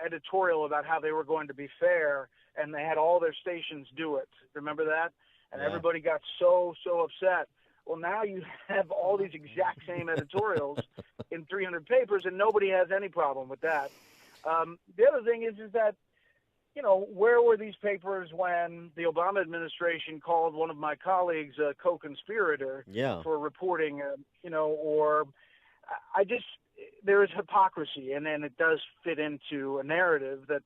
editorial about how they were going to be fair, and they had all their stations do it. Remember that? And everybody got so upset. Well, now you have all these exact same editorials in 300 papers, and nobody has any problem with that. The other thing is that, where were these papers when the Obama administration called one of my colleagues a co-conspirator for reporting, there is hypocrisy, and then it does fit into a narrative that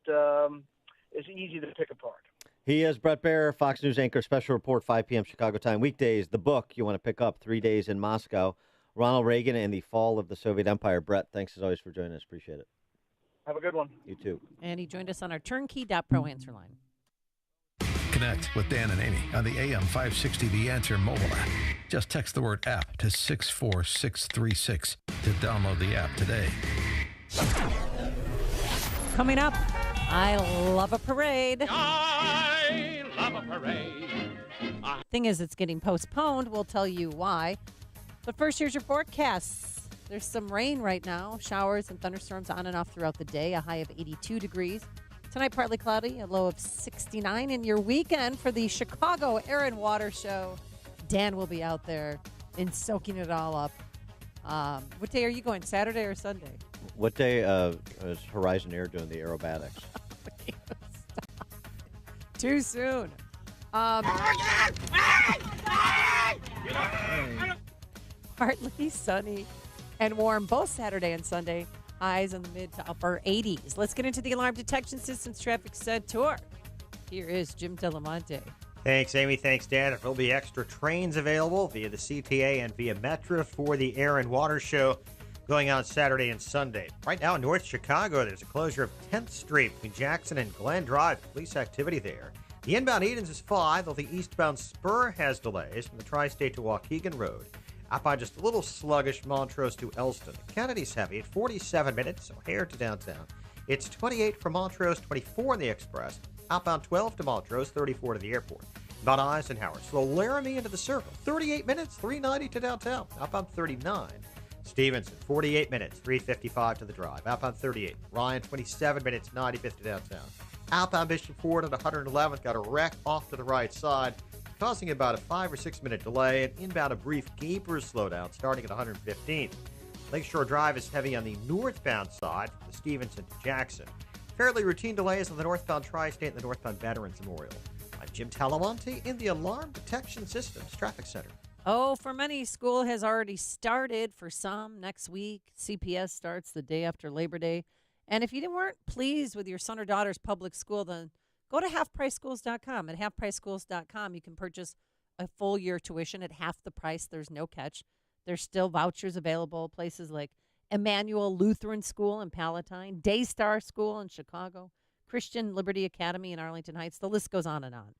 is easy to pick apart. He is Bret Baier, Fox News anchor, special report, 5 p.m. Chicago time. Weekdays, the book you want to pick up, 3 Days in Moscow, Ronald Reagan and the Fall of the Soviet Empire. Bret, thanks as always for joining us. Appreciate it. Have a good one. You too. And he joined us on our turnkey.pro answer line. Connect with Dan and Amy on the AM 560 The Answer mobile app. Just text the word app to 64636 to download the app today. Coming up, I love a parade. I love a parade. Thing is, it's getting postponed. We'll tell you why. But first, here's your forecasts. There's some rain right now. Showers and thunderstorms on and off throughout the day. A high of 82 degrees. Tonight, partly cloudy. A low of 69. And your weekend for the Chicago Air and Water Show. Dan will be out there and soaking it all up. What day are you going? Saturday or Sunday? What day is Horizon Air doing the aerobatics? Too soon. Partly sunny and warm both Saturday and Sunday. Highs in the mid to upper 80s. Let's get into the Alarm Detection Systems Traffic Center. Here is Jim Delamonte. Thanks, Amy. Thanks, Dan. There will be extra trains available via the CTA and via Metra for the Air and Water Show going on Saturday and Sunday. Right now in North Chicago, there's a closure of 10th Street between Jackson and Glen Drive. Police activity there. The inbound Edens is 5, though the eastbound Spur has delays from the Tri-State to Waukegan Road. Outbound just a little sluggish, Montrose to Elston. Kennedy's heavy at 47 minutes, O'Hare to downtown. It's 28 from Montrose, 24 in the Express. Outbound 12 to Montrose, 34 to the airport. About Eisenhower, slow Laramie into the Circle. 38 minutes, 390 to downtown. Outbound 39. Stevenson, 48 minutes, 355 to the drive. Outbound 38. Ryan, 27 minutes, 95th to downtown. Outbound Bishop Ford at 111th got a wreck off to the right side, causing about a 5 or 6 minute delay, and inbound a brief Gapers slowdown starting at 115th. Lakeshore Drive is heavy on the northbound side from the Stevenson to Jackson. Fairly routine delays on the northbound Tri-State and the northbound Veterans Memorial. I'm Jim Talamonte in the Alarm Detection Systems Traffic Center. Oh, for many, school has already started. For some, next week. CPS starts the day after Labor Day. And if you weren't pleased with your son or daughter's public school, then go to halfpriceschools.com. At halfpriceschools.com, you can purchase a full year tuition at half the price. There's no catch. There's still vouchers available. Places like Emmanuel Lutheran School in Palatine, Daystar School in Chicago, Christian Liberty Academy in Arlington Heights. The list goes on and on.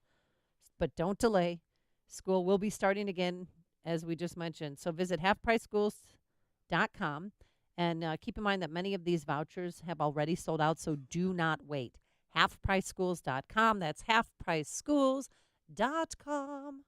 But don't delay. School will be starting again, as we just mentioned. So visit halfpriceschools.com. And keep in mind that many of these vouchers have already sold out, so do not wait. halfpriceschools.com. That's halfpriceschools.com.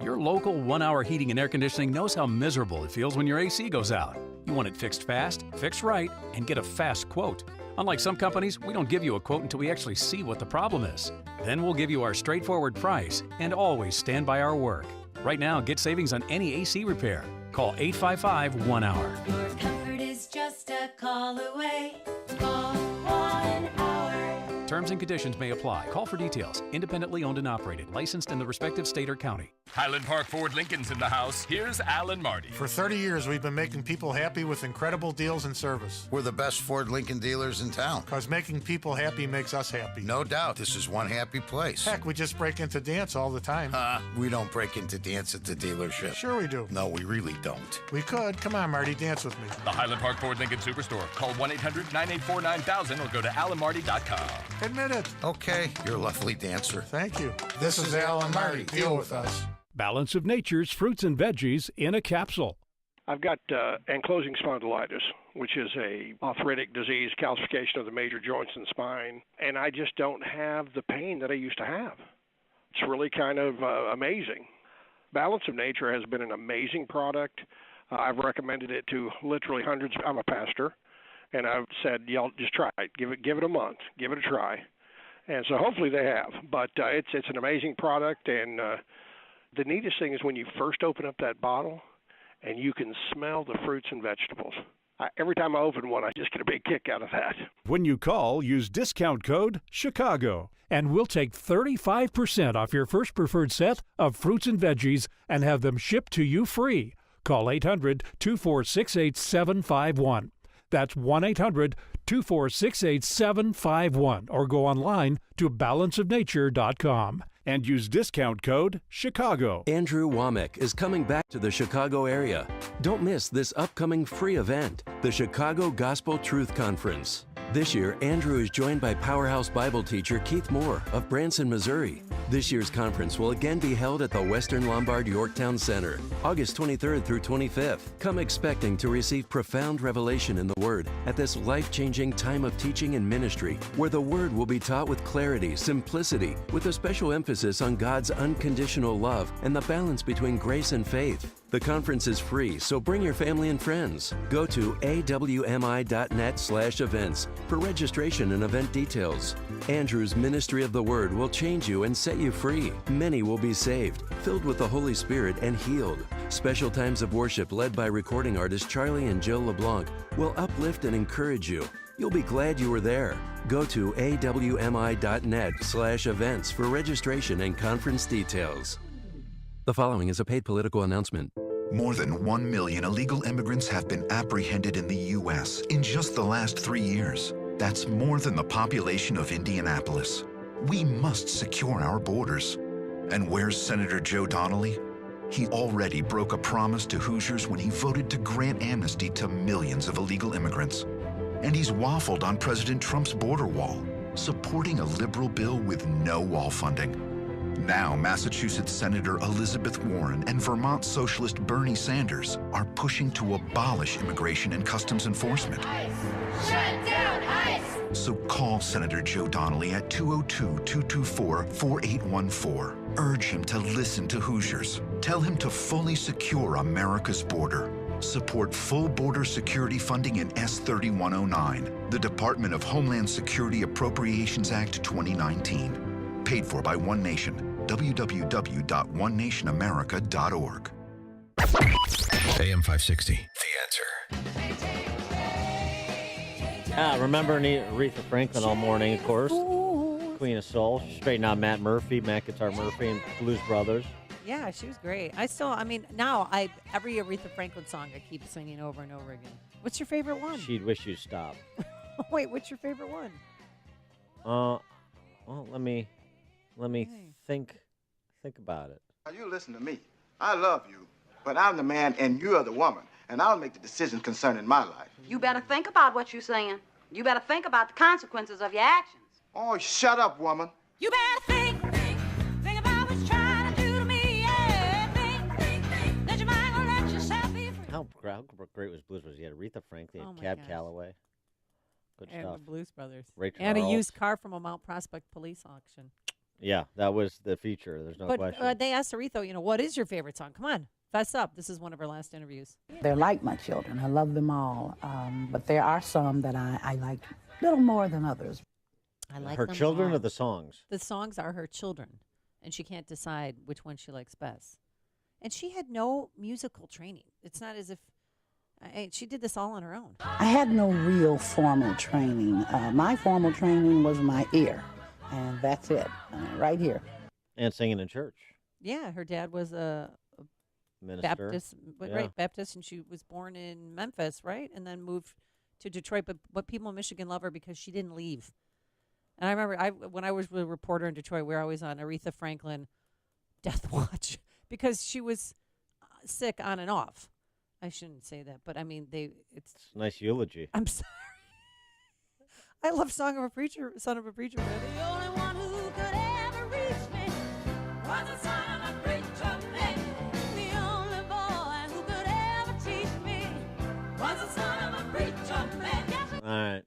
Your local 1-hour heating and air conditioning knows how miserable it feels when your AC goes out. You want it fixed fast, fixed right, and get a fast quote. Unlike some companies, we don't give you a quote until we actually see what the problem is. Then we'll give you our straightforward price and always stand by our work. Right now, get savings on any AC repair. Call 855-1-HOUR. Your comfort is just a call away. Call 1 hour. Terms and conditions may apply. Call for details. Independently owned and operated. Licensed in the respective state or county. Highland Park Ford Lincoln's in the house. Here's Alan Marty. For 30 years, we've been making people happy with incredible deals and service. We're the best Ford Lincoln dealers in town. Because making people happy makes us happy. No doubt. This is one happy place. Heck, we just break into dance all the time. We don't break into dance at the dealership. Sure we do. No, we really don't. We could. Come on, Marty, dance with me. The Highland Park Ford Lincoln Superstore. Call 1-800-984-9000 or go to alanmarty.com. Admit it. Okay, you're a lovely dancer. Thank you. This is Alan Marty. Deal with us. Balance of Nature's fruits and veggies in a capsule. I've got ankylosing spondylitis, which is a arthritic disease, calcification of the major joints and spine, and I just don't have the pain that I used to have. It's really kind of amazing. Balance of Nature has been an amazing product. I've recommended it to literally hundreds. I'm a pastor, and I've said, y'all just try it. Give it a month. Give it a try. And so hopefully they have. But it's an amazing product, and the neatest thing is when you first open up that bottle and you can smell the fruits and vegetables. Every time I open one, I just get a big kick out of that. When you call, use discount code CHICAGO, and we'll take 35% off your first preferred set of fruits and veggies and have them shipped to you free. Call 800-246-8751. That's 1-800-246-8751, or go online to balanceofnature.com and use discount code CHICAGO. Andrew Womack is coming back to the Chicago area. Don't miss this upcoming free event, the Chicago Gospel Truth Conference. This year, Andrew is joined by Powerhouse Bible teacher Keith Moore of Branson, Missouri. This year's conference will again be held at the Western Lombard Yorktown Center, August 23rd through 25th. Come expecting to receive profound revelation in the Word at this life-changing time of teaching and ministry, where the Word will be taught with clarity, simplicity, with a special emphasis on God's unconditional love and the balance between grace and faith. The conference is free, so bring your family and friends. Go to awmi.net/events for registration and event details. Andrew's Ministry of the Word will change you and set you free. Many will be saved, filled with the Holy Spirit, and healed. Special times of worship led by recording artists Charlie and Jill LeBlanc will uplift and encourage you. You'll be glad you were there. Go to awmi.net/events for registration and conference details. The following is a paid political announcement. More than 1 million illegal immigrants have been apprehended in the U.S. in just the last 3 years. That's more than the population of Indianapolis. We must secure our borders. And where's Senator Joe Donnelly? He already broke a promise to Hoosiers when he voted to grant amnesty to millions of illegal immigrants. And he's waffled on President Trump's border wall, supporting a liberal bill with no wall funding. Now, Massachusetts Senator Elizabeth Warren and Vermont Socialist Bernie Sanders are pushing to abolish immigration and customs enforcement. ICE! Shut down ICE! So call Senator Joe Donnelly at 202-224-4814. Urge him to listen to Hoosiers. Tell him to fully secure America's border. Support full border security funding in S3109, the Department of Homeland Security Appropriations Act 2019. Paid for by One Nation. www.onenationamerica.org. AM 560. The Answer. Remember Aretha Franklin all morning, of course. Queen of Soul. She straightened out Matt Guitar Murphy, and Blues Brothers. Yeah, she was great. Now every Aretha Franklin song I keep singing over and over again. What's your favorite one? She'd Wish You'd Stop. Wait, what's your favorite one? Well, let me think about it. Now, you listen to me. I love you, but I'm the man and you're the woman, and I'll make the decisions concerning my life. You better think about what you're saying. You better think about the consequences of your actions. Oh, shut up, woman. You better think about what you're trying to do to me. Yeah, think that you might gonna let yourself be free. How great was Blues Brothers? You had Aretha Franklin, Oh, my Cab gosh. Calloway. Good And stuff. the Blues Brothers. Ray And a Charles. used car from a Mount Prospect police auction. Yeah, that was the feature. There's no But question. they asked Aretha, what is your favorite song? Come on, fess up. This is one of her last interviews. They're like my children. I love them all. But there are some that I like a little more than others. I like Her them children all. or the songs? The songs are her children, and she can't decide which one she likes best. And she had no musical training. It's not as if she did this all on her own. I had no real formal training. My formal training was my ear, and that's it, right here. And singing in church. Yeah, her dad was a Minister. Baptist, Yeah. right? Baptist, and she was born in Memphis, right, and then moved to Detroit. But people in Michigan love her because she didn't leave. And I remember when I was a reporter in Detroit, we were always on Aretha Franklin death watch because she was sick on and off. I shouldn't say that, but I mean it's a nice eulogy. I'm sorry. I love Son of a Preacher Man. The only one who could ever reach me was the son of a preacher man. The only boy who could ever teach me was the son of a preacher man. All right.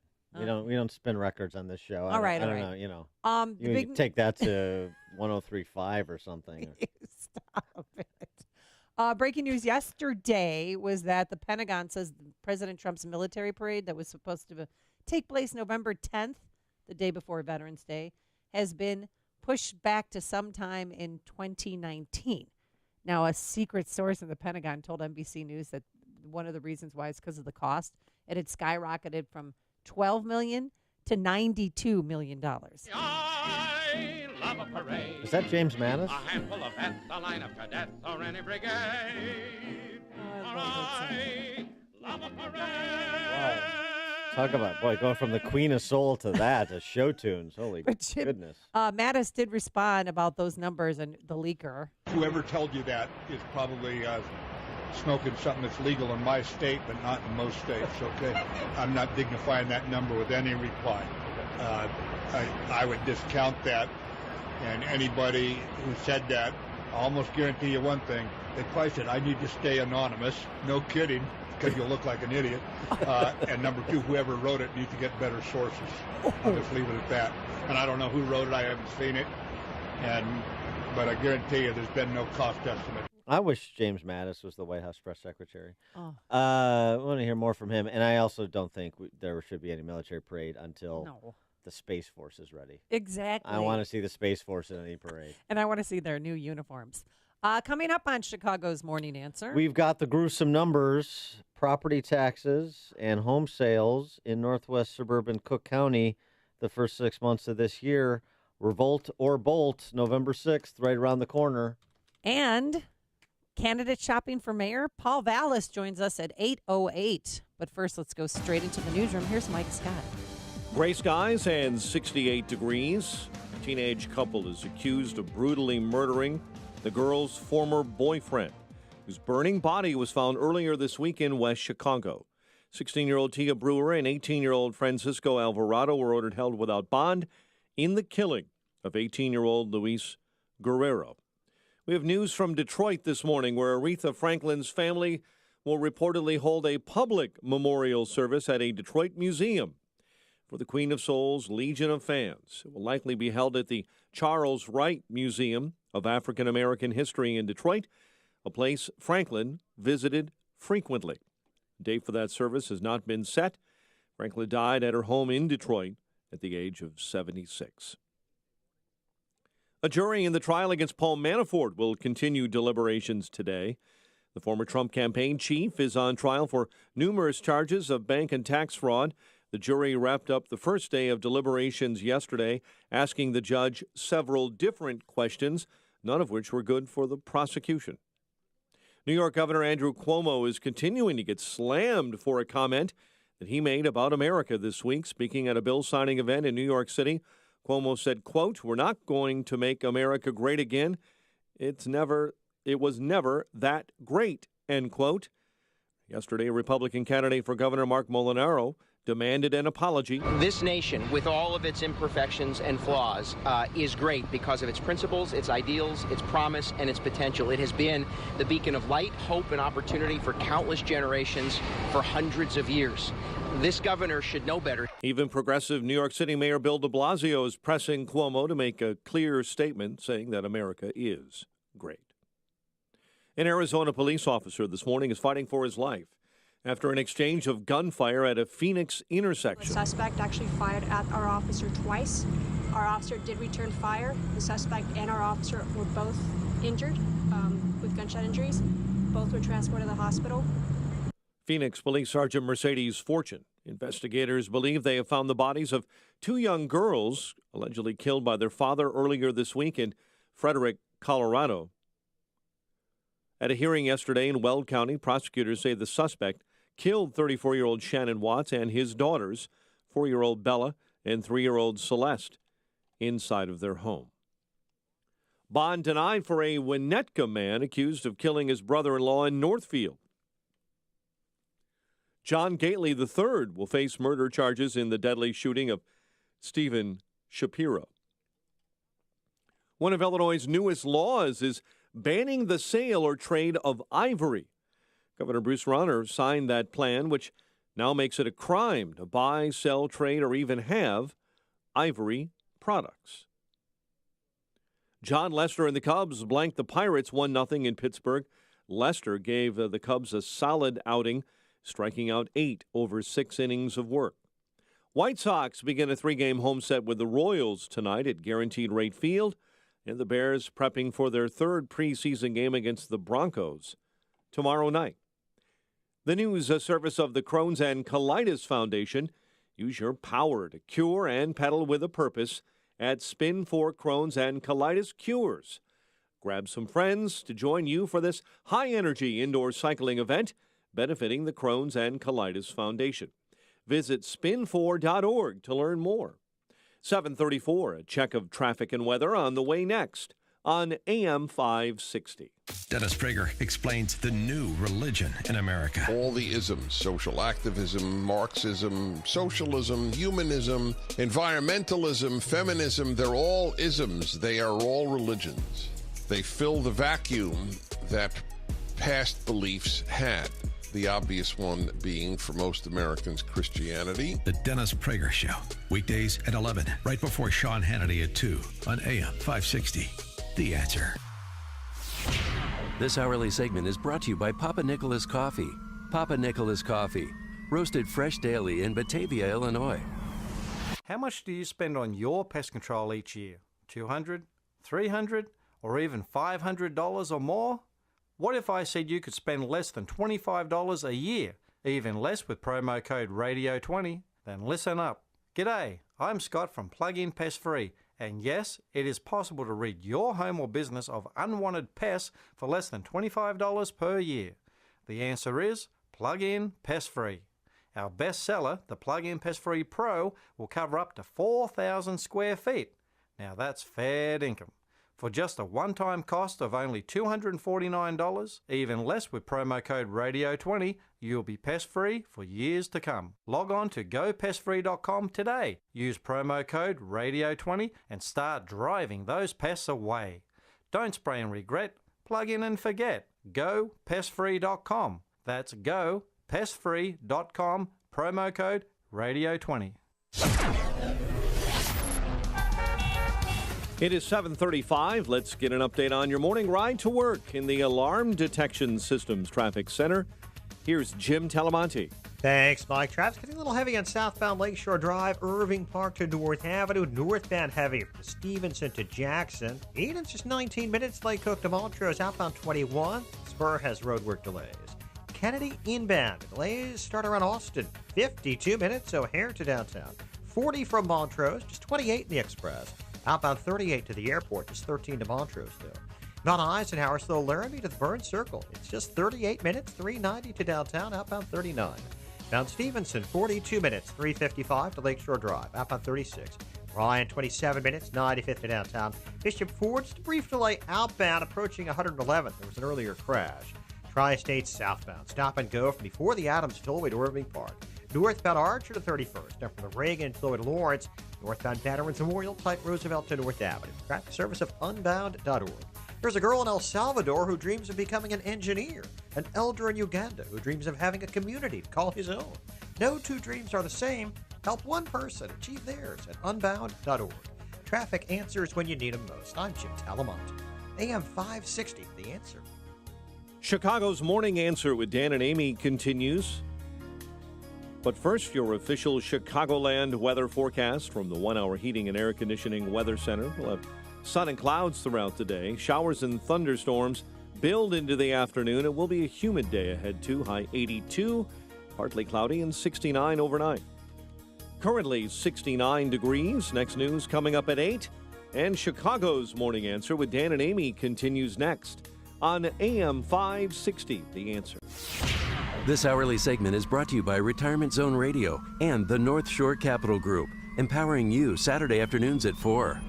We don't spin records on this show. All right, I all don't right. know, you know. The You big- can take that to 103.5 or something. Stop it. Breaking news yesterday was that the Pentagon says President Trump's military parade that was supposed to take place November 10th, the day before Veterans Day, has been pushed back to sometime in 2019. Now, a secret source in the Pentagon told NBC News that one of the reasons why is because of the cost. It had skyrocketed from $12 million to $92 million. I love a parade. Is that James Mattis? A handful of vets, a line of cadets, or any brigade. I love a parade. Talk about, going from the Queen of Soul to that, to show tunes. Holy goodness. Mattis did respond about those numbers and the leaker. Whoever told you that is probably smoking something that's legal in my state, but not in most states, okay? I'm not dignifying that number with any reply. I would discount that, and anybody who said that, I almost guarantee you one thing, they probably said, I need to stay anonymous. No kidding, because you'll look like an idiot. And number two, whoever wrote it needs to get better sources. I'll just leave it at that. And I don't know who wrote it, I haven't seen it, but I guarantee you there's been no cost estimate. I wish James Mattis was the White House press secretary. Oh. I want to hear more from him. And I also don't think there should be any military parade until the Space Force is ready. Exactly. I want to see the Space Force in any parade. And I want to see their new uniforms. Coming up on Chicago's Morning Answer. We've got the gruesome numbers, property taxes and home sales in northwest suburban Cook County the first 6 months of this year. Revolt or Bolt, November 6th, right around the corner. And candidate shopping for mayor, Paul Vallis joins us at 8:08. But first, let's go straight into the newsroom. Here's Mike Scott. Gray skies and 68 degrees. A teenage couple is accused of brutally murdering the girl's former boyfriend, whose burning body was found earlier this week in West Chicago. 16-year-old Tia Brewer and 18-year-old Francisco Alvarado were ordered held without bond in the killing of 18-year-old Luis Guerrero. We have news from Detroit this morning where Aretha Franklin's family will reportedly hold a public memorial service at a Detroit museum for the Queen of Soul's Legion of Fans. It will likely be held at the Charles Wright Museum of African American History in Detroit, a place Franklin visited frequently. The date for that service has not been set. Franklin died at her home in Detroit at the age of 76. A jury in the trial against Paul Manafort will continue deliberations today. The former Trump campaign chief is on trial for numerous charges of bank and tax fraud. The jury wrapped up the first day of deliberations yesterday, asking the judge several different questions, none of which were good for the prosecution. New York Governor Andrew Cuomo is continuing to get slammed for a comment that he made about America this week. Speaking at a bill signing event in New York City, Cuomo said, quote, "We're not going to make America great again. It was never that great," end quote. Yesterday, a Republican candidate for governor, Mark Molinaro, demanded an apology. This nation, with all of its imperfections and flaws, is great because of its principles, its ideals, its promise, and its potential. It has been the beacon of light, hope, and opportunity for countless generations for hundreds of years. This governor should know better. Even progressive New York City Mayor Bill de Blasio is pressing Cuomo to make a clear statement saying that America is great. An Arizona police officer this morning is fighting for his life after an exchange of gunfire at a Phoenix intersection. The suspect actually fired at our officer twice. Our officer did return fire. The suspect and our officer were both injured with gunshot injuries. Both were transported to the hospital. Phoenix Police Sergeant Mercedes Fortune. Investigators believe they have found the bodies of two young girls allegedly killed by their father earlier this week in Frederick, Colorado. At a hearing yesterday in Weld County, prosecutors say the suspect killed 34-year-old Shannon Watts and his daughters, 4-year-old Bella and 3-year-old Celeste, inside of their home. Bond denied for a Winnetka man accused of killing his brother-in-law in Northfield. John Gately III will face murder charges in the deadly shooting of Stephen Shapiro. One of Illinois' newest laws is banning the sale or trade of ivory. Governor Bruce Rauner signed that plan, which now makes it a crime to buy, sell, trade, or even have ivory products. John Lester and the Cubs blanked the Pirates 1-0 in Pittsburgh. Lester gave the Cubs a solid outing, striking out 8 over 6 innings of work. White Sox begin a 3-game home set with the Royals tonight at Guaranteed Rate Field, and the Bears prepping for their 3rd preseason game against the Broncos tomorrow night. The news service of the Crohn's and Colitis Foundation. Use your power to cure and pedal with a purpose at Spin for Crohn's and Colitis Cures. Grab some friends to join you for this high-energy indoor cycling event benefiting the Crohn's and Colitis Foundation. Visit spin4.org to learn more. 7:34, a check of traffic and weather on the way next on AM 560. Dennis Prager explains the new religion in America. All the isms, social activism, Marxism, socialism, humanism, environmentalism, feminism, they're all isms. They are all religions. They fill the vacuum that past beliefs had. The obvious one being, for most Americans, Christianity. The Dennis Prager Show. Weekdays at 11, right before Sean Hannity at 2 on AM 560. The Answer. This hourly segment is brought to you by Papa Nicholas Coffee. Papa Nicholas Coffee. Roasted fresh daily in Batavia, Illinois. How much do you spend on your pest control each year? $200, $300, or even $500 or more? What if I said you could spend less than $25 a year, even less with promo code RADIO20? Then listen up. G'day, I'm Scott from Plug-in Pest Free, and yes, it is possible to rid your home or business of unwanted pests for less than $25 per year. The answer is Plug-in Pest Free. Our best seller, the Plug-in Pest Free Pro, will cover up to 4,000 square feet. Now that's fair income. For just a one-time cost of only $249, even less with promo code RADIO20, you'll be pest-free for years to come. Log on to gopestfree.com today. Use promo code RADIO20 and start driving those pests away. Don't spray and regret. Plug in and forget. Gopestfree.com. That's gopestfree.com. Promo code RADIO20. It is 7:35. Let's get an update on your morning ride to work in the Alarm Detection Systems Traffic Center. Here's Jim Talamonte. Thanks, Mike. Traffic's getting a little heavy on southbound Lakeshore Drive, Irving Park to North Avenue, northbound heavy from Stevenson to Jackson. Eden's just 19 minutes, Lake Cook to Montrose, outbound 21. Spur has roadwork delays. Kennedy inbound. Delays start around Austin, 52 minutes, O'Hare to downtown. 40 from Montrose, just 28 in the Express. Outbound 38 to the airport, just 13 to Montrose, though. Not Eisenhower, so Laramie to the Burn Circle. It's just 38 minutes, 390 to downtown, outbound 39. Mount Stevenson, 42 minutes, 3:55 to Lakeshore Drive. Outbound 36. Ryan, 27 minutes, 95th to downtown. Bishop Ford, just a brief delay outbound, approaching 111th. There was an earlier crash. Tri-State southbound. Stop and go from before the Adams Tollway to Irving Park. Northbound Archer to 31st. Now from the Reagan Tollway to Lawrence. Northbound Veterans Memorial, type Roosevelt to North Avenue. Traffic service of unbound.org. There's a girl in El Salvador who dreams of becoming an engineer. An elder in Uganda who dreams of having a community to call his own. No two dreams are the same. Help one person achieve theirs at unbound.org. Traffic answers when you need them most. I'm Jim Talamonte. AM 560, The Answer. Chicago's Morning Answer with Dan and Amy continues. But first, your official Chicagoland weather forecast from the 1-hour heating and air conditioning weather center. We'll have sun and clouds throughout the day. Showers and thunderstorms build into the afternoon. It will be a humid day ahead, too. High 82, partly cloudy, and 69 overnight. Currently 69 degrees. Next news coming up at 8. And Chicago's Morning Answer with Dan and Amy continues next on AM 560, The Answer. This hourly segment is brought to you by Retirement Zone Radio and the North Shore Capital Group, empowering you Saturday afternoons at 4.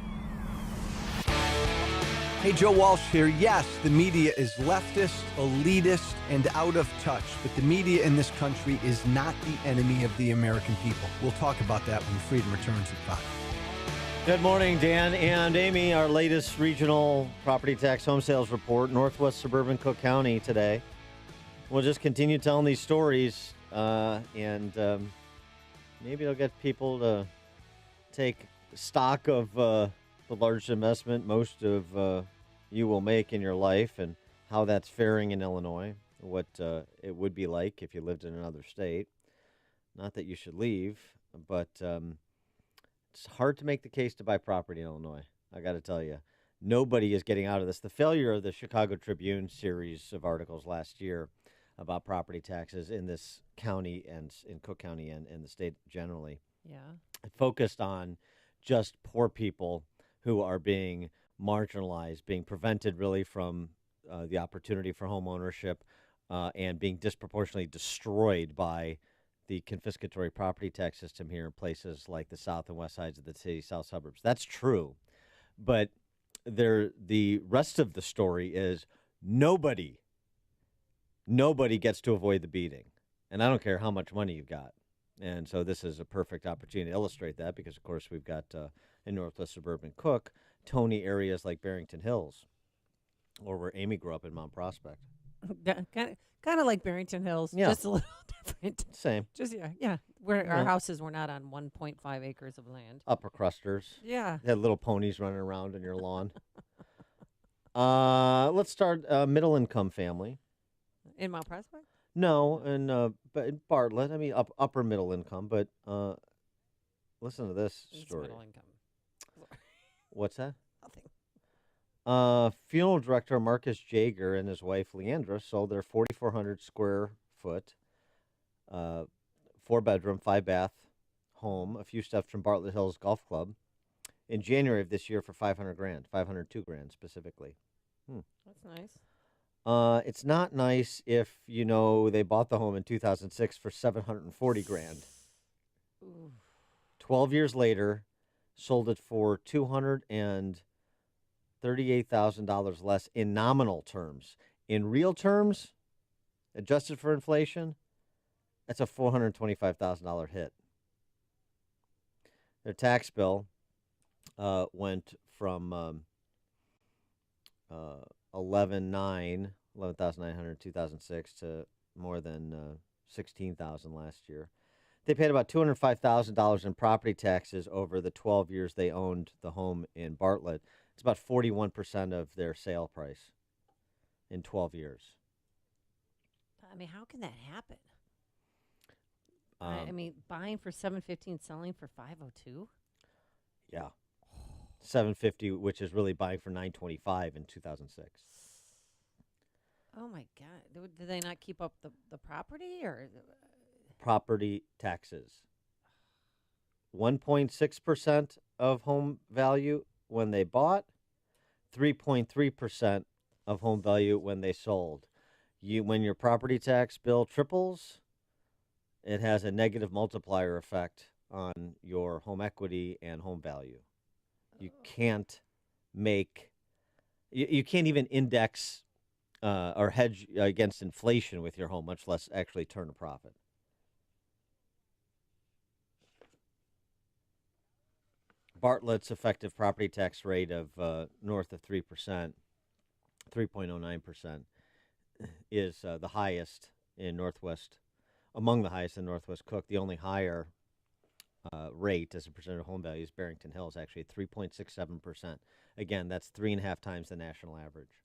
Hey, Joe Walsh here. Yes, the media is leftist, elitist, and out of touch, but the media in this country is not the enemy of the American people. We'll talk about that when Freedom returns at 5. Good morning, Dan and Amy. Our latest regional property tax home sales report, Northwest Suburban Cook County today. We'll just continue telling these stories, and maybe it'll get people to take stock of the large investment most of you will make in your life and how that's faring in Illinois, what it would be like if you lived in another state. Not that you should leave, but it's hard to make the case to buy property in Illinois, I got to tell you. Nobody is getting out of this. The failure of the Chicago Tribune series of articles last year about property taxes in this county and in Cook County and in the state generally. Yeah. It focused on just poor people who are being marginalized, being prevented really from the opportunity for home ownership and being disproportionately destroyed by the confiscatory property tax system here in places like the south and west sides of the city, south suburbs. That's true. But the rest of the story is nobody gets to avoid the beating. And I don't care how much money you've got. And so this is a perfect opportunity to illustrate that because, of course, we've got in Northwest Suburban Cook, Tony areas like Barrington Hills, or where Amy grew up in Mount Prospect. Kind of like Barrington Hills, Yeah. just a little different. Same. Just, yeah. Where our Yeah. houses were not on 1.5 acres of land. Upper crusters. Yeah. They had little ponies running around in your lawn. Let's start middle income family. In Mount Prospect? No, and but in Bartlett, I mean upper middle income, but listen to this It's story. middle income. What's that? Nothing. Funeral director Marcus Jager and his wife Leandra sold their 4,400 square foot, 4-bedroom, 5-bath home a few steps from Bartlett Hills Golf Club in January of this year for $502 grand specifically. That's nice. It's not nice if you know they bought the home in 2006 for $740 grand. Ooh. 12 years later, sold it for $238,000 less in nominal terms. In real terms, adjusted for inflation, that's a $425,000 hit. Their tax bill went from $11,900 in 2006 to more than $16,000 last year. They paid about $205,000 in property taxes over the 12 years they owned the home in Bartlett. It's about 41% of their sale price in 12 years. I mean, how can that happen? I mean, buying for $715, selling for $502. Yeah, $750, which is really buying for $925 in 2006. Oh my God! Did they not keep up the property or? Property taxes. 1.6% of home value when they bought, 3.3% of home value when they sold. When your property tax bill triples, it has a negative multiplier effect on your home equity and home value. You can't you can't even index or hedge against inflation with your home, much less actually turn a profit. Bartlett's effective property tax rate of north of 3%, 3.09%, is the highest in Northwest, among the highest in Northwest Cook. The only higher rate as a percent of home value is Barrington Hills, actually at 3.67%. Again, that's 3.5 times the national average.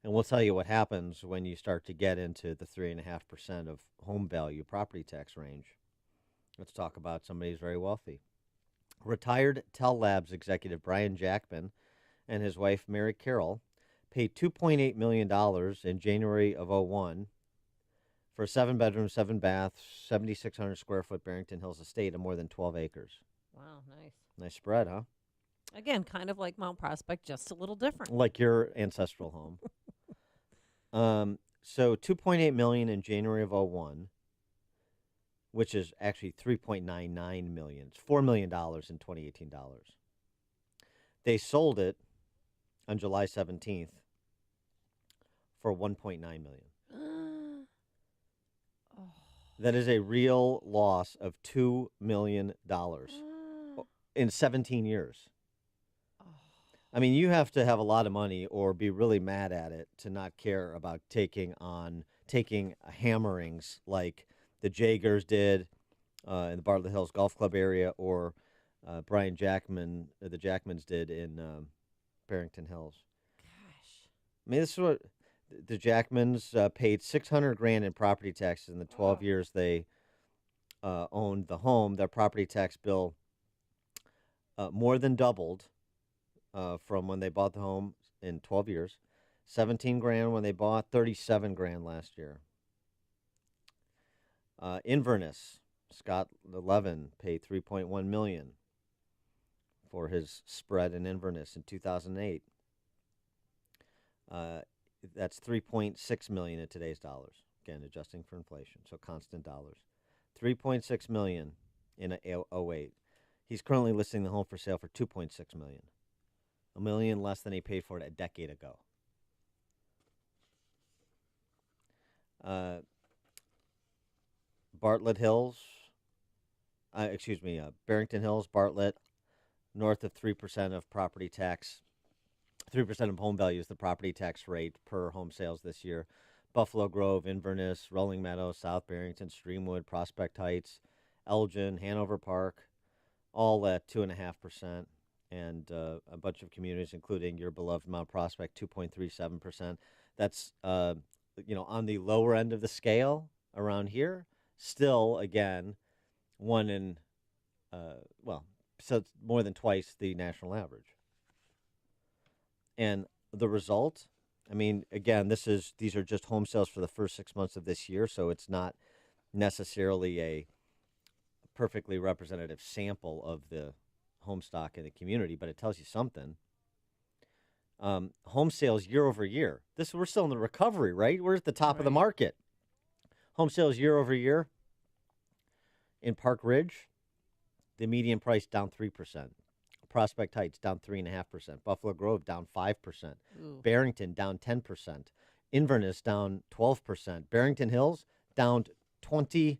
And we'll tell you what happens when you start to get into the 3.5% of home value property tax range. Let's talk about somebody who's very wealthy. Retired Tell Labs executive Brian Jackman and his wife Mary Carroll paid $2.8 million in January of 2001 for a 7-bedroom, 7-bath, 7,600 square foot Barrington Hills estate of more than 12 acres. Wow, nice. Nice spread, huh? Again, kind of like Mount Prospect, just a little different. Like your ancestral home. So $2.8 million in January of 2001, which is actually $3.99 million. It's $4 million in 2018 dollars. They sold it on July 17th for $1.9 million. That is a real loss of $2 million in 17 years. I mean, you have to have a lot of money or be really mad at it to not care about taking hammerings like the Jagers did in the Bartlett Hills Golf Club area, or Brian Jackman, the Jackmans did in Barrington Hills. Gosh. I mean, this is what the Jackmans paid $600,000 in property taxes in the 12 years they owned the home. Their property tax bill more than doubled from when they bought the home in 12 years. $17,000 when they bought, $37,000 last year. Inverness, Scott Levin paid $3.1 million for his spread in Inverness in 2008. That's $3.6 million in today's dollars. Again, adjusting for inflation, so constant dollars. $3.6 million in 2008. He's currently listing the home for sale for $2.6 million. $1 million less than he paid for it a decade ago. Bartlett Hills, Barrington Hills, Bartlett, north of 3% of property tax. 3% of home value is the property tax rate per home sales this year. Buffalo Grove, Inverness, Rolling Meadows, South Barrington, Streamwood, Prospect Heights, Elgin, Hanover Park, all at 2.5%. And a bunch of communities, including your beloved Mount Prospect, 2.37%. That's, on the lower end of the scale around here. Still, again, so it's more than twice the national average. And the result, I mean, again, these are just home sales for the first 6 months of this year, so it's not necessarily a perfectly representative sample of the home stock in the community, but it tells you something. Home sales year over year. We're still in the recovery, right? We're at the top of the market. Home sales year over year in Park Ridge, the median price down 3%. Prospect Heights down 3.5%. Buffalo Grove down 5%. Ooh. Barrington down 10%. Inverness down 12%. Barrington Hills down 29%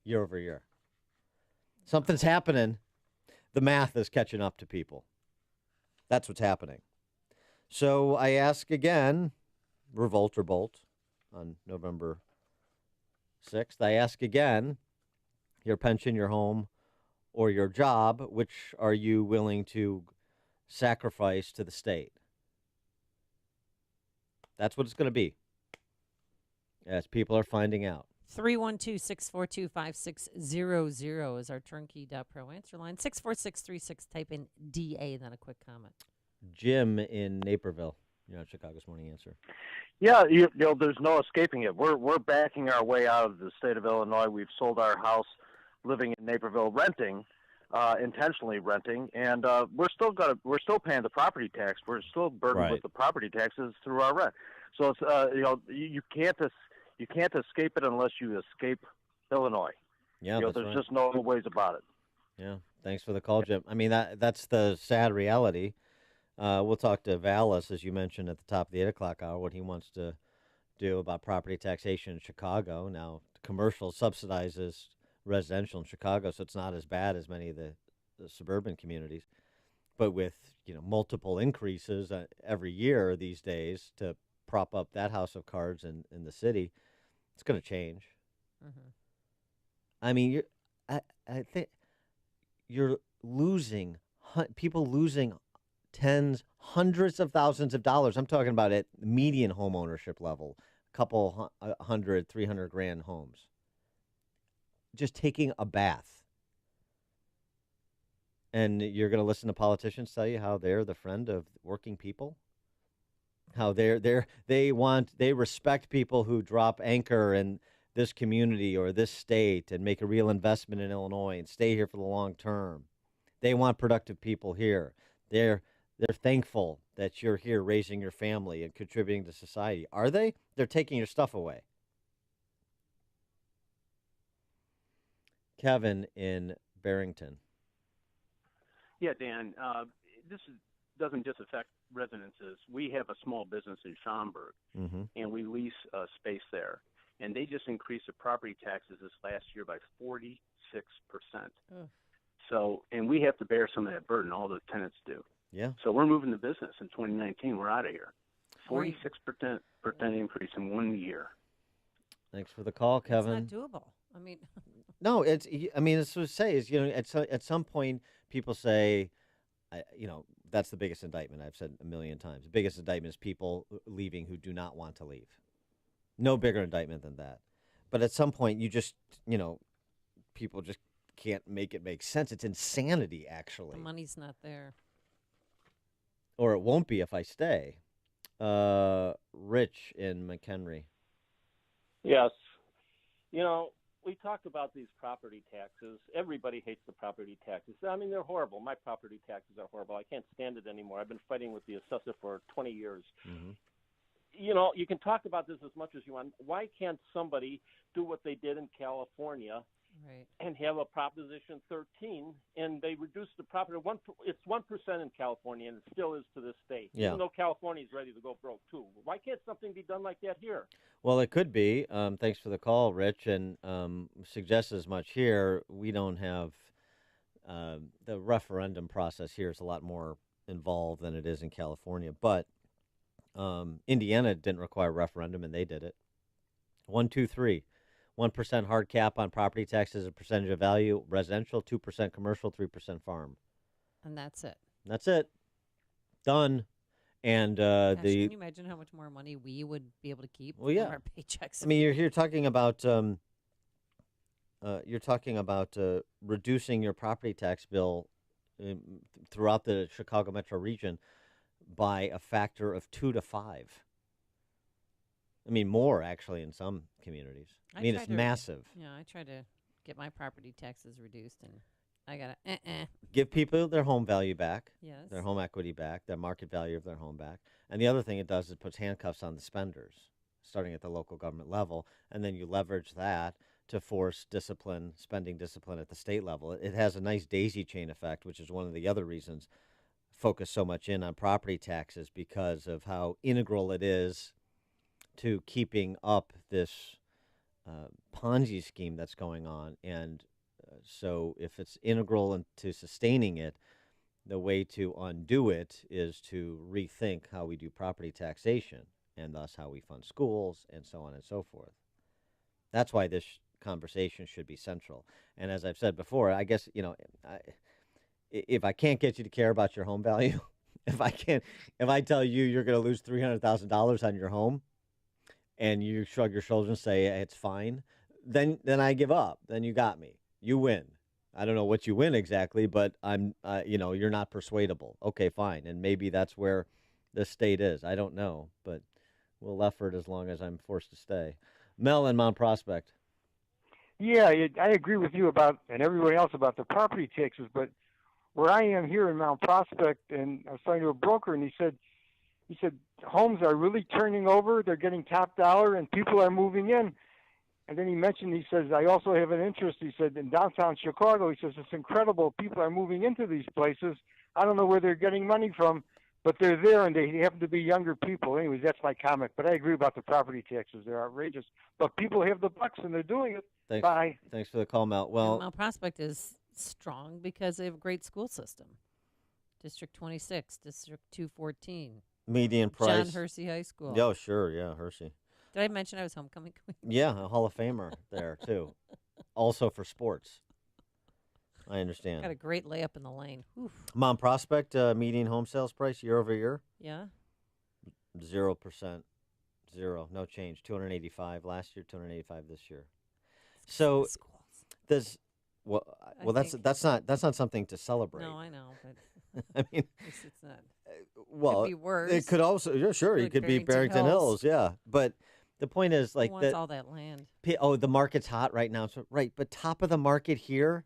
year over year. Something's happening. The math is catching up to people. That's what's happening. So I ask again, revolt or bolt on November 6th. I ask again, your pension, your home, or your job, which are you willing to sacrifice to the state? That's what it's going to be, as people are finding out. 312-642-5600 is our turnkey.pro answer line. 64636, type in DA, then a quick comment. Jim in Naperville, you're on Chicago's Morning Answer. Yeah, there's no escaping it. We're backing our way out of the state of Illinois. We've sold our house, living in Naperville, renting, intentionally renting, and we're still paying the property tax. We're still burdened with the property taxes through our rent. So it's you can't You can't escape it unless you escape Illinois. Yeah, You know, that's there's right. just no ways about it. Yeah, thanks for the call, Jim. I mean, that's the sad reality. We'll talk to Vallis, as you mentioned at the top of the 8 o'clock hour, what he wants to do about property taxation in Chicago. Now, commercial subsidizes residential in Chicago, so it's not as bad as many of the suburban communities. But with multiple increases every year these days to prop up that house of cards in the city, it's going to change. Mm-hmm. I mean, I think you're losing people losing tens, hundreds of thousands of dollars. I'm talking about at median home ownership level, a couple hundred, 300 grand homes. Just taking a bath. And you're going to listen to politicians tell you how they're the friend of working people? How they respect people who drop anchor in this community or this state and make a real investment in Illinois and stay here for the long term. They want productive people here. They're thankful that you're here raising your family and contributing to society. Are they? They're taking your stuff away. Kevin in Barrington. Yeah, Dan, doesn't just affect residences. We have a small business in Schaumburg, and we lease space there. And they just increased the property taxes this last year by 46%. Ugh. So, and we have to bear some of that burden. All the tenants do. Yeah. So we're moving the business in 2019. We're out of here. Right. 46% increase in 1 year. Thanks for the call, Kevin. It's not doable. I mean, No, it's. I mean, it's what I say is, at some point, people say, that's the biggest indictment. I've said a million times. The biggest indictment is people leaving who do not want to leave. No bigger indictment than that. But at some point, you just, people just can't make it make sense. It's insanity, actually. the money's not there. Or it won't be if I stay. Rich in McHenry. Yes. We talked about these property taxes. Everybody hates the property taxes. I mean, they're horrible. My property taxes are horrible. I can't stand it anymore. I've been fighting with the assessor for 20 years. Mm-hmm. You can talk about this as much as you want. Why can't somebody do what they did in California Right. and have a Proposition 13, and they reduce the property. It's 1% in California, and it still is to this day. Yeah. Even though California is ready to go broke too. Why can't something be done like that here? Well, it could be. Thanks for the call, Rich, and suggest as much here. We don't have the referendum process here is a lot more involved than it is in California. But Indiana didn't require a referendum, and they did it. 1, 2, 3. 1% hard cap on property taxes as a percentage of value, residential, 2% commercial, 3% farm. And that's it. That's it. Done. And Gosh, can you imagine how much more money we would be able to keep Well, yeah. from our paychecks? I mean, you're talking about reducing your property tax bill throughout the Chicago metro region by a factor of 2 to 5. I mean, more actually in some communities. I mean, it's massive. Yeah, I try to get my property taxes reduced, and I got to Give people their home value back, Yes. their home equity back, their market value of their home back. And the other thing it does is it puts handcuffs on the spenders, starting at the local government level, and then you leverage that to force spending discipline at the state level. It has a nice daisy chain effect, which is one of the other reasons focus so much in on property taxes, because of how integral it is to keeping up this Ponzi scheme that's going on. And so if it's integral into sustaining it, the way to undo it is to rethink how we do property taxation, and thus how we fund schools and so on and so forth. That's why this conversation should be central. And as I've said before, I guess, if I can't get you to care about your home value, if I tell you you're going to lose $300,000 on your home, and you shrug your shoulders and say it's fine, then I give up. Then you got me. You win. I don't know what you win exactly, but you're not persuadable. Okay, fine. And maybe that's where the state is. I don't know, but we'll effort as long as I'm forced to stay. Mel in Mount Prospect. Yeah, I agree with you and everyone else about the property taxes, but where I am here in Mount Prospect, and I was talking to a broker, and he said, He said homes are really turning over. They're getting top dollar, and people are moving in. And then he says, I also have an interest, he said, in downtown Chicago. He says, it's incredible. People are moving into these places. I don't know where they're getting money from, but they're there, and they happen to be younger people. Anyways, that's my comment. But I agree about the property taxes. They're outrageous. But people have the bucks, and they're doing it. Thanks. Bye. Thanks for the call, Mel. And Well, Mount Prospect is strong because they have a great school system. District 26, District 214. median price. John Hersey High School. Oh, sure. Yeah, Hersey. Did I mention I was homecoming queen? Yeah, a Hall of Famer there, too. Also for sports. I understand. Got a great layup in the lane. Oof. Mount Prospect, median home sales price year over year? Yeah. 0%. Zero. No change. 285 last year, 285 this year. So there's that's not something to celebrate. No, I know, but I mean, it's not. Well, could be worse. it could also sure it could be Barrington Hills, yeah. But the point is, like, Who wants all that land? The market's hot right now, so right. But top of the market here,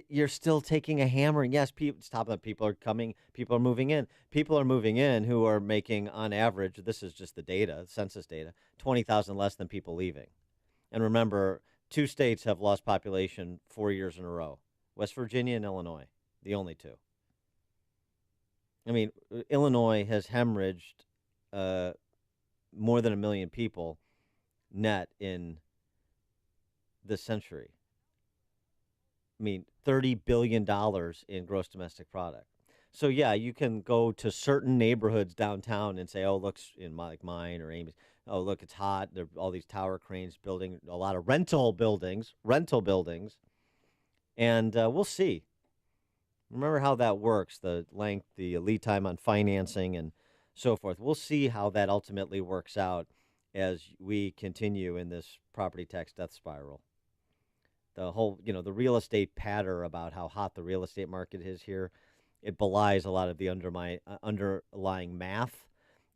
you're still taking a hammering. Yes, it's top of the people are coming. People are moving in. People are moving in who are making, on average, this is just the data, census data, 20,000 less than people leaving. And remember, 2 states have lost population 4 years in a row: West Virginia and Illinois, the only 2. I mean, Illinois has hemorrhaged more than 1 million people net in this century. I mean, $30 billion in gross domestic product. So, yeah, you can go to certain neighborhoods downtown and say, oh, looks in like mine or Amy's. Oh, look, it's hot. There are all these tower cranes building a lot of rental buildings. And we'll see. Remember how that works, the length, the lead time on financing and so forth. We'll see how that ultimately works out as we continue in this property tax death spiral. The whole, the real estate patter about how hot the real estate market is here, it belies a lot of the underlying math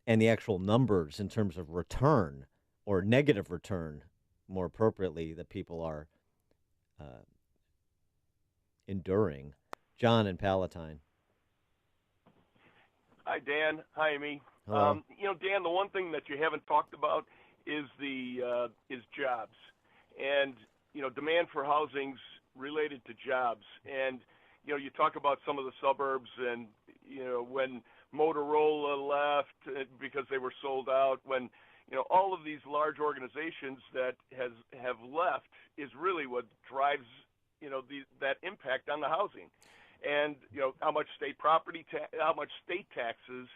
and the actual numbers in terms of return or negative return, more appropriately, that people are enduring. John in Palatine. Hi, Dan. Hi, Amy. Hello. Dan, the one thing that you haven't talked about is is jobs, and demand for housing's related to jobs. And you talk about some of the suburbs, and when Motorola left because they were sold out, when all of these large organizations that have left is really what drives that impact on the housing. And how much state how much state taxes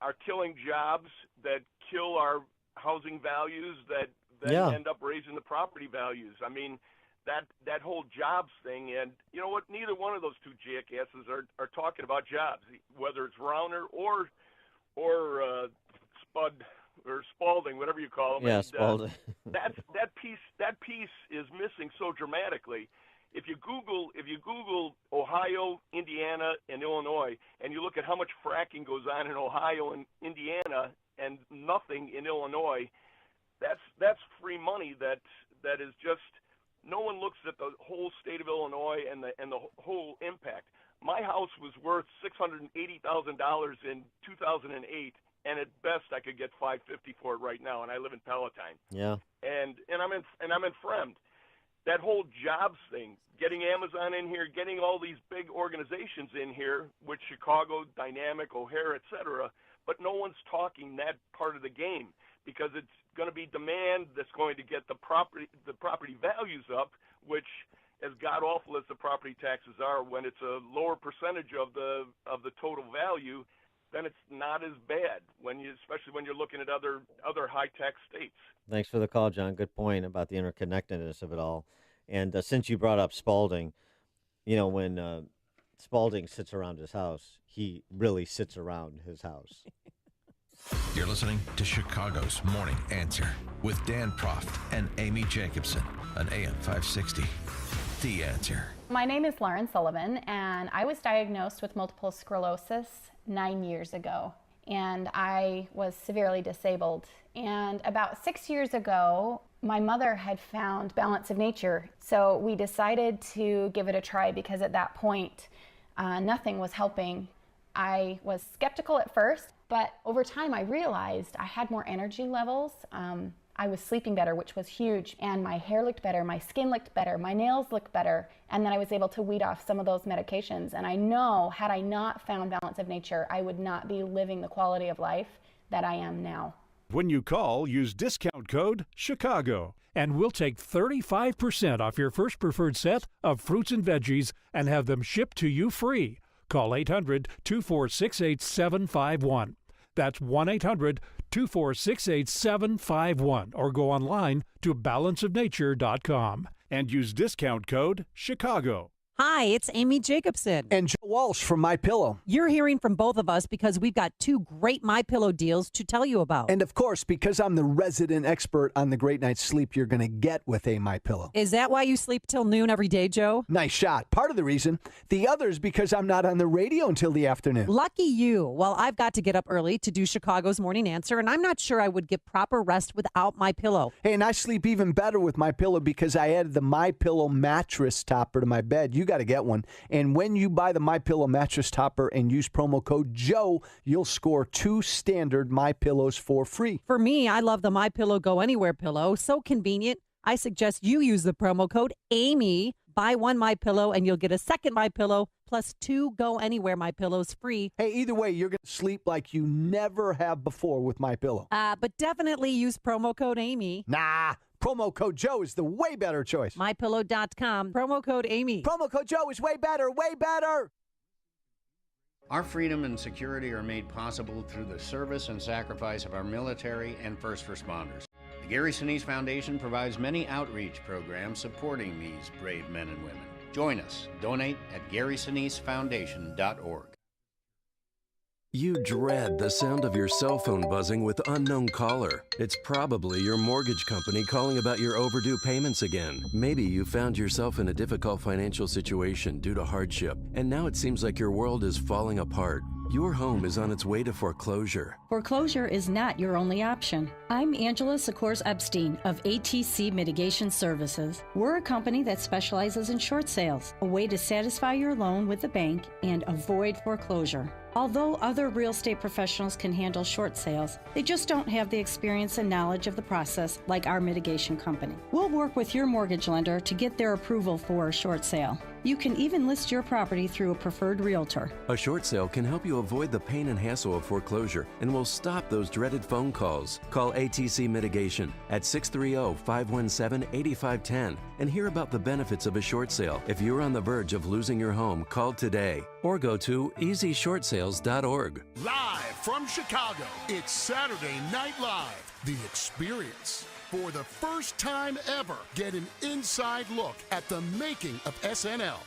are killing jobs that kill our housing values that end up raising the property values. I mean, that whole jobs thing, and you know what? Neither one of those 2 jackasses are talking about jobs, whether it's Rauner or Spud or Spalding, whatever you call them. Yeah, and, Spalding. that piece is missing so dramatically. If you Google Ohio, Indiana, and Illinois, and you look at how much fracking goes on in Ohio and Indiana and nothing in Illinois, that's free money that is just, no one looks at the whole state of Illinois and the whole impact. My house was worth $680,000 in 2008, and at best I could get $550 for it right now, and I live in Palatine. Yeah. And I'm in Fremd. That whole jobs thing, getting Amazon in here, getting all these big organizations in here, with Chicago, Dynamic, O'Hare, etc., but no one's talking that part of the game, because it's going to be demand that's going to get the property values up, which, as god awful as the property taxes are, when it's a lower percentage of the total value, then it's not as bad especially when you're looking at other high tax states. Thanks for the call, John. Good point about the interconnectedness of it all. And since you brought up Spalding, when Spalding sits around his house, he really sits around his house. You're listening to Chicago's Morning Answer with Dan Proft and Amy Jacobson on AM 560. The Answer. My name is Lauren Sullivan, and I was diagnosed with multiple sclerosis 9 years ago, and I was severely disabled. And about 6 years ago, my mother had found Balance of Nature, so we decided to give it a try, because at that point, nothing was helping. I was skeptical at first. But over time, I realized I had more energy levels. I was sleeping better, which was huge, and my hair looked better, my skin looked better, my nails looked better, and then I was able to weed off some of those medications. And I know, had I not found Balance of Nature, I would not be living the quality of life that I am now. When you call, use discount code CHICAGO, and we'll take 35% off your first preferred set of fruits and veggies and have them shipped to you free. Call 800-246-8751. That's 1-800-246-8751, or go online to balanceofnature.com and use discount code CHICAGO. Hi, it's Amy Jacobson. And Joe Walsh from MyPillow. You're hearing from both of us because we've got two great MyPillow deals to tell you about. And of course, because I'm the resident expert on the great night's sleep you're going to get with a MyPillow. Is that why you sleep till noon every day, Joe? Nice shot. Part of the reason. The other is because I'm not on the radio until the afternoon. Lucky you. Well, I've got to get up early to do Chicago's Morning Answer, and I'm not sure I would get proper rest without MyPillow. Hey, and I sleep even better with MyPillow because I added the MyPillow mattress topper to my bed. You got to get one. And when you buy the MyPillow mattress topper and use promo code Joe, you'll score 2 standard MyPillows for free. For me, I love the MyPillow Go Anywhere pillow. So convenient. I suggest you use the promo code Amy. Buy one MyPillow and you'll get a second MyPillow plus 2 Go Anywhere MyPillows free. Hey, either way, you're going to sleep like you never have before with MyPillow. But definitely use promo code Amy. Nah. Promo code Joe is the way better choice. MyPillow.com. Promo code Amy. Promo code Joe is way better, way better. Our freedom and security are made possible through the service and sacrifice of our military and first responders. The Gary Sinise Foundation provides many outreach programs supporting these brave men and women. Join us. Donate at GarySiniseFoundation.org. You dread the sound of your cell phone buzzing with unknown caller. It's probably your mortgage company calling about your overdue payments again. Maybe you found yourself in a difficult financial situation due to hardship, and now it seems like your world is falling apart. Your home is on its way to foreclosure. Foreclosure is not your only option. I'm Angela Sikors Epstein of ATC Mitigation Services. We're a company that specializes in short sales, a way to satisfy your loan with the bank and avoid foreclosure. Although other real estate professionals can handle short sales, they just don't have the experience and knowledge of the process like our mitigation company. We'll work with your mortgage lender to get their approval for a short sale. You can even list your property through a preferred realtor. A short sale can help you avoid the pain and hassle of foreclosure and will stop those dreaded phone calls. Call ATC Mitigation at 630-517-8510 and hear about the benefits of a short sale. If you're on the verge of losing your home, call today or go to easyshortsales.org. Live from Chicago, it's Saturday Night Live, The Experience. For the first time ever, get an inside look at the making of SNL.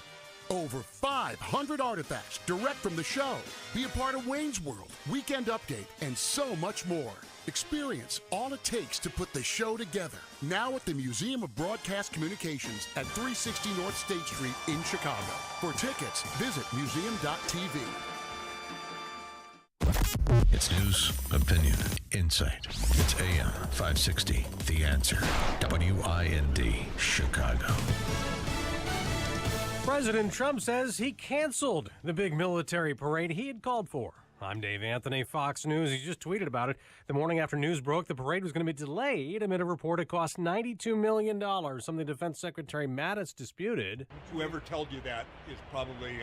Over 500 artifacts direct from the show. Be a part of Wayne's World, Weekend Update, and so much more. Experience all it takes to put the show together. Now at the Museum of Broadcast Communications at 360 North State Street in Chicago. For tickets, visit museum.tv. It's news, opinion, insight. It's AM 560, The Answer. WIND, Chicago. President Trump says he canceled the big military parade he had called for. I'm Dave Anthony, Fox News. He just tweeted about it. The morning after news broke, the parade was going to be delayed amid a report it cost $92 million, something Defense Secretary Mattis disputed. Whoever told you that is probably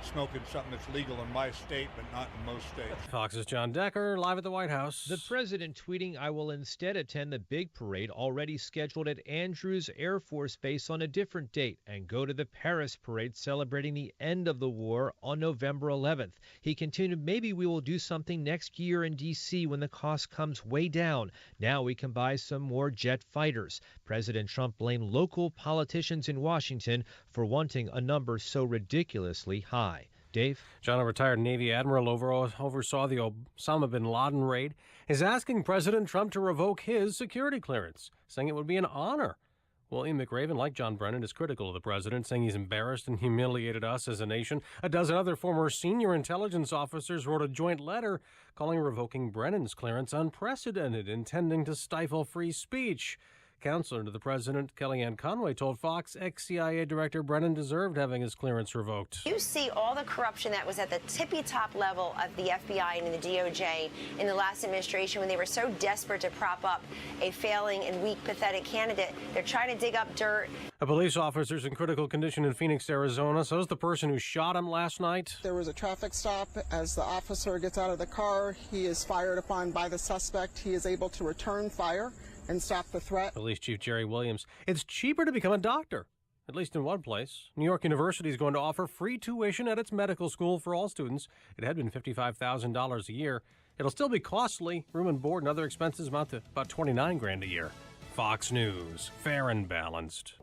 smoking something that's legal in my state, but not in most states. Fox's John Decker, live at the White House. The president tweeting, "I will instead attend the big parade already scheduled at Andrews Air Force Base on a different date and go to the Paris parade celebrating the end of the war on November 11th. He continued, "Maybe we will do something next year in D.C. when the cost comes way down. Now we can buy some more jet fighters." President Trump blamed local politicians in Washington for wanting a number so ridiculously high. Dave? John, a retired Navy admiral oversaw the Osama bin Laden raid, is asking President Trump to revoke his security clearance, saying it would be an honor. William McRaven, like John Brennan, is critical of the president, saying he's embarrassed and humiliated us as a nation. A dozen other former senior intelligence officers wrote a joint letter calling revoking Brennan's clearance unprecedented, intending to stifle free speech. Counselor to the president, Kellyanne Conway, told Fox ex-CIA Director Brennan deserved having his clearance revoked. You see all the corruption that was at the tippy-top level of the FBI and the DOJ in the last administration when they were so desperate to prop up a failing and weak, pathetic candidate. They're trying to dig up dirt. A police officer's in critical condition in Phoenix, Arizona. So is the person who shot him last night. There was a traffic stop. As the officer gets out of the car, he is fired upon by the suspect. He is able to return fire and stop the threat. Police Chief Jerry Williams. It's cheaper to become a doctor, at least in one place. New York University is going to offer free tuition at its medical school for all students. It had been $55,000 a year. It'll still be costly. Room and board and other expenses amount to about $29,000 a year. Fox News, fair and balanced.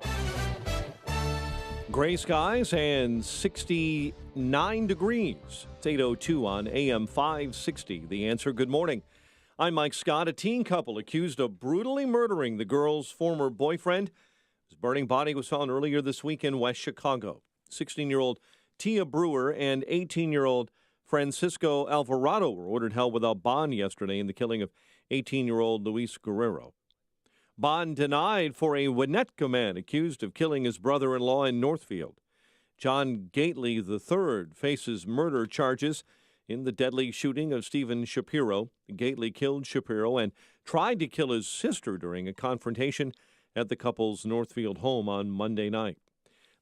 Gray skies and 69 degrees. It's 8:02 on AM 560. The Answer. Good morning. I'm Mike Scott. A teen couple accused of brutally murdering the girl's former boyfriend. His burning body was found earlier this week in West Chicago. 16-year-old Tia Brewer and 18-year-old Francisco Alvarado were ordered held without bond yesterday in the killing of 18-year-old Luis Guerrero. Bond denied for a Winnetka man accused of killing his brother-in-law in Northfield. John Gately III faces murder charges in the deadly shooting of Stephen Shapiro. Gately killed Shapiro and tried to kill his sister during a confrontation at the couple's Northfield home on Monday night.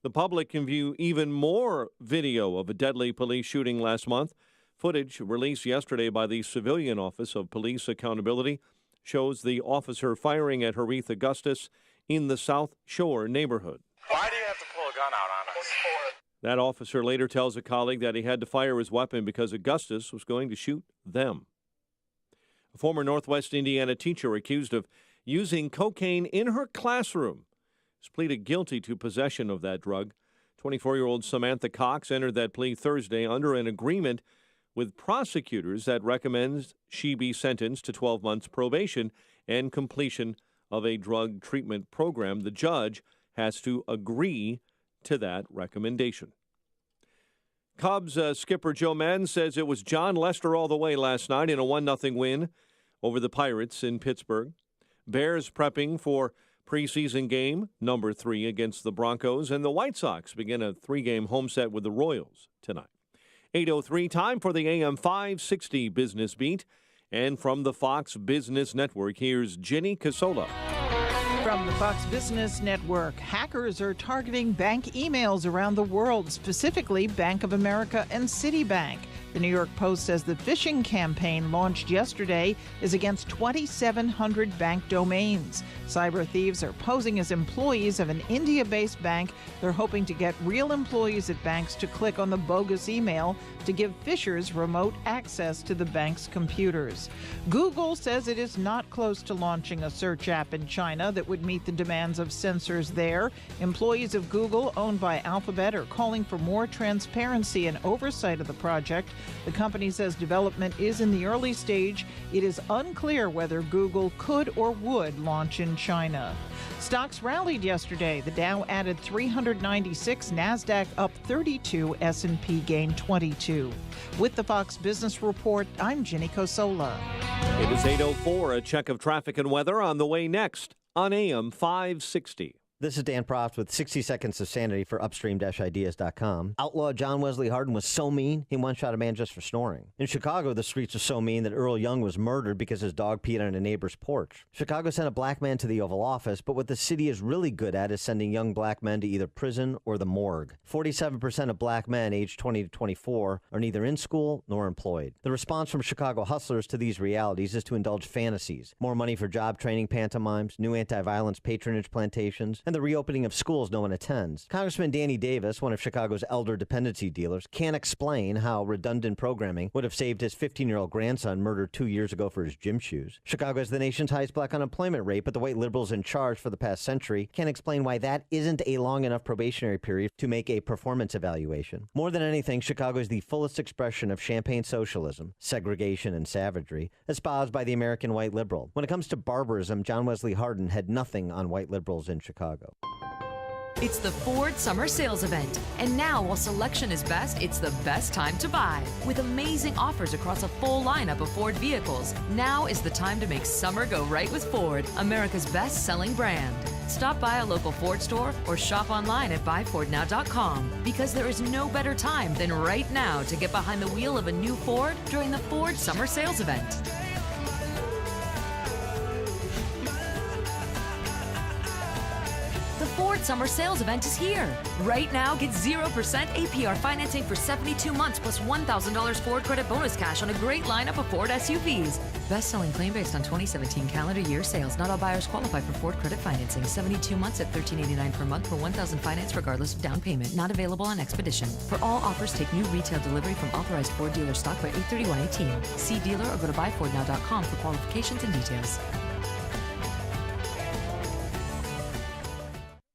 The public can view even more video of a deadly police shooting last month. Footage released yesterday by the Civilian Office of Police Accountability shows the officer firing at Harith Augustus in the South Shore neighborhood. Why do you have to pull a gun out on us? That officer later tells a colleague that he had to fire his weapon because Augustus was going to shoot them. A former Northwest Indiana teacher accused of using cocaine in her classroom has pleaded guilty to possession of that drug. 24-year-old Samantha Cox entered that plea Thursday under an agreement with prosecutors that recommends she be sentenced to 12 months probation and completion of a drug treatment program. The judge has to agree to that recommendation. Cubs skipper Joe Madden says it was John Lester all the way last night in a 1-0 win over the Pirates in Pittsburgh. Bears prepping for preseason game number 3 against the Broncos, and the White Sox begin a 3-game home set with the Royals tonight. 8:03, time for the AM 560 Business Beat. And from the Fox Business Network, here's Jenny Casola. From the Fox Business Network, hackers are targeting bank emails around the world, specifically Bank of America and Citibank. The New York Post says the phishing campaign launched yesterday is against 2,700 bank domains. Cyber thieves are posing as employees of an India-based bank. They're hoping to get real employees at banks to click on the bogus email to give phishers remote access to the bank's computers. Google says it is not close to launching a search app in China that would meet the demands of censors there. Employees of Google, owned by Alphabet, are calling for more transparency and oversight of the project. The company says development is in the early stage. It is unclear whether Google could or would launch in China. Stocks rallied yesterday. The Dow added 396, NASDAQ up 32, S&P gained 22. With the Fox Business Report, I'm Jenny Cosola. It is 8:04, a check of traffic and weather on the way next on AM 560. This is Dan Proft with 60 Seconds of Sanity for Upstream-Ideas.com. Outlaw John Wesley Hardin was so mean, he one-shot a man just for snoring. In Chicago, the streets were so mean that Earl Young was murdered because his dog peed on a neighbor's porch. Chicago sent a black man to the Oval Office, but what the city is really good at is sending young black men to either prison or the morgue. 47% of black men aged 20 to 24 are neither in school nor employed. The response from Chicago hustlers to these realities is to indulge fantasies. More money for job training pantomimes, new anti-violence patronage plantations, and the reopening of schools no one attends. Congressman Danny Davis, one of Chicago's elder dependency dealers, can't explain how redundant programming would have saved his 15-year-old grandson murdered 2 years ago for his gym shoes. Chicago has the nation's highest black unemployment rate, but the white liberals in charge for the past century can't explain why that isn't a long enough probationary period to make a performance evaluation. More than anything, Chicago is the fullest expression of champagne socialism, segregation, and savagery, espoused by the American white liberal. When it comes to barbarism, John Wesley Hardin had nothing on white liberals in Chicago. It's the Ford Summer Sales Event. And now, while selection is best, it's the best time to buy. With amazing offers across a full lineup of Ford vehicles, now is the time to make summer go right with Ford, America's best-selling brand. Stop by a local Ford store or shop online at buyfordnow.com, because there is no better time than right now to get behind the wheel of a new Ford during the Ford Summer Sales Event. The Ford Summer Sales Event is here. Right now, get 0% APR financing for 72 months plus $1,000 Ford credit bonus cash on a great lineup of Ford SUVs. Best-selling claim based on 2017 calendar year sales. Not all buyers qualify for Ford credit financing. 72 months at $13.89 per month for $1,000 finance regardless of down payment. Not available on Expedition. For all offers, take new retail delivery from authorized Ford dealer stock by 8/31/18. See dealer or go to buyfordnow.com for qualifications and details.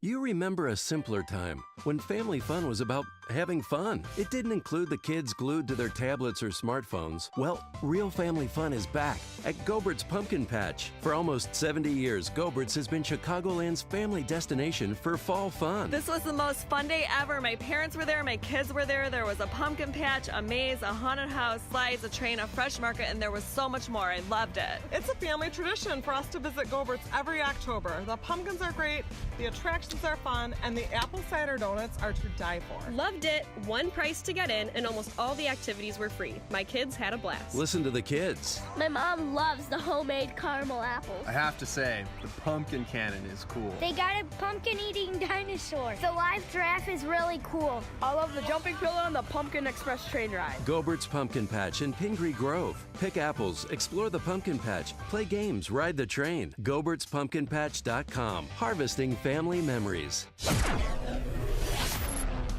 You remember a simpler time when family fun was about having fun. It didn't include the kids glued to their tablets or smartphones. Well, real family fun is back at Gobert's Pumpkin Patch. For almost 70 years, Gobert's has been Chicagoland's family destination for fall fun. This was the most fun day ever. My parents were there, my kids were there. There was a pumpkin patch, a maze, a haunted house, slides, a train, a fresh market, and there was so much more. I loved it. It's a family tradition for us to visit Gobert's every October. The pumpkins are great, the attractions are fun, and the apple cider donuts are to die for. Loved it. One price to get in, and almost all the activities were free. My kids had a blast. Listen to the kids. My mom loves the homemade caramel apples. I have to say, the pumpkin cannon is cool. They got a pumpkin-eating dinosaur. The live giraffe is really cool. I love the jumping pillow and the Pumpkin Express train ride. Gobert's Pumpkin Patch in Pingree Grove. Pick apples, explore the pumpkin patch, play games, ride the train. Gobert'sPumpkinPatch.com. Harvesting family memories.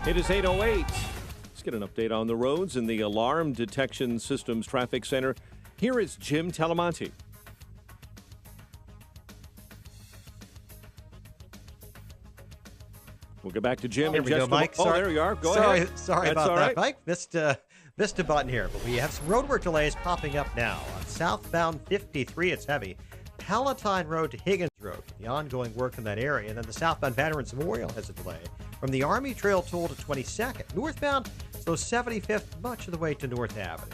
It is 8:08. Let's get an update on the roads in the Alarm Detection Systems Traffic Center. Here is Jim Talamonte. We'll get back to Jim. Here we go, Mike. Oh, there you are. Go ahead. Sorry That's about all that, right. Mike. Missed a button here, but we have some roadwork delays popping up now. On southbound 53, it's heavy. Palatine Road to Higgins Road, the ongoing work in that area. And then the southbound Veterans Memorial has a delay from the Army Trail Toll to 22nd. Northbound, so 75th, much of the way to North Avenue.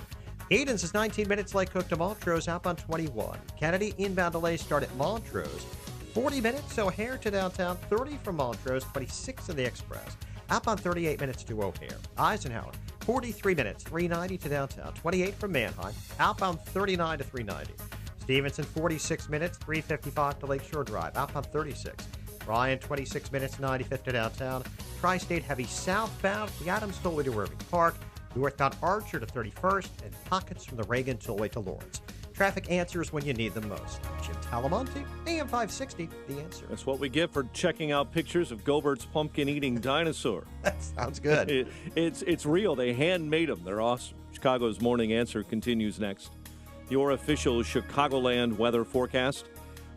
Hayden's is 19 minutes. Lake Cook to Montrose, outbound 21. Kennedy inbound delays start at Montrose. 40 minutes, O'Hare to downtown, 30 from Montrose, 26 in the Express. Outbound 38 minutes to O'Hare. Eisenhower, 43 minutes, 390 to downtown, 28 from Manheim. Outbound 39 to 390. Stevenson, 46 minutes, 355 to Lakeshore Drive. Outbound 36. Ryan, 26 minutes, 95th to downtown. Tri-State heavy southbound, the Adams Tollway to Irving Park. Northbound Archer to 31st, and pockets from the Reagan Tollway to Lawrence. Traffic answers when you need them most. Jim Talamonte, AM 560, The Answer. That's what we get for checking out pictures of Gobert's pumpkin-eating dinosaur. That sounds good. It's real. They handmade them. They're awesome. Chicago's Morning Answer continues next. Your official Chicagoland weather forecast.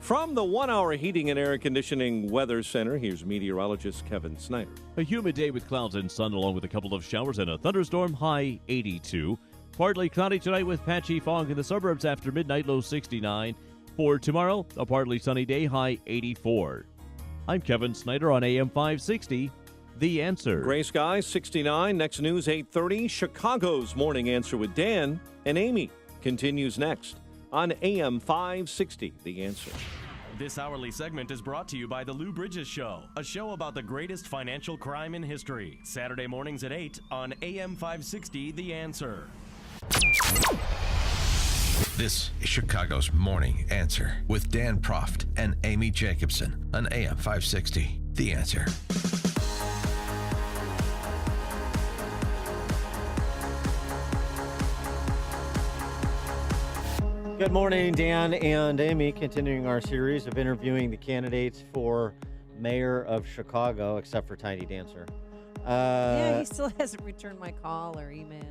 From the 1-hour Heating and Air Conditioning Weather Center, here's meteorologist Kevin Snyder. A humid day with clouds and sun along with a couple of showers and a thunderstorm, high 82. Partly cloudy tonight with patchy fog in the suburbs after midnight, low 69. For tomorrow, a partly sunny day, high 84. I'm Kevin Snyder on AM 560, The Answer. Gray skies, 69. Next news, 8:30. Chicago's Morning Answer with Dan and Amy continues next on AM 560, The Answer. This hourly segment is brought to you by The Lou Bridges Show, a show about the greatest financial crime in history. Saturday mornings at 8 on AM 560, The Answer. This is Chicago's Morning Answer with Dan Proft and Amy Jacobson on AM 560, The Answer. Good morning, Dan and Amy. Continuing our series of interviewing the candidates for mayor of Chicago, except for Tiny Dancer. Yeah, he still hasn't returned my call or email.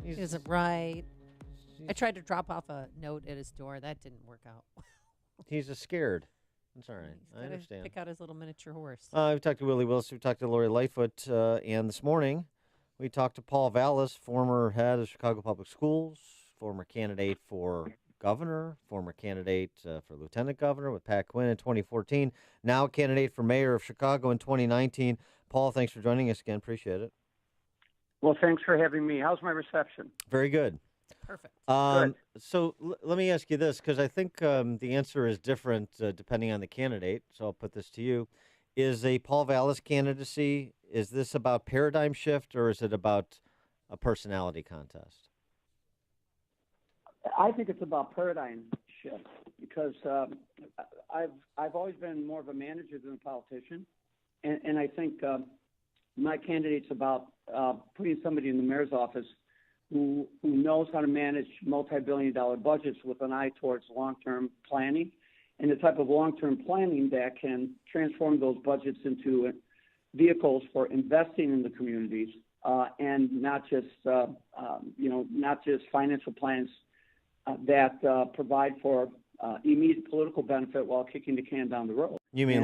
He doesn't write. I tried to drop off a note at his door. That didn't work out. He's just scared. That's all right. I Gotta understand. pick out his little miniature horse. We've talked to Willie Wilson. We've talked to Lori Lightfoot. And this morning, we talked to Paul Vallis, former head of Chicago Public Schools, former candidate for governor, former candidate for lieutenant governor with Pat Quinn in 2014, now candidate for mayor of Chicago in 2019. Paul, thanks for joining us again. Appreciate it. Well, thanks for having me. How's my reception? Very good. Perfect. Good. So let me ask you this, because I think the answer is different depending on the candidate. So I'll put this to you. Is a Paul Vallas candidacy, is this about paradigm shift or is it about a personality contest? I think it's about paradigm shift because I've always been more of a manager than a politician, and I think my candidate's about putting somebody in the mayor's office who knows how to manage multi-billion-dollar budgets with an eye towards long-term planning and the type of long-term planning that can transform those budgets into vehicles for investing in the communities and not just financial plans that provide for immediate political benefit while kicking the can down the road. You mean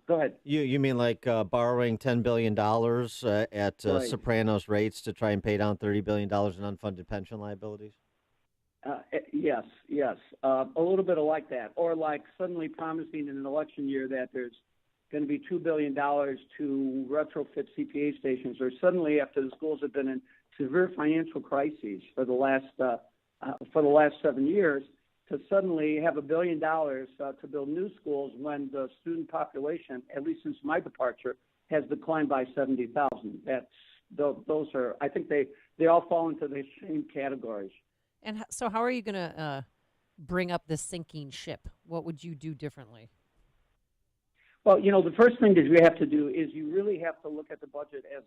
go ahead. You mean like borrowing $10 billion at Right. Sopranos rates to try and pay down $30 billion in unfunded pension liabilities? Yes. A little bit of like that. Or like suddenly promising in an election year that there's going to be $2 billion to retrofit CPA stations, or suddenly after the schools have been in severe financial crises for the last 7 years, to suddenly have $1 billion to build new schools when the student population, at least since my departure, has declined by 70,000. Those are, I think they all fall into the same categories. And so how are you going to bring up this sinking ship? What would you do differently? Well, the first thing that you have to do is you really have to look at the budget as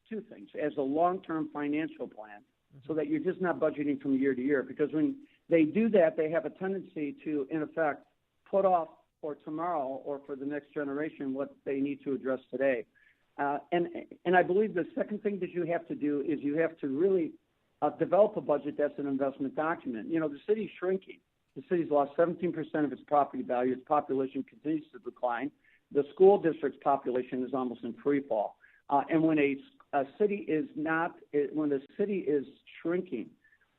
two things, as a long-term financial plan, so that you're just not budgeting from year to year. Because when they do that, they have a tendency to, in effect, put off for tomorrow or for the next generation what they need to address today. And I believe the second thing that you have to do is you have to really develop a budget that's an investment document. The city's shrinking. The city's lost 17% of its property value. Its population continues to decline. The school district's population is almost in free fall. And when a city is shrinking,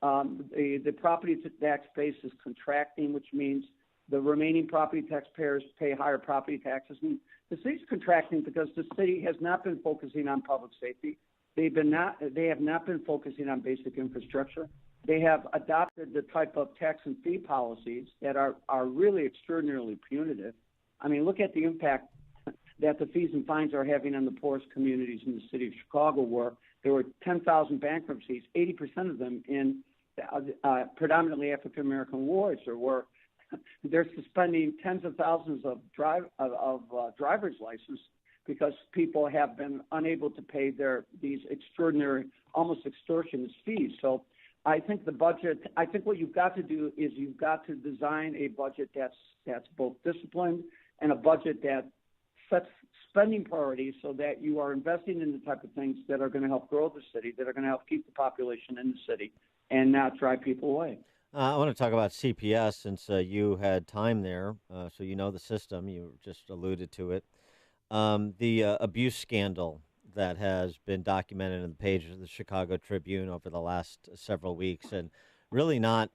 the property tax base is contracting, which means the remaining property taxpayers pay higher property taxes. And the city's contracting because the city has not been focusing on public safety. They have not been focusing on basic infrastructure. They have adopted the type of tax and fee policies that are really extraordinarily punitive. I mean, look at the impact that the fees and fines are having on the poorest communities in the city of Chicago, where there were 10,000 bankruptcies, 80% of them in predominantly African-American wards, or where they're suspending tens of thousands of driver's licenses because people have been unable to pay these extraordinary, almost extortionist fees. So I think what you've got to do is you've got to design a budget that's both disciplined and a budget that sets spending priorities so that you are investing in the type of things that are going to help grow the city, that are going to help keep the population in the city and not drive people away. I want to talk about CPS since you had time there, so you know the system. You just alluded to it. The abuse scandal that has been documented in the pages of the Chicago Tribune over the last several weeks, and really not,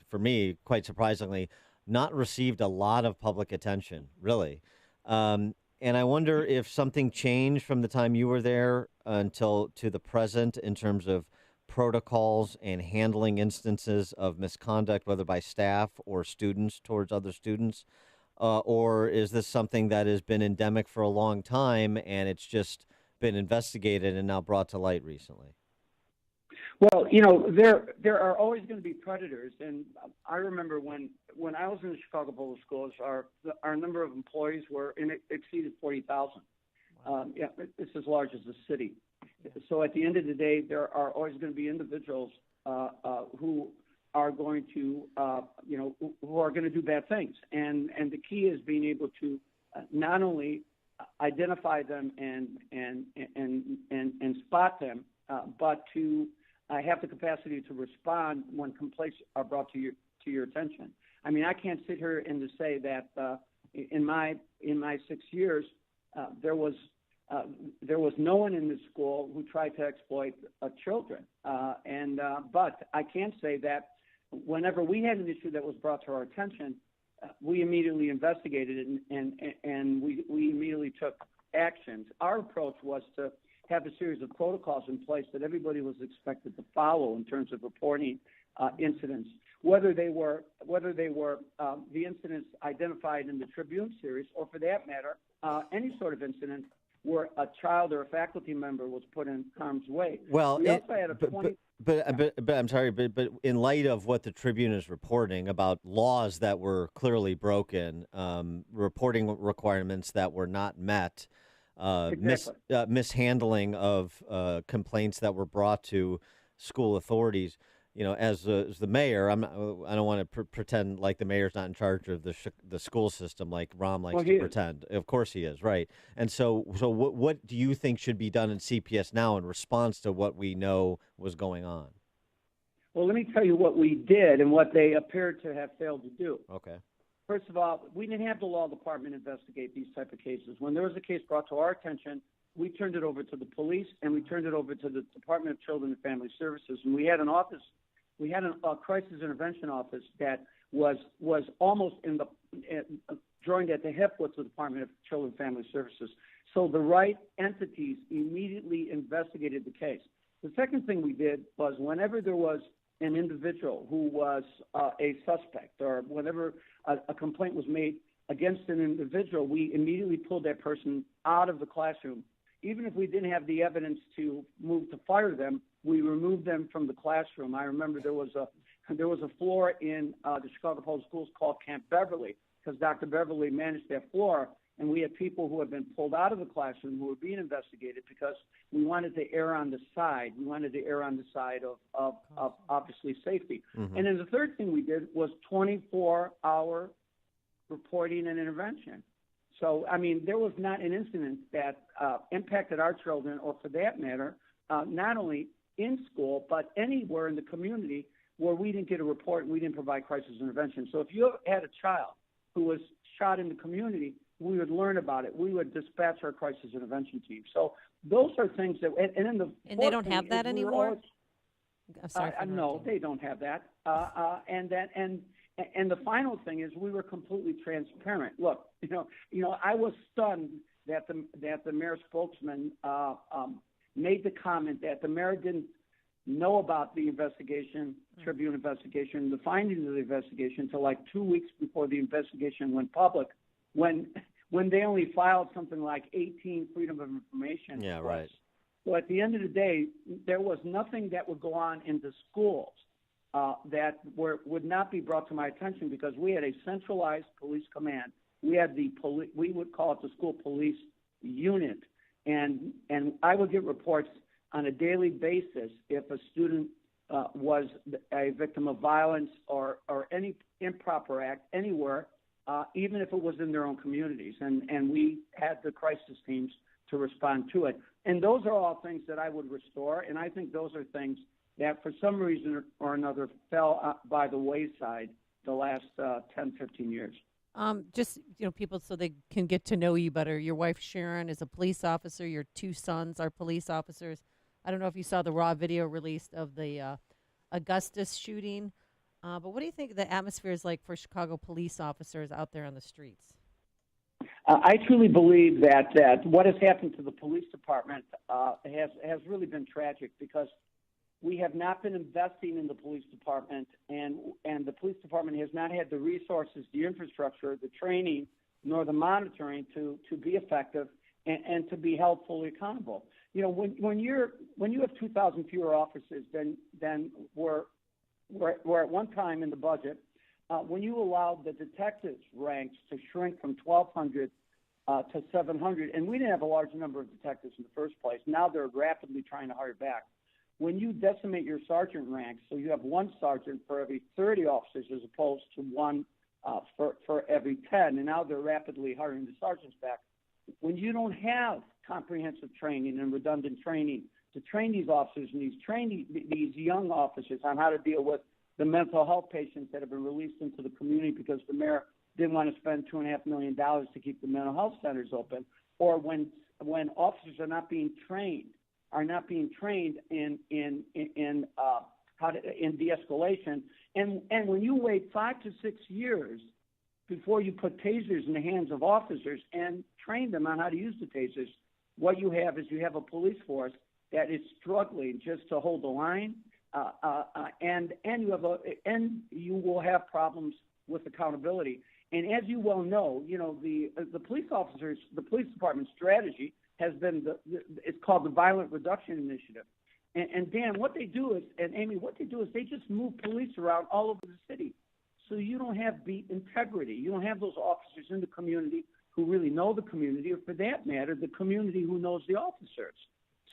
for me, quite surprisingly, not received a lot of public attention, really. And I wonder if something changed from the time you were there until to the present in terms of protocols and handling instances of misconduct, whether by staff or students towards other students, or is this something that has been endemic for a long time and it's just been investigated and now brought to light recently? Well, there are always going to be predators, and I remember when I was in the Chicago Public Schools, our number of employees exceeded 40,000. Yeah, it's as large as the city. So at the end of the day, there are always going to be individuals who are going to, who are going to do bad things, and the key is being able to not only identify them and spot them, but to have the capacity to respond when complaints are brought to your attention. I mean, I can't sit here and to say that in my 6 years there was there was no one in the school who tried to exploit children. But I can say that whenever we had an issue that was brought to our attention, we immediately investigated it and we immediately took actions. Our approach was to have a series of protocols in place that everybody was expected to follow in terms of reporting incidents, whether they were the incidents identified in the Tribune series, or for that matter, any sort of incident where a child or a faculty member was put in harm's way. Well, we also had a 20. But I'm sorry, but in light of what the Tribune is reporting about laws that were clearly broken, reporting requirements that were not met, mishandling of complaints that were brought to school authorities. As the mayor, I don't want to pretend like the mayor's not in charge of the school system like Rahm likes to pretend. Of course he is, right? And so what do you think should be done in CPS now in response to what we know was going on? Well, let me tell you what we did and what they appeared to have failed to do. Okay. First of all, we didn't have the law department investigate these type of cases. When there was a case brought to our attention, we turned it over to the police and we turned it over to the Department of Children and Family Services, and we had an office. We had a crisis intervention office that was almost joined at the hip with the Department of Children and Family Services. So the right entities immediately investigated the case. The second thing we did was whenever there was an individual who was a suspect, or whenever a complaint was made against an individual, we immediately pulled that person out of the classroom. Even if we didn't have the evidence to move to fire them, we removed them from the classroom. I remember there was a floor in the Chicago Public Schools called Camp Beverly, because Dr. Beverly managed that floor, and we had people who had been pulled out of the classroom who were being investigated because we wanted to err on the side. We wanted to err on the side of obviously safety. Mm-hmm. And then the third thing we did was 24-hour reporting and intervention. So, I mean, there was not an incident that impacted our children, or for that matter, not only in school, but anywhere in the community where we didn't get a report and we didn't provide crisis intervention. So if you had a child who was shot in the community, we would learn about it. We would dispatch our crisis intervention team. So those are things that, and then and they don't have that anymore? I'm sorry. No, they don't have that. And the final thing is we were completely transparent. Look, I was stunned that the mayor's spokesman made the comment that the mayor didn't know about the investigation, Tribune investigation, the findings of the investigation until like 2 weeks before the investigation went public, when they only filed something like 18 Freedom of Information requests. Right. So at the end of the day, there was nothing that would go on in the schools that would not be brought to my attention, because we had a centralized police command. We had we would call it the school police unit. And I would get reports on a daily basis if a student was a victim of violence or any improper act anywhere, even if it was in their own communities. And we had the crisis teams to respond to it. And those are all things that I would restore. And I think those are things that for some reason or another fell by the wayside the last 10, 15 years. Just, people so they can get to know you better. Your wife, Sharon, is a police officer. Your two sons are police officers. I don't know if you saw the raw video released of the Augustus shooting, but what do you think the atmosphere is like for Chicago police officers out there on the streets? I truly believe that what has happened to the police department has really been tragic, because we have not been investing in the police department, and the police department has not had the resources, the infrastructure, the training, nor the monitoring to be effective and to be held fully accountable. When you have 2,000 fewer officers than were at one time in the budget, when you allowed the detectives ranks to shrink from 1,200 to 700, and we didn't have a large number of detectives in the first place. Now they're rapidly trying to hire back. When you decimate your sergeant ranks, so you have one sergeant for every 30 officers as opposed to one for every 10, and now they're rapidly hiring the sergeants back. When you don't have comprehensive training and redundant training to train these officers and these young officers on how to deal with the mental health patients that have been released into the community because the mayor didn't want to spend $2.5 million to keep the mental health centers open, or when officers are not being trained in de-escalation, and when you wait 5 to 6 years before you put tasers in the hands of officers and train them on how to use the tasers, what you have is a police force that is struggling just to hold the line, and you will have problems with accountability. And as you well know, the police officers, the police department strategy has been it's called the Violent Reduction Initiative. And Dan, what they do is, and Amy, what they do is they just move police around all over the city. So you don't have beat integrity. You don't have those officers in the community who really know the community, or for that matter, the community who knows the officers.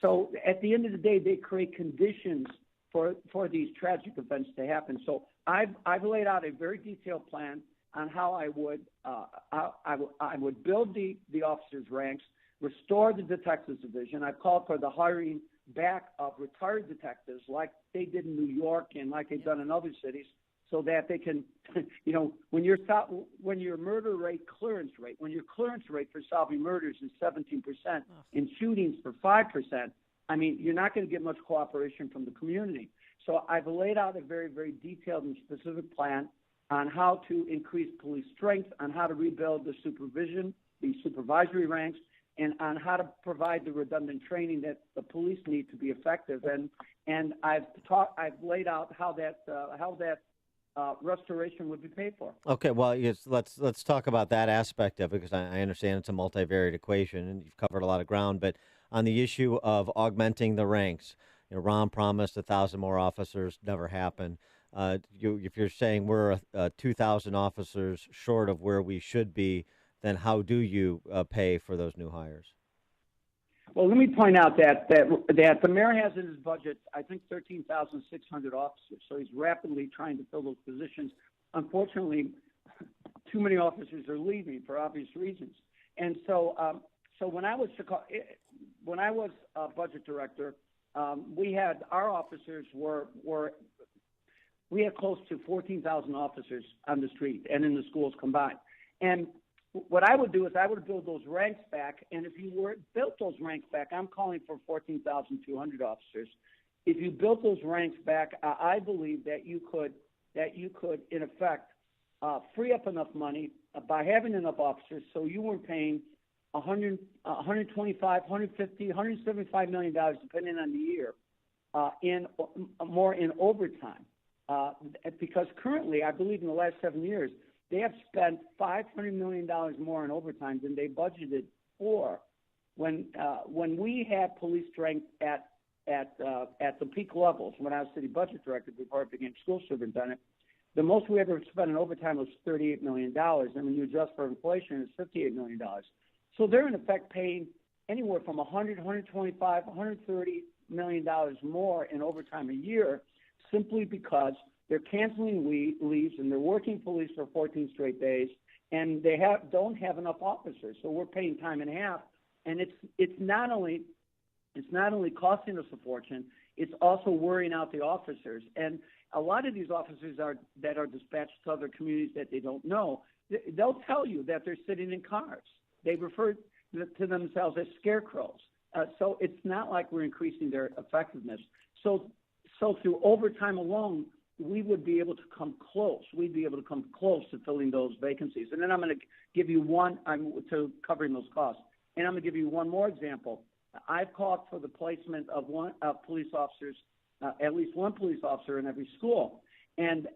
So at the end of the day, they create conditions for these tragic events to happen. So I've laid out a very detailed plan on how I would build the officers' ranks, restore the detectives division. I've called for the hiring back of retired detectives like they did in New York and like they've done in other cities, so that they can, when your murder rate clearance rate, when your clearance rate for solving murders is 17%, in shootings for 5%, I mean, you're not going to get much cooperation from the community. So I've laid out a very, very detailed and specific plan on how to increase police strength, on how to rebuild the supervisory ranks, and on how to provide the redundant training that the police need to be effective. And I've laid out how that restoration would be paid for. Okay, well, yes, let's talk about that aspect of it, because I understand it's a multivariate equation, and you've covered a lot of ground. But on the issue of augmenting the ranks, Ron promised 1,000 more officers, never happened. If you're saying we're 2,000 officers short of where we should be, then how do you pay for those new hires? Well, let me point out that the mayor has in his budget, I think, 13,600 officers. So he's rapidly trying to fill those positions. Unfortunately, too many officers are leaving for obvious reasons. And so when I was budget director, we had close to 14,000 officers on the street and in the schools combined. And what I would do is I would build those ranks back, and if you built those ranks back, I'm calling for 14,200 officers. If you built those ranks back, I believe that you could, in effect, free up enough money by having enough officers, so you weren't paying $125, $150, $175 million, depending on the year, more in overtime. Because currently, I believe in the last 7 years, they have spent $500 million more in overtime than they budgeted for. When we had police strength at the peak levels, when I was city budget director before I became school superintendent, the most we ever spent in overtime was $38 million. And when you adjust for inflation, it's $58 million. So they're in effect paying anywhere from $100, $125, $130 million more in overtime a year, simply because they're canceling leaves and they're working police for 14 straight days, and they don't have enough officers. So we're paying time and a half, and it's not only costing us a fortune, it's also worrying out the officers. And a lot of these officers that are dispatched to other communities that they don't know, they'll tell you that they're sitting in cars. They refer to themselves as scarecrows. So it's not like we're increasing their effectiveness. So through overtime alone, we would be able to come close. We'd be able to come close to filling those vacancies. And then I'm going to give you to covering those costs. And I'm going to give you one more example. I've called for the placement of police officers, at least one police officer in every school. And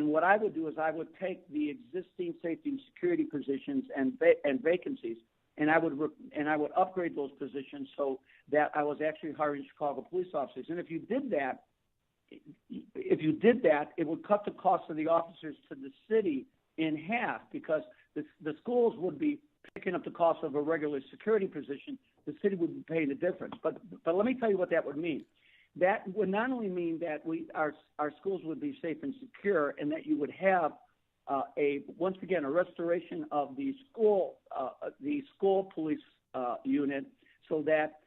what I would do is I would take the existing safety and security positions and vacancies, and I would upgrade those positions so that I was actually hiring Chicago police officers. And if you did that, it would cut the cost of the officers to the city in half, because the schools would be picking up the cost of a regular security position. The city would be paying the difference. But let me tell you what that would mean. That would not only mean that our schools would be safe and secure, and that you would have once again a restoration of the school police unit, so that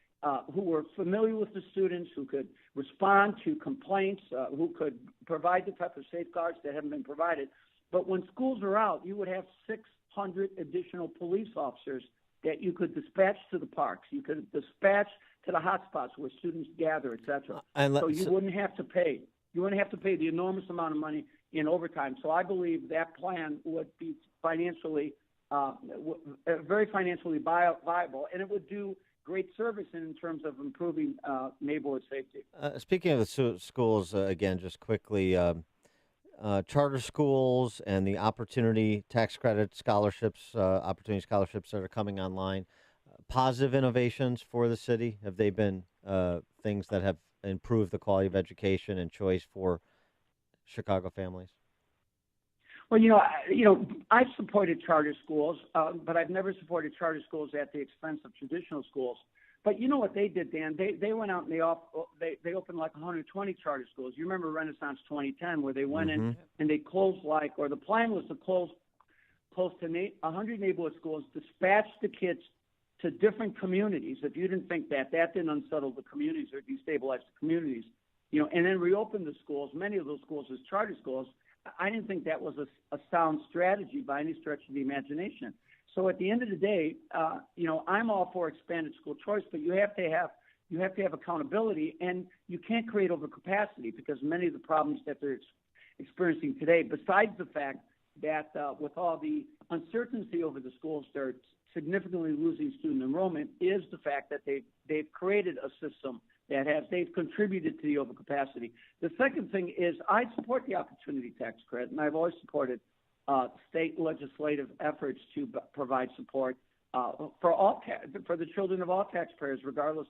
who were familiar with the students, who could respond to complaints, who could provide the type of safeguards that haven't been provided. But when schools are out, you would have 600 additional police officers that you could dispatch to the parks. You could dispatch to the hotspots where students gather, et cetera. So you wouldn't have to pay. You wouldn't have to pay the enormous amount of money in overtime. So I believe that plan would be financially, very financially viable, and it would do great service in terms of improving neighborhood safety. Speaking of the schools, again, just quickly, charter schools and the opportunity tax credit scholarships, opportunity scholarships that are coming online, positive innovations for the city. Have they been things that have improved the quality of education and choice for Chicago families? Well, I've supported charter schools, but I've never supported charter schools at the expense of traditional schools. But you know what they did, Dan? They went out and they opened like 120 charter schools. You remember Renaissance 2010, where they went in and they closed the plan was to close close to 100 neighborhood schools, dispatch the kids to different communities. If you didn't think that didn't unsettle the communities or destabilize the communities, and then reopen the schools, many of those schools as charter schools. I didn't think that was a sound strategy by any stretch of the imagination. So at the end of the day, I'm all for expanded school choice, but you have to have accountability, and you can't create overcapacity because many of the problems that they're experiencing today, besides the fact that with all the uncertainty over the schools, they're significantly losing student enrollment, is the fact that they've created a system that they've contributed to the overcapacity. The second thing is I support the opportunity tax credit, and I've always supported state legislative efforts to provide support for the children of all taxpayers, regardless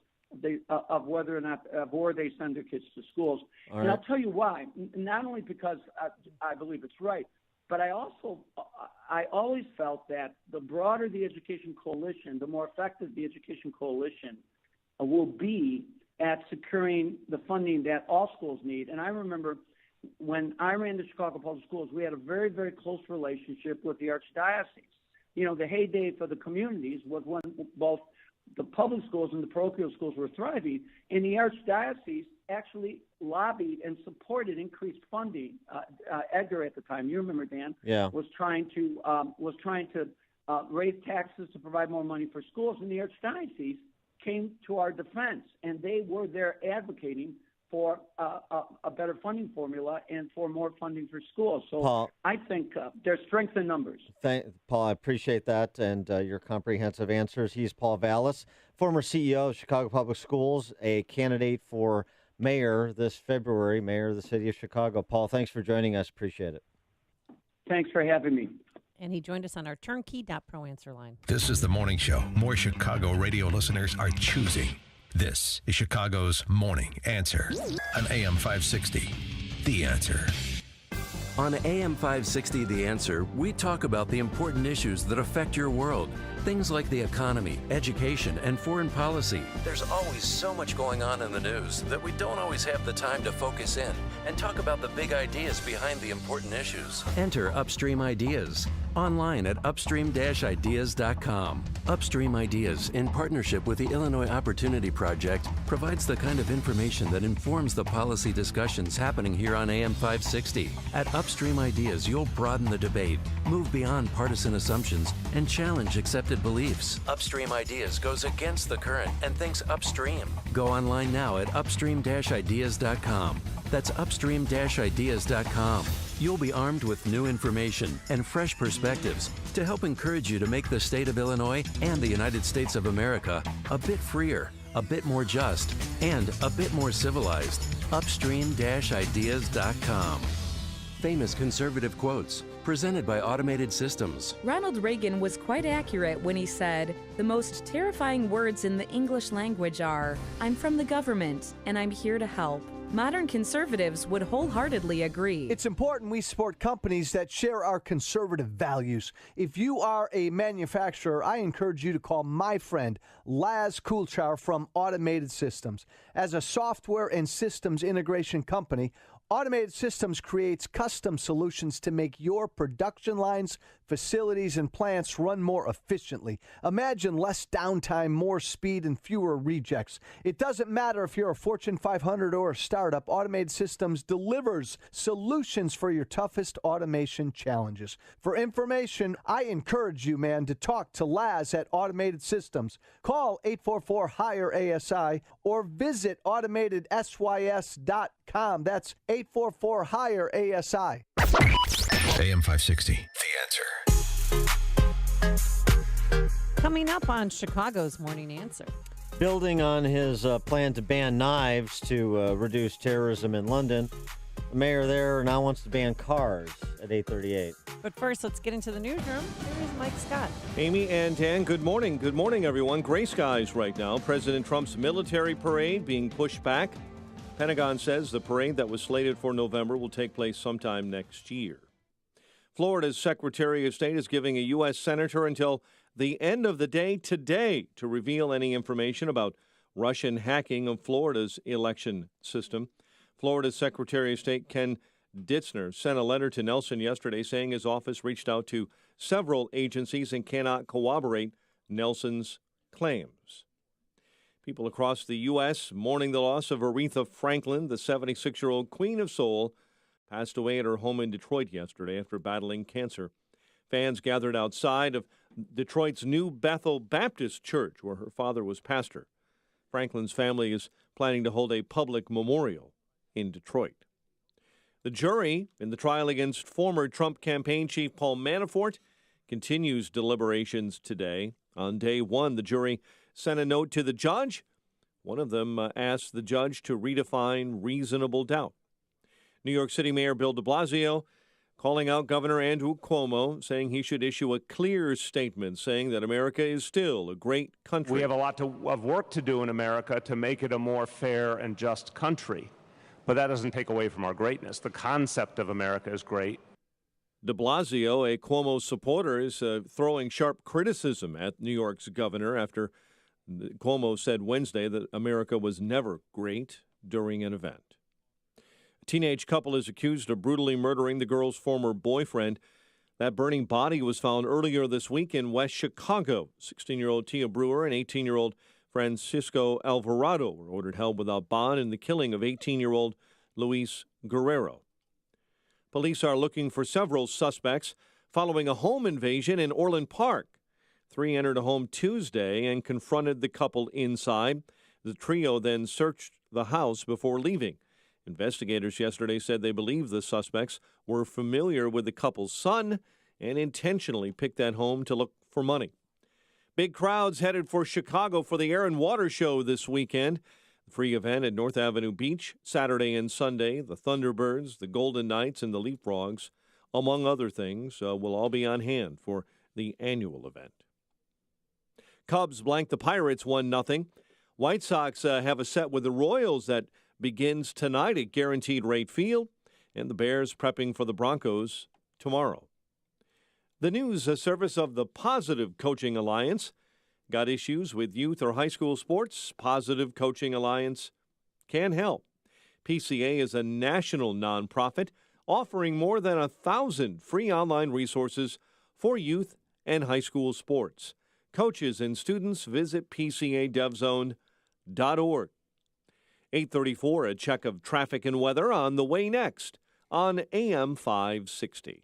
of whether or not or they send their kids to schools. All and right. I'll tell you why. Not only because I believe it's right, but I always felt that the broader the education coalition, the more effective the education coalition will be at securing the funding that all schools need. And I remember when I ran the Chicago Public Schools, we had a very, very close relationship with the Archdiocese. The heyday for the communities was when both the public schools and the parochial schools were thriving, and the Archdiocese actually lobbied and supported increased funding. Edgar at the time, you remember, Dan, was trying to raise taxes to provide more money for schools, and the Archdiocese came to our defense, and they were there advocating for a better funding formula and for more funding for schools. So Paul, I think there's strength in numbers. Paul, I appreciate that and your comprehensive answers. He's Paul Vallis, former CEO of Chicago Public Schools, a candidate for mayor this February, mayor of the city of Chicago. Paul, thanks for joining us. Appreciate it. Thanks for having me. And he joined us on our turnkey.pro answer line. This is the morning show more Chicago radio listeners are choosing. This is Chicago's Morning Answer on AM 560. The Answer. On AM 560 The Answer, we talk about the important issues that affect your world. Things like the economy, education, and foreign policy. There's always so much going on in the news that we don't always have the time to focus in and talk about the big ideas behind the important issues. Enter Upstream Ideas online at upstream-ideas.com. Upstream Ideas, in partnership with the Illinois Opportunity Project, provides the kind of information that informs the policy discussions happening here on AM 560. At Upstream Ideas, you'll broaden the debate, move beyond partisan assumptions, and challenge accepted beliefs. Upstream Ideas goes against the current and thinks upstream. Go online now at upstream-ideas.com. That's upstream-ideas.com. You'll be armed with new information and fresh perspectives to help encourage you to make the state of Illinois and the United States of America a bit freer, a bit more just, and a bit more civilized. Upstream-ideas.com. Famous conservative quotes, presented by Automated Systems. Ronald Reagan was quite accurate when he said, "The most terrifying words in the English language are, 'I'm from the government, and I'm here to help.'" Modern conservatives would wholeheartedly agree. It's important we support companies that share our conservative values. If you are a manufacturer, I encourage you to call my friend Laz Kulchar from Automated Systems. As a software and systems integration company, Automated Systems creates custom solutions to make your production lines, facilities and plants run more efficiently. Imagine less downtime, more speed, and fewer rejects. It doesn't matter if you're a Fortune 500 or a startup, Automated Systems delivers solutions for your toughest automation challenges. For information, I encourage you, man, to talk to Laz at Automated Systems. Call 844-HIRE-ASI or visit AutomatedSYS.com. That's 844-HIRE-ASI. AM 560, The Answer. Coming up on Chicago's Morning Answer. Building on his plan to ban knives to reduce terrorism in London, the mayor there now wants to ban cars at 8:38. But first, let's get into the newsroom. Here's Mike Scott. Amy and Dan, good morning. Good morning, everyone. Gray skies right now. President Trump's military parade being pushed back. Pentagon says the parade that was slated for November will take place sometime next year. Florida's Secretary of State is giving a U.S. senator until the end of the day today to reveal any information about Russian hacking of Florida's election system. Florida's Secretary of State Ken Ditzner sent a letter to Nelson yesterday saying his office reached out to several agencies and cannot corroborate Nelson's claims. People across the U.S. mourning the loss of Aretha Franklin, the 76-year-old Queen of Soul, passed away at her home in Detroit yesterday after battling cancer. Fans gathered outside of Detroit's New Bethel Baptist Church, where her father was pastor. Franklin's family is planning to hold a public memorial in Detroit. The jury in the trial against former Trump campaign chief Paul Manafort continues deliberations today. On day one, the jury sent a note to the judge. One of them asked the judge to redefine reasonable doubt. New York City Mayor Bill de Blasio calling out Governor Andrew Cuomo, saying he should issue a clear statement saying that America is still a great country. We have a lot of work to do in America to make it a more fair and just country. But that doesn't take away from our greatness. The concept of America is great. De Blasio, a Cuomo supporter, is throwing sharp criticism at New York's governor after Cuomo said Wednesday that America was never great during an event. A teenage couple is accused of brutally murdering the girl's former boyfriend. That burning body was found earlier this week in West Chicago. 16-year-old Tia Brewer and 18-year-old Francisco Alvarado were ordered held without bond in the killing of 18-year-old Luis Guerrero. Police are looking for several suspects following a home invasion in Orland Park. 3 entered a home Tuesday and confronted the couple inside. The trio then searched the house before leaving. Investigators yesterday said they believe the suspects were familiar with the couple's son and intentionally picked that home to look for money. Big crowds headed for Chicago for the Air and Water Show this weekend. The free event at North Avenue Beach, Saturday and Sunday. The Thunderbirds, the Golden Knights, and the Leapfrogs, among other things, will all be on hand for the annual event. Cubs blank the Pirates 1-0. White Sox have a set with the Royals that begins tonight at Guaranteed Rate Field, and the Bears prepping for the Broncos tomorrow. The news service of the Positive Coaching Alliance. Got issues with youth or high school sports? Positive Coaching Alliance can help. PCA is a national nonprofit offering more than 1,000 free online resources for youth and high school sports. Coaches and students visit PCADevZone.org. 8:34, a check of traffic and weather on the way next on AM 560.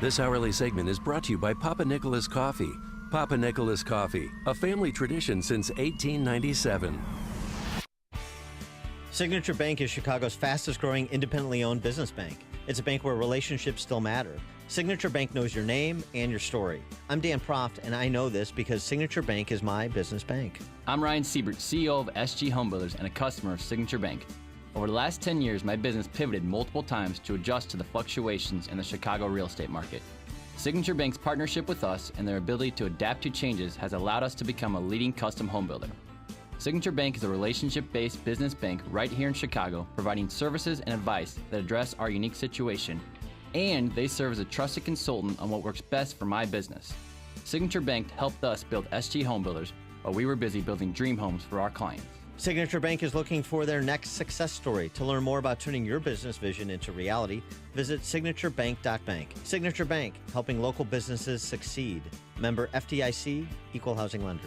This hourly segment is brought to you by Papa Nicholas Coffee. Papa Nicholas Coffee, a family tradition since 1897. Signature Bank is Chicago's fastest growing independently owned business bank. It's a bank where relationships still matter. Signature Bank knows your name and your story. I'm Dan Proft, and I know this because Signature Bank is my business bank. I'm Ryan Siebert, CEO of SG Home Builders and a customer of Signature Bank. Over the last 10 years, my business pivoted multiple times to adjust to the fluctuations in the Chicago real estate market. Signature Bank's partnership with us and their ability to adapt to changes has allowed us to become a leading custom home builder. Signature Bank is a relationship-based business bank right here in Chicago, providing services and advice that address our unique situation, and they serve as a trusted consultant on what works best for my business. Signature Bank helped us build SG Home Builders while we were busy building dream homes for our clients. Signature Bank is looking for their next success story. To learn more about turning your business vision into reality, visit signaturebank.bank. Signature Bank, helping local businesses succeed. Member FDIC, Equal Housing Lender.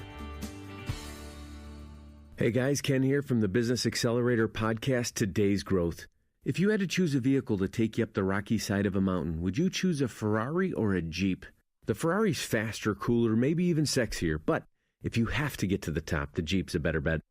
Hey guys, Ken here from the Business Accelerator podcast, Today's Growth. If you had to choose a vehicle to take you up the rocky side of a mountain, would you choose a Ferrari or a Jeep? The Ferrari's faster, cooler, maybe even sexier, but if you have to get to the top, the Jeep's a better bet.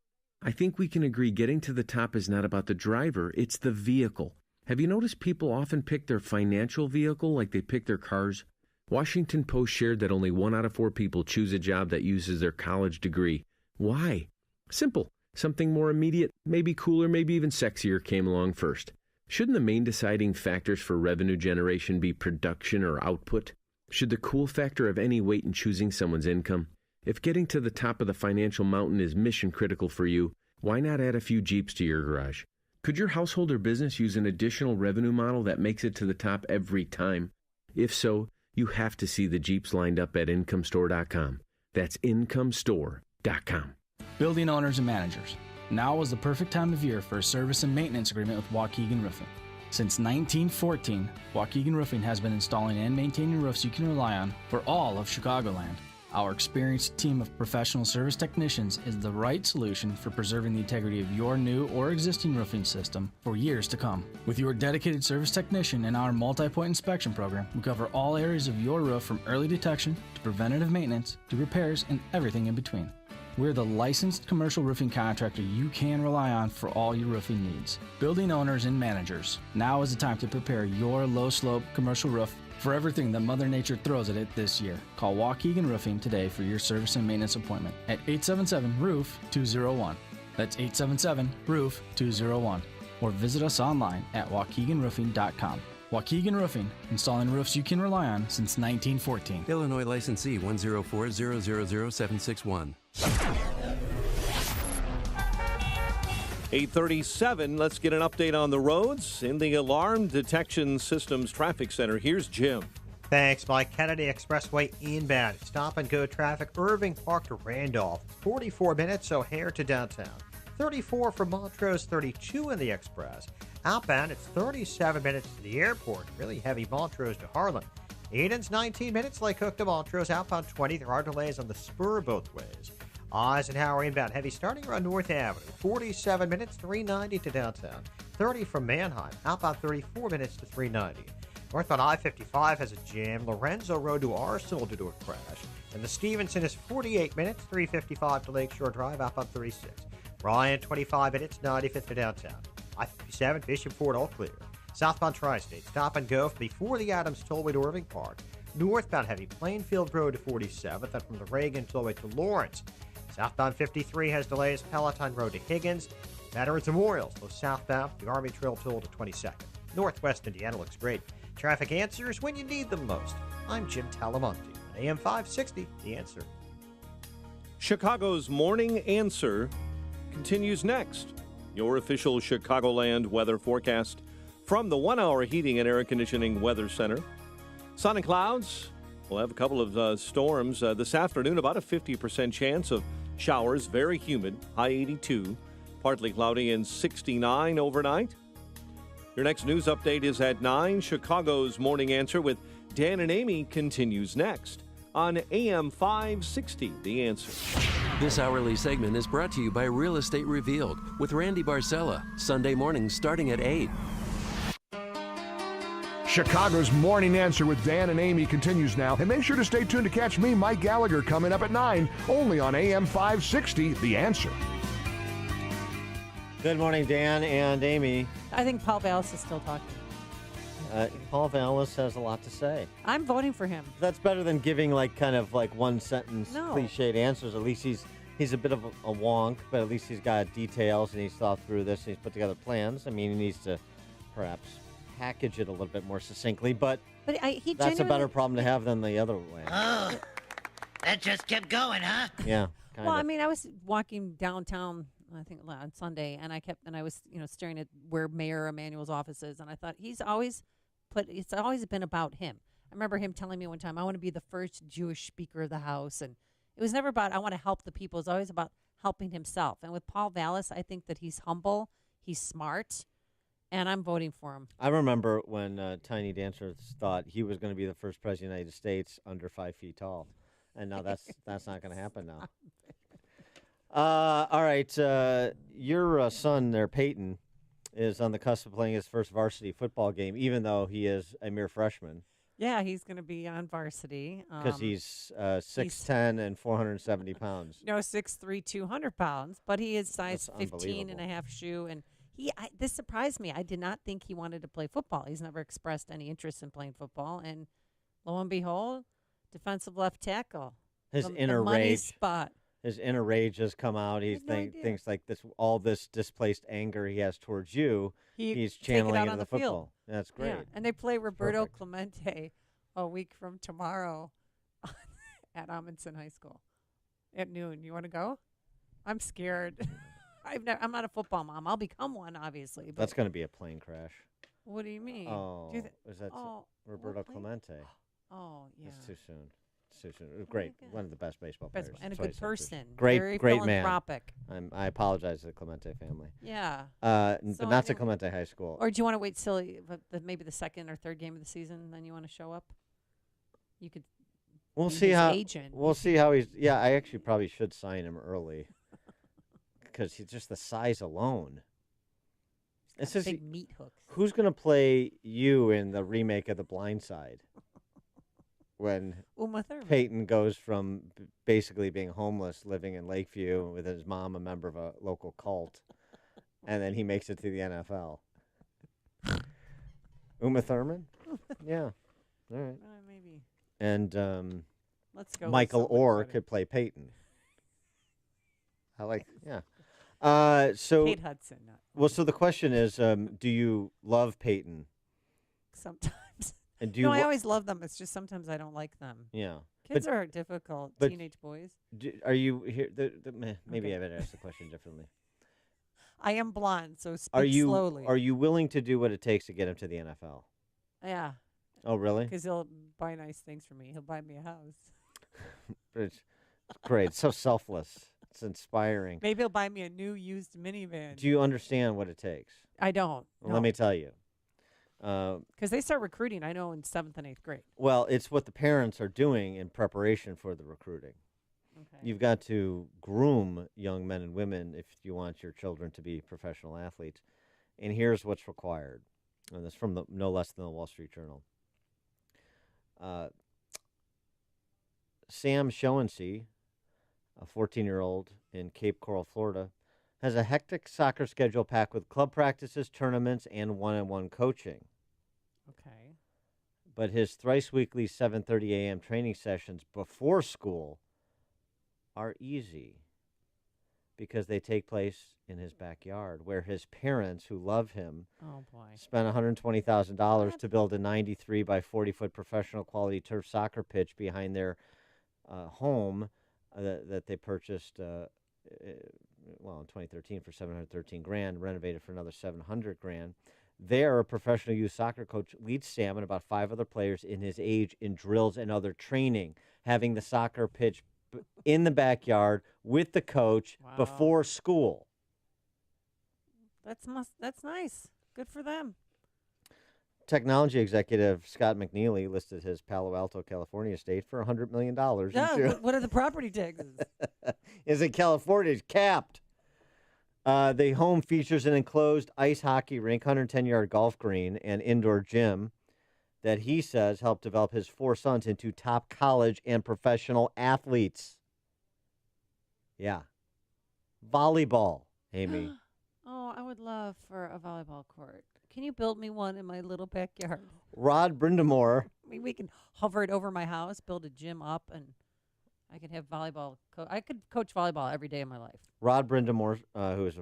I think we can agree getting to the top is not about the driver, it's the vehicle. Have you noticed people often pick their financial vehicle like they pick their cars? Washington Post shared that only 1 out of 4 people choose a job that uses their college degree. Why? Simple. Something more immediate, maybe cooler, maybe even sexier came along first. Shouldn't the main deciding factors for revenue generation be production or output? Should the cool factor have any weight in choosing someone's income? If getting to the top of the financial mountain is mission critical for you, why not add a few Jeeps to your garage? Could your household or business use an additional revenue model that makes it to the top every time? If so, you have to see the Jeeps lined up at IncomeStore.com. That's IncomeStore.com. Building owners and managers. Now is the perfect time of year for a service and maintenance agreement with Waukegan Roofing. Since 1914, Waukegan Roofing has been installing and maintaining roofs you can rely on for all of Chicagoland. Our experienced team of professional service technicians is the right solution for preserving the integrity of your new or existing roofing system for years to come. With your dedicated service technician and our multi-point inspection program, we cover all areas of your roof from early detection to preventative maintenance to repairs and everything in between. We're the licensed commercial roofing contractor you can rely on for all your roofing needs. Building owners and managers, now is the time to prepare your low-slope commercial roof for everything that Mother Nature throws at it this year. Call Waukegan Roofing today for your service and maintenance appointment at 877-ROOF-201. That's 877-ROOF-201. Or visit us online at waukeganroofing.com. Waukegan Roofing, installing roofs you can rely on since 1914. Illinois licensee 104000761. 8:37. Let's get an update on the roads. In the Alarm Detection Systems Traffic Center, here's Jim. Thanks, Mike. Kennedy Expressway inbound. Stop and go traffic. Irving Park to Randolph. 44 minutes, O'Hare to downtown. 34 from Montrose, 32 in the Express. Outbound, it's 37 minutes to the airport. Really heavy Montrose to Harlan. Eden's 19 minutes, Lake Hook to Montrose. Outbound 20. There are delays on the spur both ways. Eisenhower inbound heavy starting around North Avenue. 47 minutes, 390 to downtown. 30 from Manheim. Outbound 34 minutes to 390. Northbound I-55 has a jam. Lorenzo Road to Arsenal due to a crash. And the Stevenson is 48 minutes, 355 to Lakeshore Drive. Outbound 36. Ryan 25 minutes, 95th to downtown. I-57 Bishop Ford all clear. Southbound Tri-State stop and go from before the Adams Tollway to Irving Park. Northbound heavy Plainfield Road to 47th and from the Reagan Tollway to Lawrence. Southbound 53 has delays Palatine Road to Higgins. Veterans Memorial slow southbound the Army Trail Toll to 22nd. Northwest Indiana looks great. Traffic answers when you need them most. I'm Jim Talamonte on AM 560, The Answer. Chicago's Morning Answer continues next. Your official Chicagoland weather forecast from the 1 Hour Heating and Air Conditioning Weather Center. Sun and clouds. We'll have a couple of storms this afternoon, about a 50% chance of showers, very humid, high 82, partly cloudy and 69 overnight. Your next news update is at 9. Chicago's Morning Answer with Dan and Amy continues next on AM 560, The Answer. This hourly segment is brought to you by Real Estate Revealed with Randy Barcella, Sunday mornings starting at 8. Chicago's Morning Answer with Dan and Amy continues now. And make sure to stay tuned to catch me, Mike Gallagher, coming up at 9, only on AM 560, The Answer. Good morning, Dan and Amy. I think Paul Vallis is still talking. Paul Vallis has a lot to say. I'm voting for him. That's better than giving kind of one sentence No. cliched answers. At least he's a bit of a wonk, but at least he's got details and he's thought through this and he's put together plans. I mean, he needs to perhaps package it a little bit more succinctly, but he that's a better problem to have than the other way. Oh, that just kept going, huh? Yeah. Well, I mean, I was walking downtown, I think on Sunday, and I was staring at where Mayor Emanuel's office is, and I thought it's always been about him. I remember him telling me one time, I want to be the first Jewish Speaker of the House, and it was never about I want to help the people. It's always about helping himself. And with Paul Vallis, I think that he's humble, he's smart, and I'm voting for him. I remember when Tiny Dancer thought he was going to be the first president of the United States under 5 feet tall. And now that's not going to happen now. All right. Your son there, Peyton, is on the cusp of playing his first varsity football game, even though he is a mere freshman. Yeah, he's going to be on varsity. Because he's 6'10" and 470 pounds. No, 6'3", 200 pounds. But he is size That's 15 and a half shoe. And this surprised me. I did not think he wanted to play football. He's never expressed any interest in playing football. And lo and behold, defensive left tackle. His the inner money rage. spot. His inner rage has come out. He thinks like this, all this displaced anger he has towards you, he's channeling into the football. Field. That's great. Yeah. And they play Roberto Perfect. Clemente a week from tomorrow at Amundsen High School at noon. You want to go? I'm scared. I'm not a football mom. I'll become one, obviously. But That's going to be a plane crash. what do you mean? Oh, Do you is that oh, Roberto what plane? Clemente? Oh, yeah. It's too soon. It's too soon. Great, one of the best baseball players. And a That's why good he's so good. person. Great, Very great man. philanthropic. I apologize to the Clemente family. Yeah. But So not to anyway- Clemente High School. Or do you want to wait till maybe the second or third game of the season, then you want to show up? You could. We'll be see his how. agent. We'll see how he's. Yeah, I actually probably should sign him early because he's just the size alone. It's just big meat hooks. Who's gonna play you in the remake of The Blind Side? When Uma Thurman. Peyton goes from basically being homeless, living in Lakeview with his mom, a member of a local cult, and then he makes it to the NFL. Uma Thurman? Yeah. All right. Maybe. And Let's go with Michael somebody Orr better. could play Peyton. I like, yeah. So Kate Hudson. Well, so the question is, do you love Peyton? Sometimes. And do you No, I wa- always love them. It's just sometimes I don't like them. Yeah. Kids But- are difficult. but Teenage boys. Are you here? Maybe I better ask the question differently. I am blonde, so speak Are you slowly. Are you willing to do what it takes to get him to the NFL? Yeah. Oh, really? Because he'll buy nice things for me. He'll buy me a house. It's great. It's so selfless. It's inspiring. Maybe he'll buy me a new used minivan. Do you understand what it takes? I don't. Well, let me tell you. Because they start recruiting, I know, in 7th and 8th grade. Well, it's what the parents are doing in preparation for the recruiting. Okay. You've got to groom young men and women if you want your children to be professional athletes. And here's what's required. And this is from no less than the Wall Street Journal. Sam Showensee, a 14-year-old in Cape Coral, Florida, has a hectic soccer schedule packed with club practices, tournaments, and one-on-one coaching. Okay. But his thrice-weekly 7:30 a.m. training sessions before school are easy because they take place in his backyard, where his parents, who love him, Oh, boy. spent $120,000 to build a 93 by 40-foot professional quality turf soccer pitch behind their home that they purchased in 2013 for $713,000, renovated for another $700,000. There, a professional youth soccer coach leads Sam and about 5 other players in his age in drills and other training, having the soccer pitch in the backyard with the coach before school. That's nice. Good for them. Technology executive Scott McNeely listed his Palo Alto, California estate for $100 million. Yeah, what are the property taxes? Is in California is capped. The home features an enclosed ice hockey rink, 110-yard golf green, and indoor gym that he says helped develop his 4 sons into top college and professional athletes. Yeah. Volleyball, Amy. Oh, I would love for a volleyball court. Can you build me one in my little backyard? Rod Brindamore. I mean, we can hover it over my house, build a gym up, and I could have volleyball. I could coach volleyball every day of my life. Rod Brindamore, who has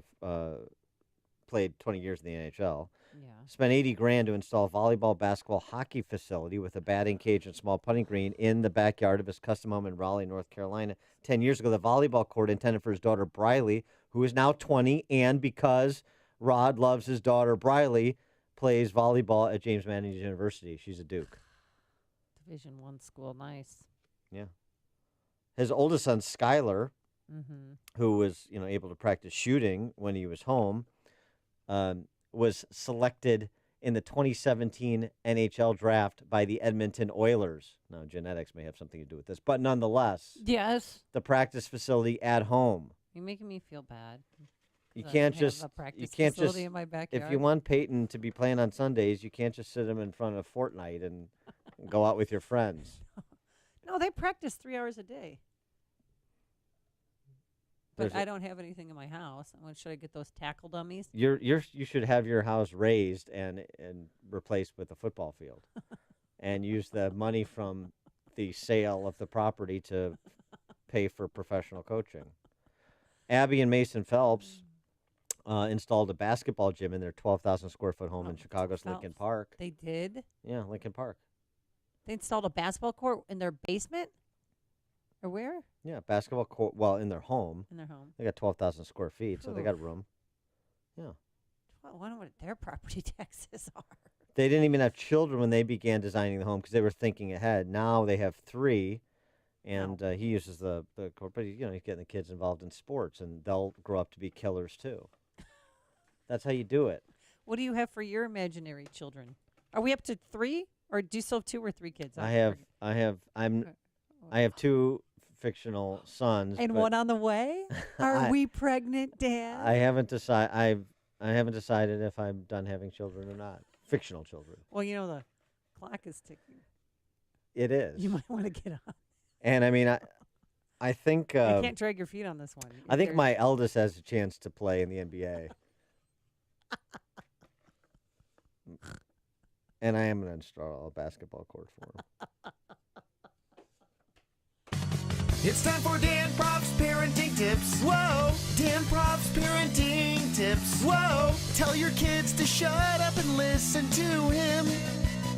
played 20 years in the NHL, Yeah. spent $80,000 to install a volleyball, basketball, hockey facility with a batting cage and small putting green in the backyard of his custom home in Raleigh, North Carolina. 10 years ago, the volleyball court intended for his daughter Briley, who is now 20, and because Rod loves his daughter Briley, plays volleyball at James Madison University. She's a Duke. Division I school, nice. Yeah. His oldest son, Skylar, who was, able to practice shooting when he was home, was selected in the 2017 NHL draft by the Edmonton Oilers. Now, genetics may have something to do with this, but nonetheless, Yes. the practice facility at home. You're making me feel bad. You 'cause I can't don't have just, a practice you can't just, facility in my backyard. if you want Peyton to be playing on Sundays, you can't just sit him in front of Fortnite and go out with your friends. No, they practice 3 hours a day. But There's I don't have anything in my house. Should I get those tackle dummies? You should have your house raised and replaced with a football field, and use the money from the sale of the property to pay for professional coaching. Abby and Mason Phelps installed a basketball gym in their 12,000 square foot home in Chicago's Lincoln Park. They did? Yeah, Lincoln Park. They installed a basketball court in their basement? Or where? Yeah, basketball court. Well, in their home. In their home. They got 12,000 square feet, so they got Oof. room. Yeah. Well, I wonder what their property taxes are. They didn't even have children when they began designing the home because they were thinking ahead. Now they have 3, and he uses the court, but he's getting the kids involved in sports, and they'll grow up to be killers too. That's how you do it. What do you have for your imaginary children? Are we up to 3, or do you still have 2 or 3 kids? I have 2 fictional sons, And but one on the way? Are we pregnant, Dad? I haven't decided. I haven't decided if I'm done having children or not. Fictional children. Well, the clock is ticking. It is. You might want to get on. And I mean, I think You can't drag your feet on this one. I think my eldest has a chance to play in the NBA. And I am going to install a basketball court for him. It's time for Dan Proft's parenting tips. Whoa! Dan Proft's parenting tips. Whoa! Tell your kids to shut up and listen to him.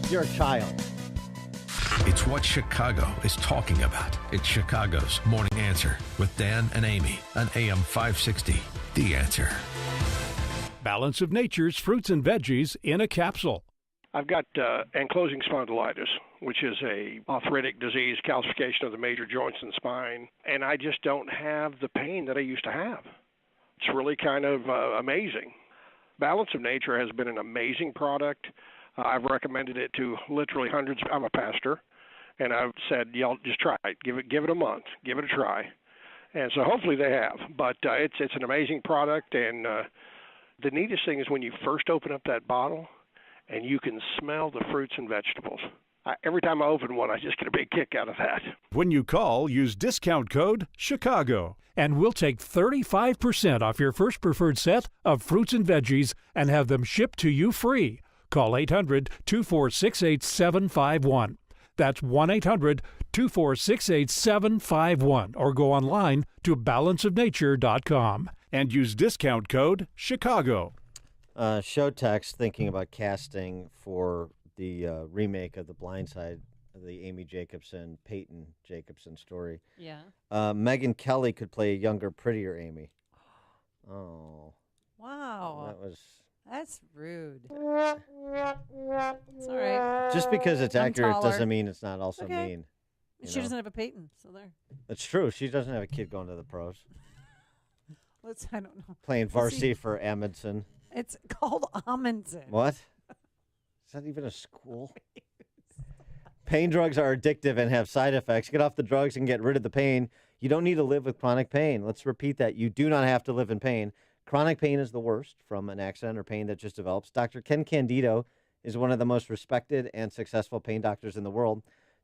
You're a child. It's what Chicago is talking about. It's Chicago's Morning Answer with Dan and Amy on AM 560. The Answer. Balance of Nature's fruits and veggies in a capsule. I've got ankylosing spondylitis, which is a arthritic disease, calcification of the major joints in the spine, and I just don't have the pain that I used to have. It's really kind of amazing. Balance of Nature has been an amazing product. I've recommended it to literally hundreds. I'm a pastor, and I've said, y'all just try it. Give it a month. Give it a try. And so hopefully they have. But it's an amazing product, and the neatest thing is when you first open up that bottle, and you can smell the fruits and vegetables. Every time I open one, I just get a big kick out of that. When you call, use discount code CHICAGO, and we'll take 35% off your first preferred set of fruits and veggies and have them shipped to you free. Call 800-246-8751. That's 1-800-246-8751, or go online to balanceofnature.com and use discount code CHICAGO. Show text thinking about casting for the remake of The Blind Side, the Amy Jacobson, Peyton Jacobson story. Yeah. Megyn Kelly could play a younger, prettier Amy. Oh. Wow. That's rude. It's all right. Just because it's I'm accurate taller. doesn't mean it's not also Okay. mean. And she doesn't have a Peyton, so there. It's true. She doesn't have a kid going to the pros. I don't know. Playing We'll see. varsity for Amundsen. It's called Amundsen. What? Is that even a school? Pain drugs are addictive and have side effects. Get off the drugs and get rid of the pain. You don't need to live with chronic pain. Let's repeat that. You do not have to live in pain. Chronic pain is the worst from an accident or pain that just develops. Dr. Ken Candido is one of the most respected and successful pain doctors in the world.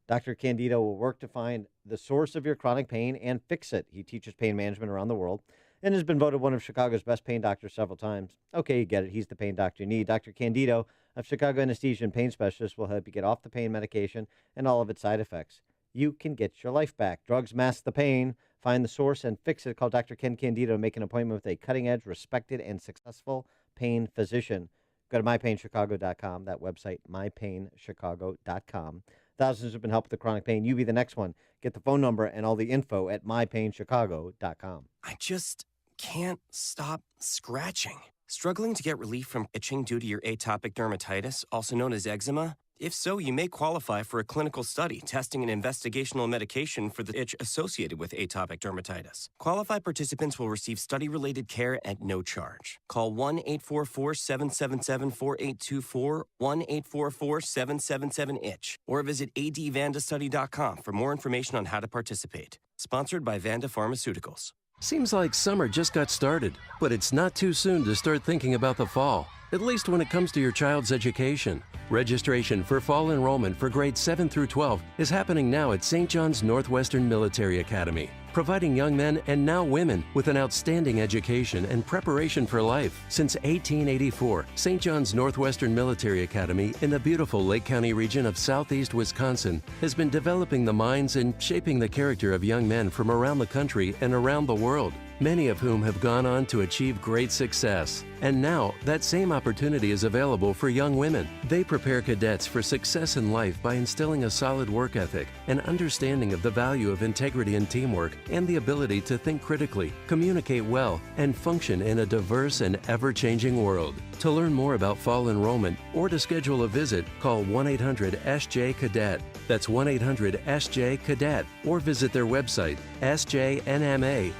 Dr. Candido will work to find the source of your chronic pain and fix it. He teaches pain management around the world and has been voted one of Chicago's best pain doctors several times. Okay, you get it. He's the pain doctor you need. Dr. Candido of Chicago Anesthesia and Pain Specialists will help you get off the pain medication and all of its side effects. You can get your life back. Drugs mask the pain. Find the source and fix it. Call Dr. Ken Candido to make an appointment with a cutting-edge, respected, and successful pain physician. Go to mypainchicago.com, that website, mypainchicago.com. Thousands have been helped with the chronic pain. You be the next one. Get the phone number and all the info at mypainchicago.com. I just can't stop scratching. Struggling to get relief from itching due to your atopic dermatitis, also known as eczema? If so, you may qualify for a clinical study testing an investigational medication for the itch associated with atopic dermatitis. Qualified participants will receive study-related care at no charge. Call 1-844-777-4824, 1-844-777-ITCH, or visit advandastudy.com for more information on how to participate. Sponsored by Vanda Pharmaceuticals. Seems like summer just got started, but it's not too soon to start thinking about the fall, at least when it comes to your child's education. Registration for fall enrollment for grades 7 through 12 is happening now at St. John's Northwestern Military Academy, providing young men and now women with an outstanding education and preparation for life. Since 1884, St. John's Northwestern Military Academy in the beautiful Lake County region of southeast Wisconsin has been developing the minds and shaping the character of young men from around the country and around the world, many of whom have gone on to achieve great success. And now, that same opportunity is available for young women. They prepare cadets for success in life by instilling a solid work ethic, an understanding of the value of integrity and teamwork, and the ability to think critically, communicate well, and function in a diverse and ever-changing world. To learn more about fall enrollment or to schedule a visit, call 1-800-SJ-CADET. That's 1-800-SJ-CADET, or visit their website, sjnma.org.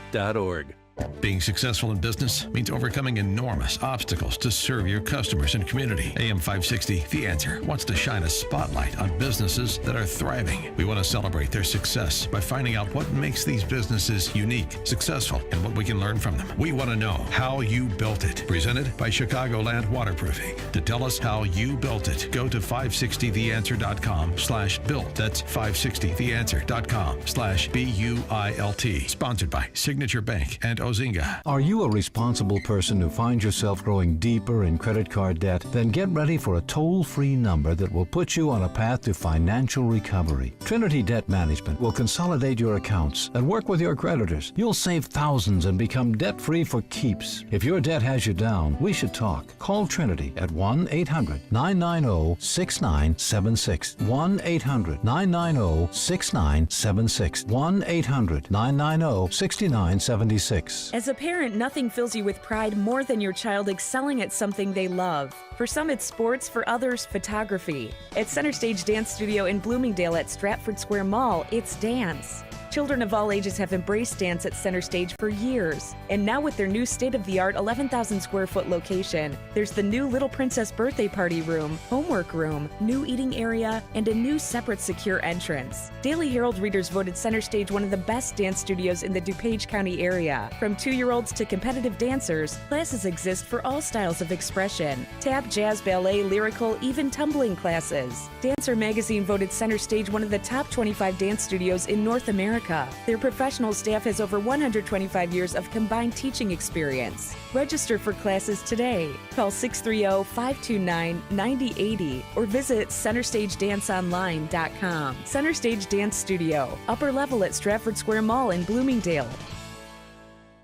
Being successful in business means overcoming enormous obstacles to serve your customers and community. AM 560, The Answer, wants to shine a spotlight on businesses that are thriving. We want to celebrate their success by finding out what makes these businesses unique, successful, and what we can learn from them. We want to know how you built it. Presented by Chicagoland Waterproofing. To tell us how you built it, go to 560theanswer.com/built. That's 560theanswer.com/BUILT. Sponsored by Signature Bank and Ozinga. Are you a responsible person who finds yourself growing deeper in credit card debt? Then get ready for a toll-free number that will put you on a path to financial recovery. Trinity Debt Management will consolidate your accounts and work with your creditors. You'll save thousands and become debt-free for keeps. If your debt has you down, we should talk. Call Trinity at 1-800-990-6976. 1-800-990-6976. 1-800-990-6976. As a parent, nothing fills you with pride more than your child excelling at something they love. For some, it's sports. For others, photography. At Center Stage Dance Studio in Bloomingdale at Stratford Square Mall, it's dance. Children of all ages have embraced dance at Center Stage for years. And now with their new state-of-the-art 11,000 square foot location, there's the new Little Princess birthday party room, homework room, new eating area, and a new separate secure entrance. Daily Herald readers voted Center Stage one of the best dance studios in the DuPage County area. From 2-year-olds to competitive dancers, classes exist for all styles of expression. Tap, jazz, ballet, lyrical, even tumbling classes. Dancer Magazine voted Center Stage one of the top 25 dance studios in North America. Their professional staff has over 125 years of combined teaching experience. Register for classes today. Call 630-529-9080 or visit CenterStageDanceOnline.com. Center Stage Dance Studio, upper level at Stratford Square Mall in Bloomingdale.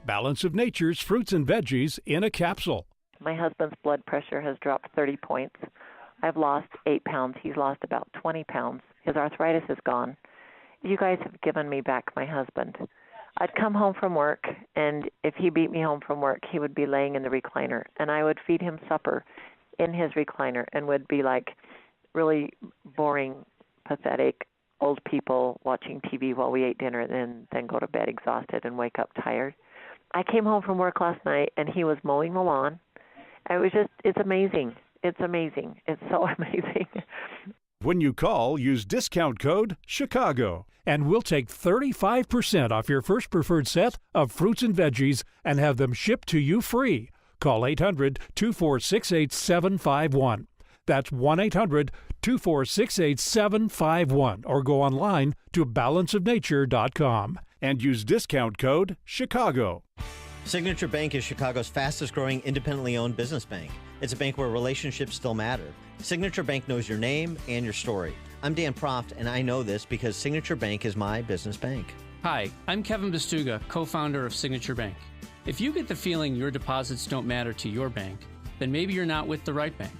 Balance of Nature's fruits and veggies in a capsule. My husband's blood pressure has dropped 30 points. I've lost 8 pounds. He's lost about 20 pounds. His arthritis is gone. You guys have given me back my husband. I'd come home from work, and if he beat me home from work, he would be laying in the recliner, and I would feed him supper in his recliner and would be like really boring, pathetic old people watching TV while we ate dinner and then go to bed exhausted and wake up tired. I came home from work last night, and he was mowing the lawn. It's amazing. It's amazing. It's so amazing. When you call, use discount code CHICAGO, and we'll take 35% off your first preferred set of fruits and veggies and have them shipped to you free. Call 800-246-8751. That's 1-800-246-8751, or go online to balanceofnature.com and use discount code CHICAGO. Signature Bank is Chicago's fastest growing independently owned business bank. It's a bank where relationships still matter. Signature Bank knows your name and your story. I'm Dan Proft, and I know this because Signature Bank is my business bank. Hi, I'm Kevin Bastuga, co-founder of Signature Bank. If you get the feeling your deposits don't matter to your bank, then maybe you're not with the right bank.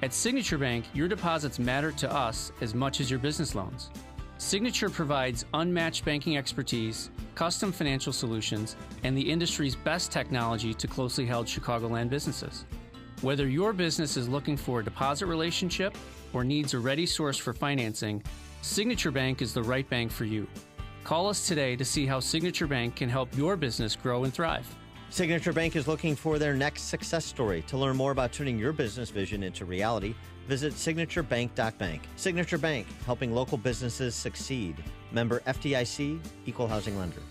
At Signature Bank, your deposits matter to us as much as your business loans. Signature provides unmatched banking expertise, custom financial solutions, and the industry's best technology to closely held Chicagoland businesses. Whether your business is looking for a deposit relationship or needs a ready source for financing, Signature Bank is the right bank for you. Call us today to see how Signature Bank can help your business grow and thrive. Signature Bank is looking for their next success story. To learn more about turning your business vision into reality, visit signaturebank.bank. Signature Bank, helping local businesses succeed. Member FDIC, Equal Housing Lender.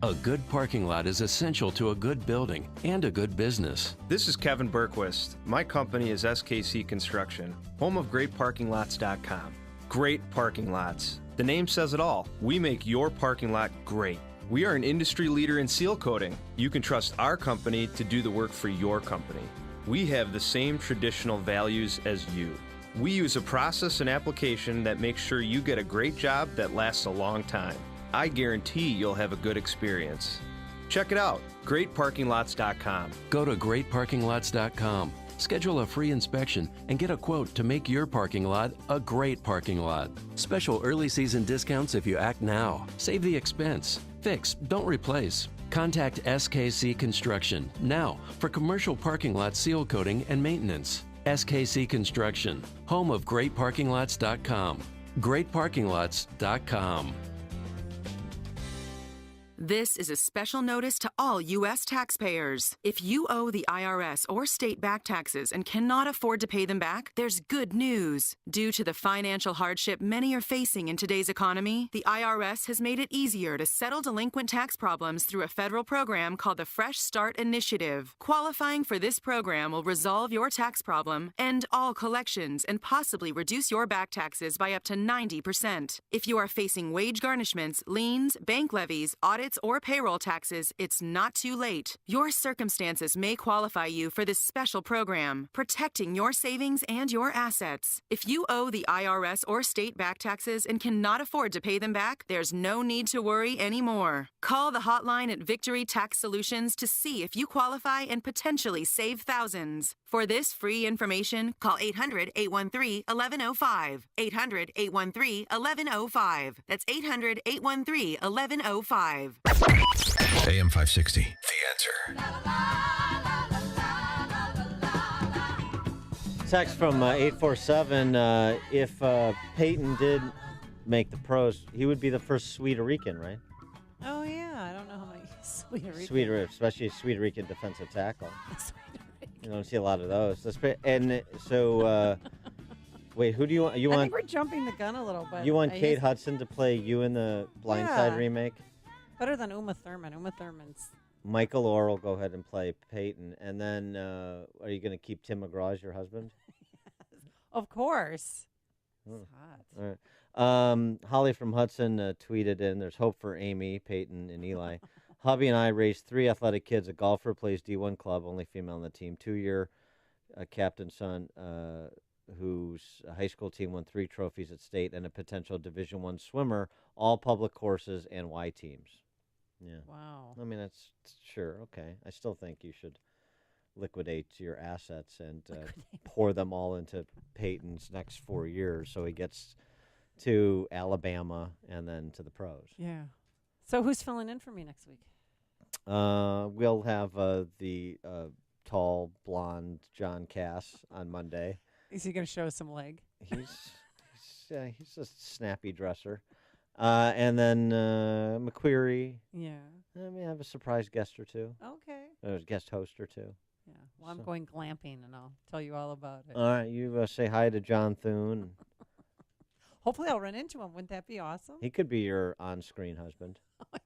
A good parking lot is essential to a good building and a good business. This is Kevin Berquist. My company is SKC Construction, home of GreatParkingLots.com. Great parking lots. The name says it all. We make your parking lot great. We are an industry leader in seal coating. You can trust our company to do the work for your company. We have the same traditional values as you. We use a process and application that makes sure you get a great job that lasts a long time. I guarantee you'll have a good experience. Check it out, GreatParkingLots.com. Go to GreatParkingLots.com. Schedule a free inspection and get a quote to make your parking lot a great parking lot. Special early season discounts if you act now. Save the expense. Fix, don't replace. Contact SKC Construction now for commercial parking lot seal coating and maintenance. SKC Construction, home of GreatParkingLots.com. GreatParkingLots.com. This is a special notice to all U.S. taxpayers. If you owe the IRS or state back taxes and cannot afford to pay them back, there's good news. Due to the financial hardship many are facing in today's economy, the IRS has made it easier to settle delinquent tax problems through a federal program called the Fresh Start Initiative. Qualifying for this program will resolve your tax problem, end all collections, and possibly reduce your back taxes by up to 90%. If you are facing wage garnishments, liens, bank levies, audits, or payroll taxes, it's not too late. Your circumstances may qualify you for this special program, protecting your savings and your assets. If you owe the IRS or state back taxes and cannot afford to pay them back, there's no need to worry anymore. Call the hotline at Victory Tax Solutions to see if you qualify and potentially save thousands. For this free information, call 800-813-1105. 800-813-1105. That's 800-813-1105. AM 560, The Answer. Text from 847. If Peyton did make the pros, he would be the first Sweeter Rican, right? Oh, yeah. I don't know how many Sweeter. Sweeter, especially Sweeter Rican defensive tackle. You don't see a lot of those. And so, wait, who do you want? I think we're jumping the gun a little bit. You want Kate Hudson to play you in the Blindside remake? Better than Uma Thurman. Uma Thurman's. Michael Orr will go ahead and play Peyton. And then, are you going to keep Tim McGraw as your husband? Of course. Oh. It's hot. All right. Holly from Hudson tweeted in, there's hope for Amy, Peyton, and Eli. Hubby and I raised 3 athletic kids. A golfer plays D1 club, only female on the team. 2-year captain son, whose high school team won 3 trophies at state, and a potential Division I swimmer, all public courses and Y teams. Yeah. Wow. I mean, that's sure. Okay. I still think you should liquidate your assets and pour them all into Peyton's next 4 years so he gets to Alabama and then to the pros. Yeah. So who's filling in for me next week? We'll have the tall, blonde John Cass on Monday. Is he going to show us some leg? He's a snappy dresser. And then McQueary. Yeah. I mean, I have a surprise guest or two. Okay. A guest host or two. Yeah. Well, I'm going glamping, and I'll tell you all about it. All right. You say hi to John Thune. Hopefully I'll run into him. Wouldn't that be awesome? He could be your on-screen husband.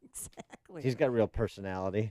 Exactly. He's got real personality.